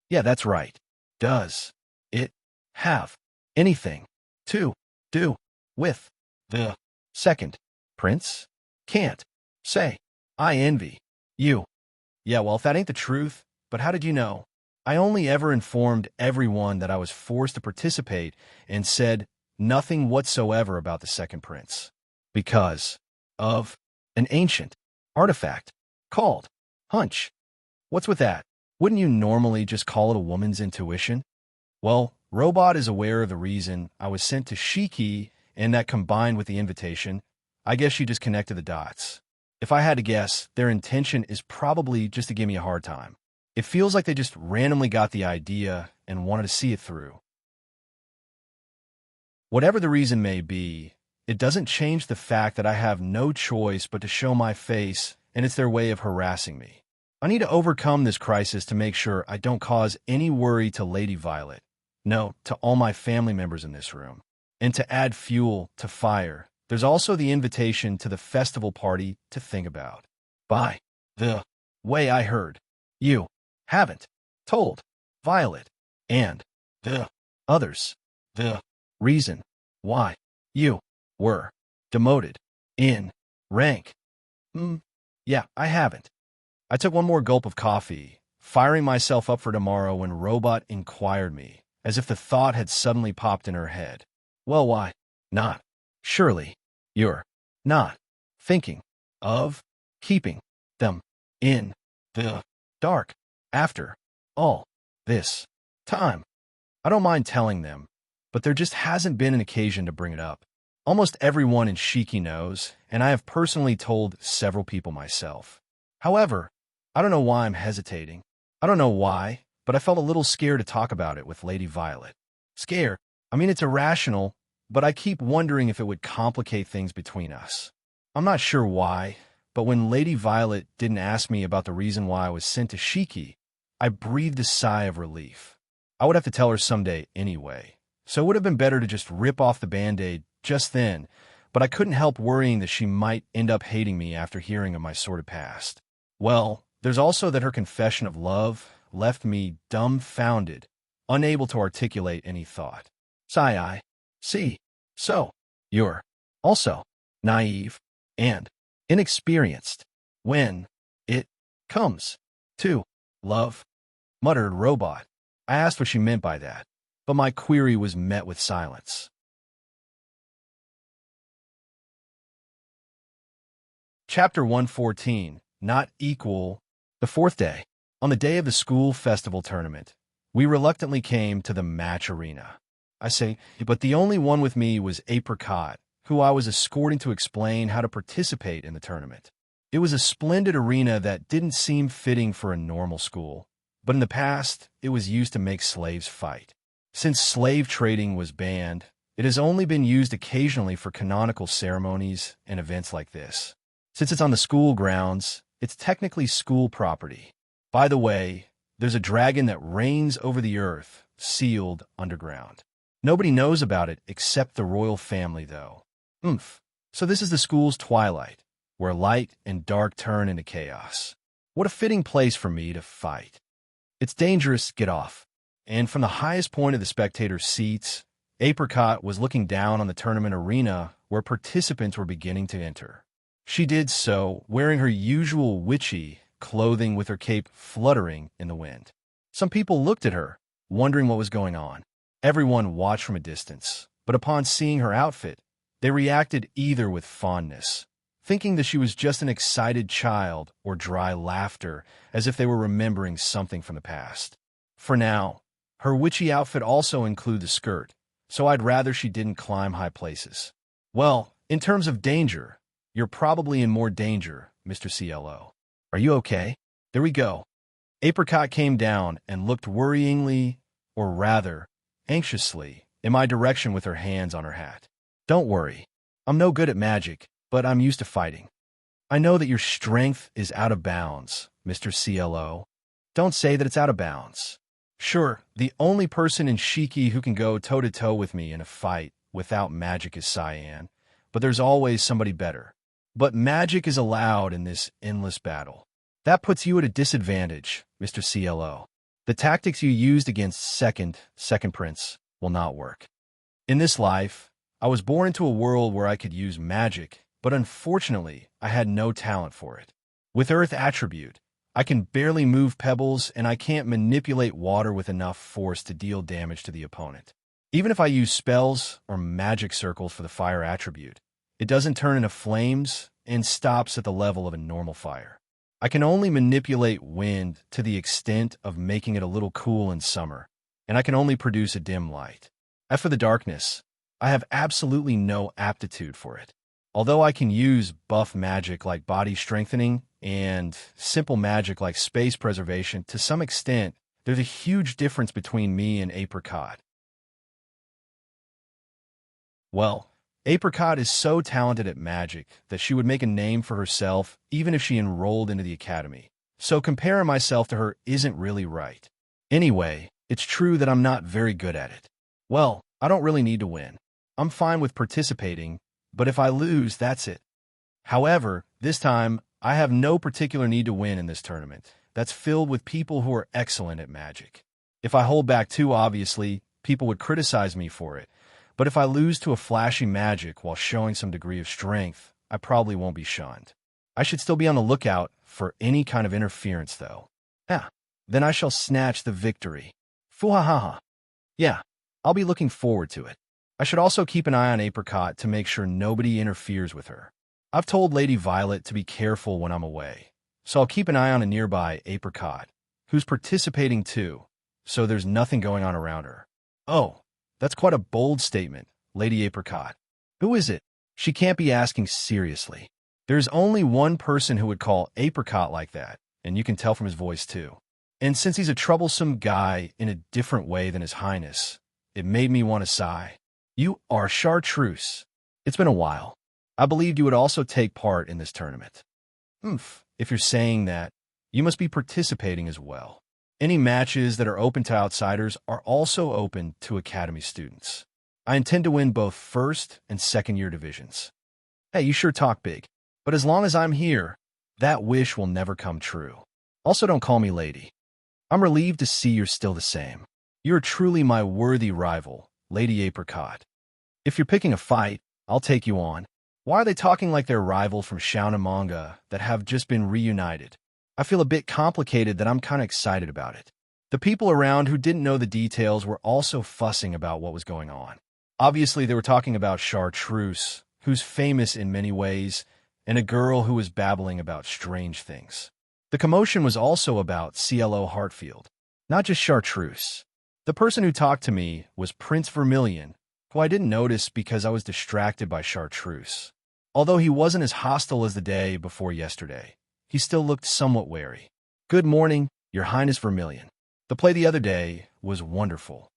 Yeah, that's right. Does it have anything to do with the second prince? Can't say. I envy you. Yeah, well, if that ain't the truth, but how did you know? I only ever informed everyone that I was forced to participate and said nothing whatsoever about the second prince. Because of an ancient artifact called hunch. What's with that? Wouldn't you normally just call it a woman's intuition? Well, Robot is aware of the reason I was sent to Shiki, and that combined with the invitation, I guess she just connected the dots. If I had to guess, their intention is probably just to give me a hard time. It feels like they just randomly got the idea and wanted to see it through. Whatever the reason may be, it doesn't change the fact that I have no choice but to show my face, and it's their way of harassing me. I need to overcome this crisis to make sure I don't cause any worry to Lady Violet. No, to all my family members in this room. And to add fuel to fire, there's also the invitation to the festival party to think about. By the way, I heard you haven't told Violet and the others the reason why you were demoted in rank. Yeah, I haven't. I took one more gulp of coffee, firing myself up for tomorrow when Robot inquired me, as if the thought had suddenly popped in her head. Well, why not? Surely you're not thinking of keeping them in the dark after all this time. I don't mind telling them, but there just hasn't been an occasion to bring it up. Almost everyone in Shiki knows, and I have personally told several people myself. However, I don't know why I'm hesitating. I don't know why, but I felt a little scared to talk about it with Lady Violet. Scared? I mean, it's irrational, but I keep wondering if it would complicate things between us. I'm not sure why, but when Lady Violet didn't ask me about the reason why I was sent to Shiki, I breathed a sigh of relief. I would have to tell her someday anyway, so it would have been better to just rip off the Band-Aid just then, but I couldn't help worrying that she might end up hating me after hearing of my sordid past. Well, there's also that her confession of love left me dumbfounded, unable to articulate any thought. Sigh, I see. So, you're also naive and inexperienced when it comes to love, muttered Robot. I asked what she meant by that, but my query was met with silence. Chapter 114, not equal. The fourth day, on the day of the school festival tournament, we reluctantly came to the match arena. I say, but the only one with me was Apricot, who I was escorting to explain how to participate in the tournament. It was a splendid arena that didn't seem fitting for a normal school, but in the past, it was used to make slaves fight. Since slave trading was banned, it has only been used occasionally for canonical ceremonies and events like this. Since it's on the school grounds, it's technically school property. By the way, there's a dragon that reigns over the earth, sealed underground. Nobody knows about it except the royal family, though. So this is the school's twilight, where light and dark turn into chaos. What a fitting place for me to fight. It's dangerous, get off. And from the highest point of the spectators' seats, Apricot was looking down on the tournament arena where participants were beginning to enter. She did so wearing her usual witchy clothing with her cape fluttering in the wind. Some people looked at her, wondering what was going on. Everyone watched from a distance, but upon seeing her outfit, they reacted either with fondness, thinking that she was just an excited child, or dry laughter, as if they were remembering something from the past. For now, her witchy outfit also included the skirt, so I'd rather she didn't climb high places. Well, in terms of danger, you're probably in more danger, Mr. CLO. Are you okay? There we go. Apricot came down and looked worryingly, or rather, anxiously, in my direction with her hands on her hat. Don't worry. I'm no good at magic, but I'm used to fighting. I know that your strength is out of bounds, Mr. CLO. Don't say that it's out of bounds. Sure, the only person in Shiki who can go toe-to-toe with me in a fight without magic is Cyan, but there's always somebody better. But magic is allowed in this endless battle. That puts you at a disadvantage, Mr. CLO. The tactics you used against second prince will not work. In this life, I was born into a world where I could use magic, but unfortunately, I had no talent for it. With Earth attribute, I can barely move pebbles and I can't manipulate water with enough force to deal damage to the opponent. Even if I use spells or magic circles for the fire attribute, it doesn't turn into flames and stops at the level of a normal fire. I can only manipulate wind to the extent of making it a little cool in summer, and I can only produce a dim light. As for the darkness, I have absolutely no aptitude for it. Although I can use buff magic like body strengthening and simple magic like space preservation to some extent, there's a huge difference between me and Apricot. Well, Apricot is so talented at magic that she would make a name for herself even if she enrolled into the academy. So comparing myself to her isn't really right. Anyway, it's true that I'm not very good at it. Well, I don't really need to win. I'm fine with participating, but if I lose, that's it. However, this time, I have no particular need to win in this tournament that's filled with people who are excellent at magic. If I hold back too obviously, people would criticize me for it. But if I lose to a flashy magic while showing some degree of strength, I probably won't be shunned. I should still be on the lookout for any kind of interference, though. Then I shall snatch the victory. Fuhahaha. Yeah, I'll be looking forward to it. I should also keep an eye on Apricot to make sure nobody interferes with her. I've told Lady Violet to be careful when I'm away, so I'll keep an eye on a nearby Apricot, who's participating too, so there's nothing going on around her. Oh, that's quite a bold statement, Lady Apricot. Who is it? She can't be asking seriously. There's only one person who would call Apricot like that, and you can tell from his voice too. And since he's a troublesome guy in a different way than His Highness, it made me want to sigh. You are Chartreuse. It's been a while. I believed you would also take part in this tournament. If you're saying that, you must be participating as well. Any matches that are open to outsiders are also open to Academy students. I intend to win both first and second-year divisions. Hey, you sure talk big. But as long as I'm here, that wish will never come true. Also, don't call me lady. I'm relieved to see you're still the same. You're truly my worthy rival, Lady Apricot. If you're picking a fight, I'll take you on. Why are they talking like they're rivals from Shounen manga that have just been reunited? I feel a bit complicated that I'm kind of excited about it. The people around who didn't know the details were also fussing about what was going on. Obviously, they were talking about Chartreuse, who's famous in many ways, and a girl who was babbling about strange things. The commotion was also about CLO Hartfield, not just Chartreuse. The person who talked to me was Prince Vermilion, who I didn't notice because I was distracted by Chartreuse. Although he wasn't as hostile as the day before yesterday, he still looked somewhat wary. "Good morning, Your Highness Vermilion. The play the other day was wonderful."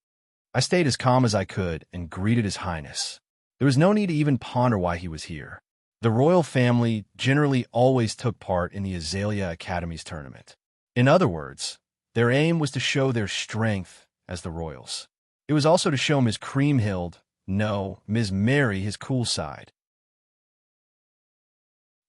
I stayed as calm as I could and greeted His Highness. There was no need to even ponder why he was here. The royal family generally always took part in the Azalea Academy's tournament. In other words, their aim was to show their strength as the royals. It was also to show Ms. Creamhild, no, Ms. Mary, his cool side.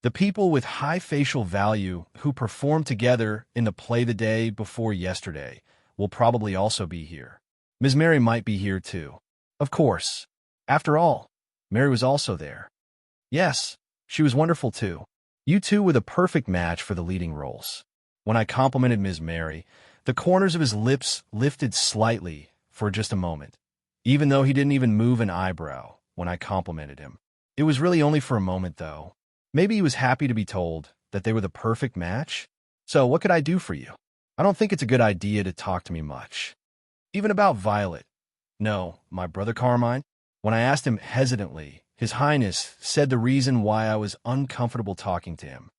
The people with high facial value who performed together in the play the day before yesterday will probably also be here. Ms. Mary might be here too. Of course. After all, Mary was also there. Yes, she was wonderful too. You two were the perfect match for the leading roles. When I complimented Ms. Mary, the corners of his lips lifted slightly for just a moment, even though he didn't even move an eyebrow when I complimented him. It was really only for a moment, though. Maybe he was happy to be told that they were the perfect match. So what could I do for you? I don't think it's a good idea to talk to me much. Even about Violet. No, my brother Carmine. When I asked him hesitantly, His Highness said the reason why I was uncomfortable talking to him.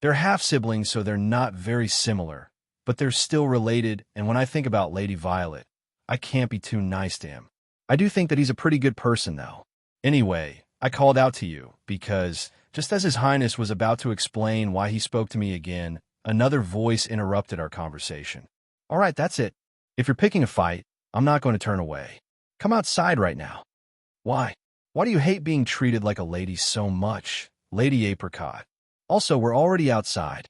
They're half-siblings, so they're not very similar, but they're still related, and when I think about Lady Violet, I can't be too nice to him. I do think that he's a pretty good person, though. Anyway, I called out to you because, just as His Highness was about to explain why he spoke to me again, another voice interrupted our conversation. "All right, that's it. If you're picking a fight, I'm not going to turn away. Come outside right now." "Why? Why do you hate being treated like a lady so much, Lady Apricot? Also, we're already outside."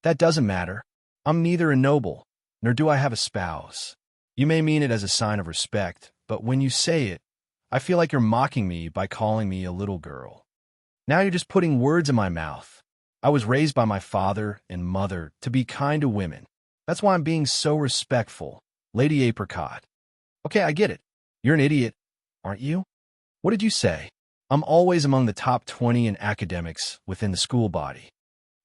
"That doesn't matter. I'm neither a noble, nor do I have a spouse. You may mean it as a sign of respect, but when you say it, I feel like you're mocking me by calling me a little girl. Now you're just putting words in my mouth. I was raised by my father and mother to be kind to women. That's why I'm being so respectful, Lady Apricot." "Okay, I get it. You're an idiot, aren't you?" "What did you say?" "I'm always among the top 20 in academics within the school body.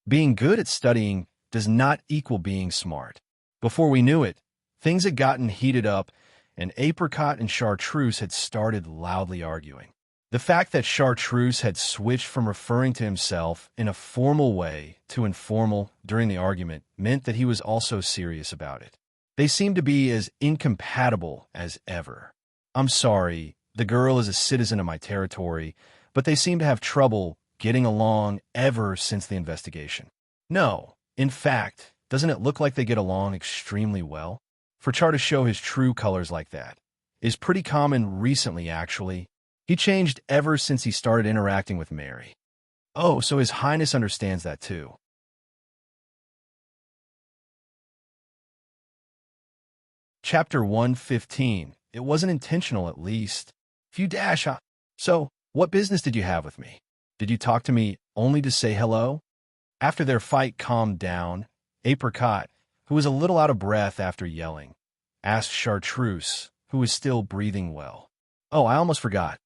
Being good at studying does not equal being smart." Before we knew it, things had gotten heated up, and Apricot and Chartreuse had started loudly arguing. The fact that Chartreuse had switched from referring to himself in a formal way to informal during the argument meant that he was also serious about it. They seemed to be as incompatible as ever. "I'm sorry, the girl is a citizen of my territory, but they seem to have trouble getting along ever since the investigation." "No, in fact, doesn't it look like they get along extremely well? For Char to show his true colors like that is pretty common recently, actually. He changed ever since he started interacting with Mary." "Oh, so His Highness understands that too." Chapter 115. It wasn't intentional, at least. Few dash. So, what business did you have with me? Did you talk to me only to say hello? After their fight calmed down, Apricot, who was a little out of breath after yelling, asked Chartreuse, who was still breathing well. "Oh, I almost forgot.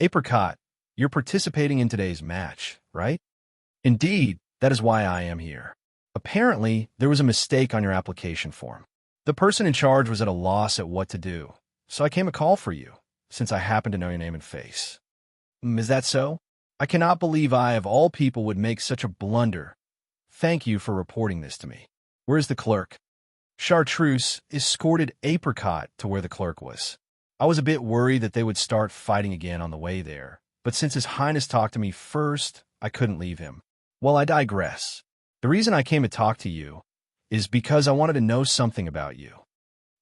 Apricot, you're participating in today's match, right?" "Indeed, that is why I am here. Apparently, there was a mistake on your application form. The person in charge was at a loss at what to do, so I came to call for you, since I happen to know your name and face." Is that so? I cannot believe I, of all people, would make such a blunder. Thank you for reporting this to me. Where's the clerk?" Chartreuse escorted Apricot to where the clerk was. I was a bit worried that they would start fighting again on the way there, but since His Highness talked to me first, I couldn't leave him. Well, I digress. The reason I came to talk to you is because I wanted to know something about you.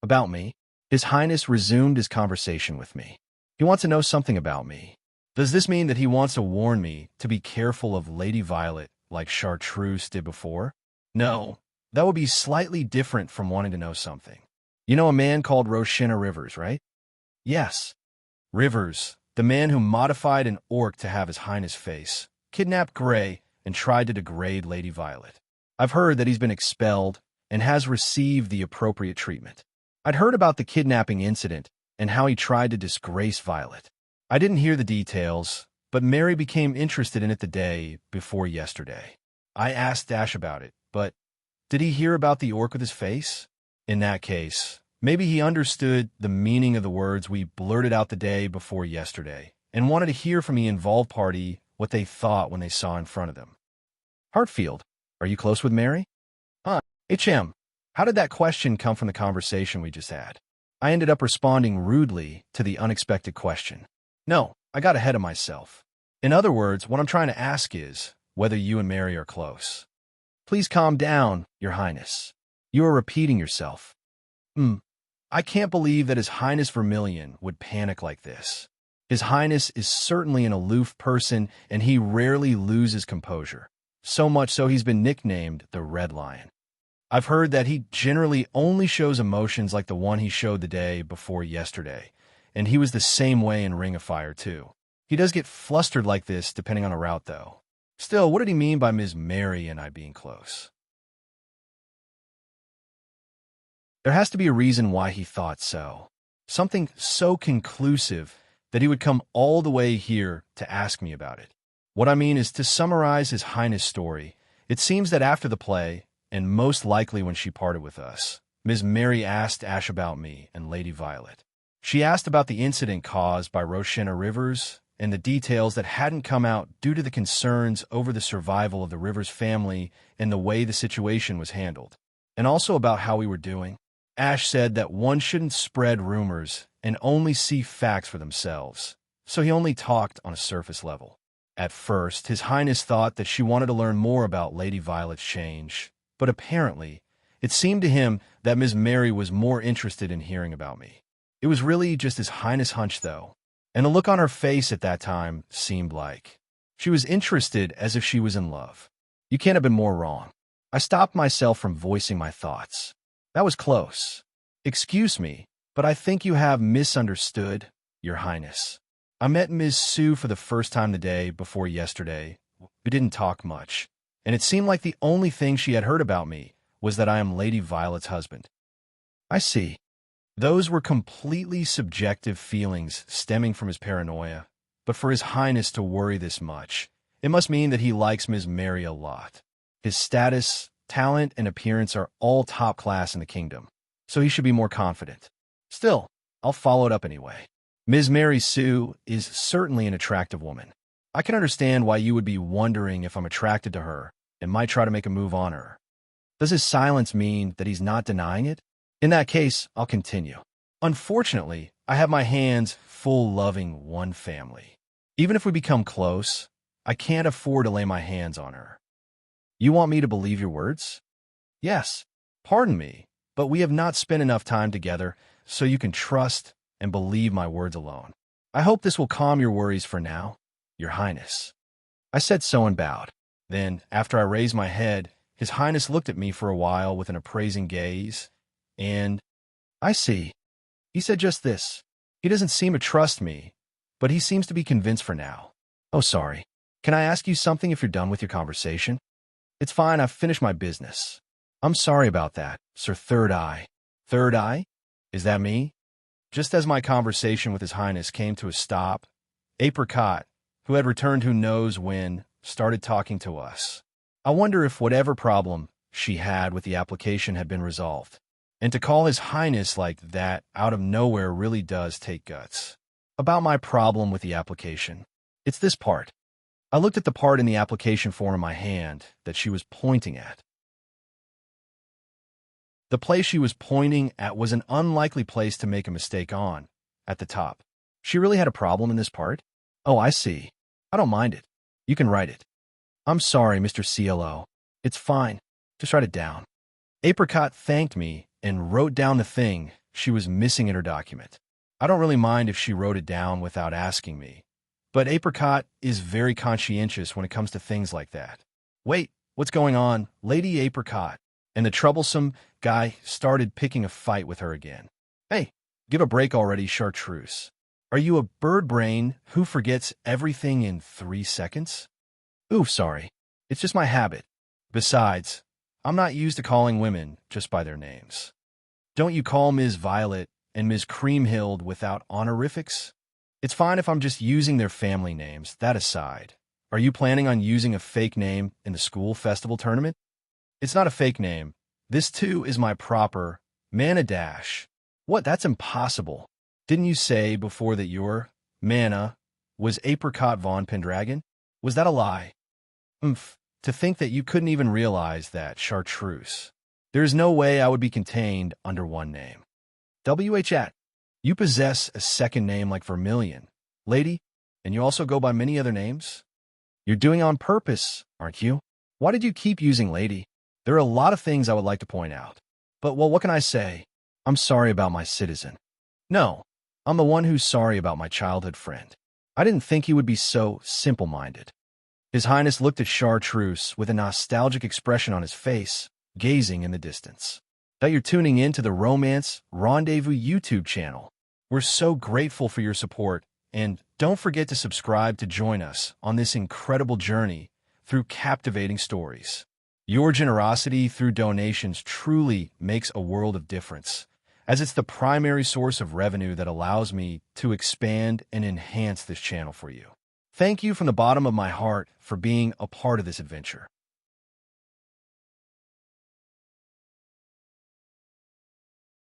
"About me?" His Highness resumed his conversation with me. "He wants to know something about me. Does this mean that he wants to warn me to be careful of Lady Violet like Chartreuse did before?" "No, that would be slightly different from wanting to know something. You know a man called Roshinna Rivers, right?" "Yes. Rivers, the man who modified an orc to have His Highness face, kidnapped Gray, and tried to degrade Lady Violet. I've heard that he's been expelled and has received the appropriate treatment. I'd heard about the kidnapping incident and how he tried to disgrace Violet. I didn't hear the details, but Mary became interested in it the day before yesterday. I asked Ash about it, but did he hear about the orc with his face? In that case, maybe he understood the meaning of the words we blurted out the day before yesterday and wanted to hear from the involved party what they thought when they saw in front of them. Hartfield, are you close with Mary? HM, how did that question come from the conversation we just had? I ended up responding rudely to the unexpected question. No, I got ahead of myself. In other words, what I'm trying to ask is whether you and Mary are close. Please calm down, Your Highness. You are repeating yourself. I can't believe that His Highness Vermilion would panic like this. His Highness is certainly an aloof person, and he rarely loses composure. So much so he's been nicknamed the Red Lion. I've heard that he generally only shows emotions like the one he showed the day before yesterday, and he was the same way in Ring of Fire too. He does get flustered like this depending on a route though. Still, what did he mean by Ms. Mary and I being close? There has to be a reason why he thought so. Something so conclusive that he would come all the way here to ask me about it. What I mean is, to summarize His Highness' story, it seems that after the play, and most likely when she parted with us, Ms. Mary asked Ash about me and Lady Violet. She asked about the incident caused by Roshenna Rivers and the details that hadn't come out due to the concerns over the survival of the Rivers family and the way the situation was handled, and also about how we were doing. Ash said that one shouldn't spread rumors and only see facts for themselves, so he only talked on a surface level. At first, His Highness thought that she wanted to learn more about Lady Violet's change, but apparently, it seemed to him that Ms. Mary was more interested in hearing about me. It was really just His Highness' hunch, though, and the look on her face at that time seemed like she was interested, as if she was in love. You can't have been more wrong. I stopped myself from voicing my thoughts. That was close. Excuse me, but I think you have misunderstood, Your Highness. I met Ms. Sue for the first time the day before yesterday. We didn't talk much, and it seemed like the only thing she had heard about me was that I am Lady Violet's husband. I see. Those were completely subjective feelings stemming from his paranoia, but for His Highness to worry this much, it must mean that he likes Ms. Mary a lot. His status, talent, and appearance are all top class in the kingdom, so he should be more confident. Still, I'll follow it up anyway. Ms. Mary Sue is certainly an attractive woman. I can understand why you would be wondering if I'm attracted to her and might try to make a move on her. Does his silence mean that he's not denying it? In that case, I'll continue. Unfortunately, I have my hands full loving one family. Even if we become close, I can't afford to lay my hands on her. You want me to believe your words? Yes. Pardon me, but we have not spent enough time together, so you can trust and believe my words alone. I hope this will calm your worries for now, Your Highness. I said so and bowed. Then, after I raised my head, His Highness looked at me for a while with an appraising gaze, and I see. He said just this. He doesn't seem to trust me, but he seems to be convinced for now. Oh, sorry. Can I ask you something if you're done with your conversation? It's fine, I've finished my business. I'm sorry about that, Sir Third Eye. Third Eye? Is that me? Just as my conversation with His Highness came to a stop, Apricot, who had returned who knows when, started talking to us. I wonder if whatever problem she had with the application had been resolved. And to call His Highness like that out of nowhere really does take guts. About my problem with the application. It's this part. I looked at the part in the application form in my hand that she was pointing at. The place she was pointing at was an unlikely place to make a mistake on, at the top. She really had a problem in this part? Oh, I see. I don't mind it. You can write it. I'm sorry, Mr. CLO. It's fine. Just write it down. Apricot thanked me and wrote down the thing she was missing in her document. I don't really mind if she wrote it down without asking me, but Apricot is very conscientious when it comes to things like that. Wait, what's going on? Lady Apricot and the troublesome guy started picking a fight with her again. Hey, give a break already, Chartreuse. Are you a bird brain who forgets everything in 3 seconds? Ooh, sorry. It's just my habit. Besides, I'm not used to calling women just by their names. Don't you call Ms. Violet and Ms. Creamhild without honorifics? It's fine if I'm just using their family names. That aside, are you planning on using a fake name in the school festival tournament? It's not a fake name. This too is my proper Mana Dash. What? That's impossible. Didn't you say before that your Mana was Apricot Von Pendragon? Was that a lie? To think that you couldn't even realize that, Chartreuse. There is no way I would be contained under one name. WHAT. You possess a second name like Vermilion, lady, and you also go by many other names? You're doing it on purpose, aren't you? Why did you keep using lady? There are a lot of things I would like to point out. But, well, what can I say? I'm sorry about my citizen. No, I'm the one who's sorry about my childhood friend. I didn't think he would be so simple-minded. His Highness looked at Chartreuse with a nostalgic expression on his face, gazing in the distance. That you're tuning in to the Romance Rendezvous YouTube channel. We're so grateful for your support, and don't forget to subscribe to join us on this incredible journey through captivating stories. Your generosity through donations truly makes a world of difference, as it's the primary source of revenue that allows me to expand and enhance this channel for you. Thank you from the bottom of my heart for being a part of this adventure.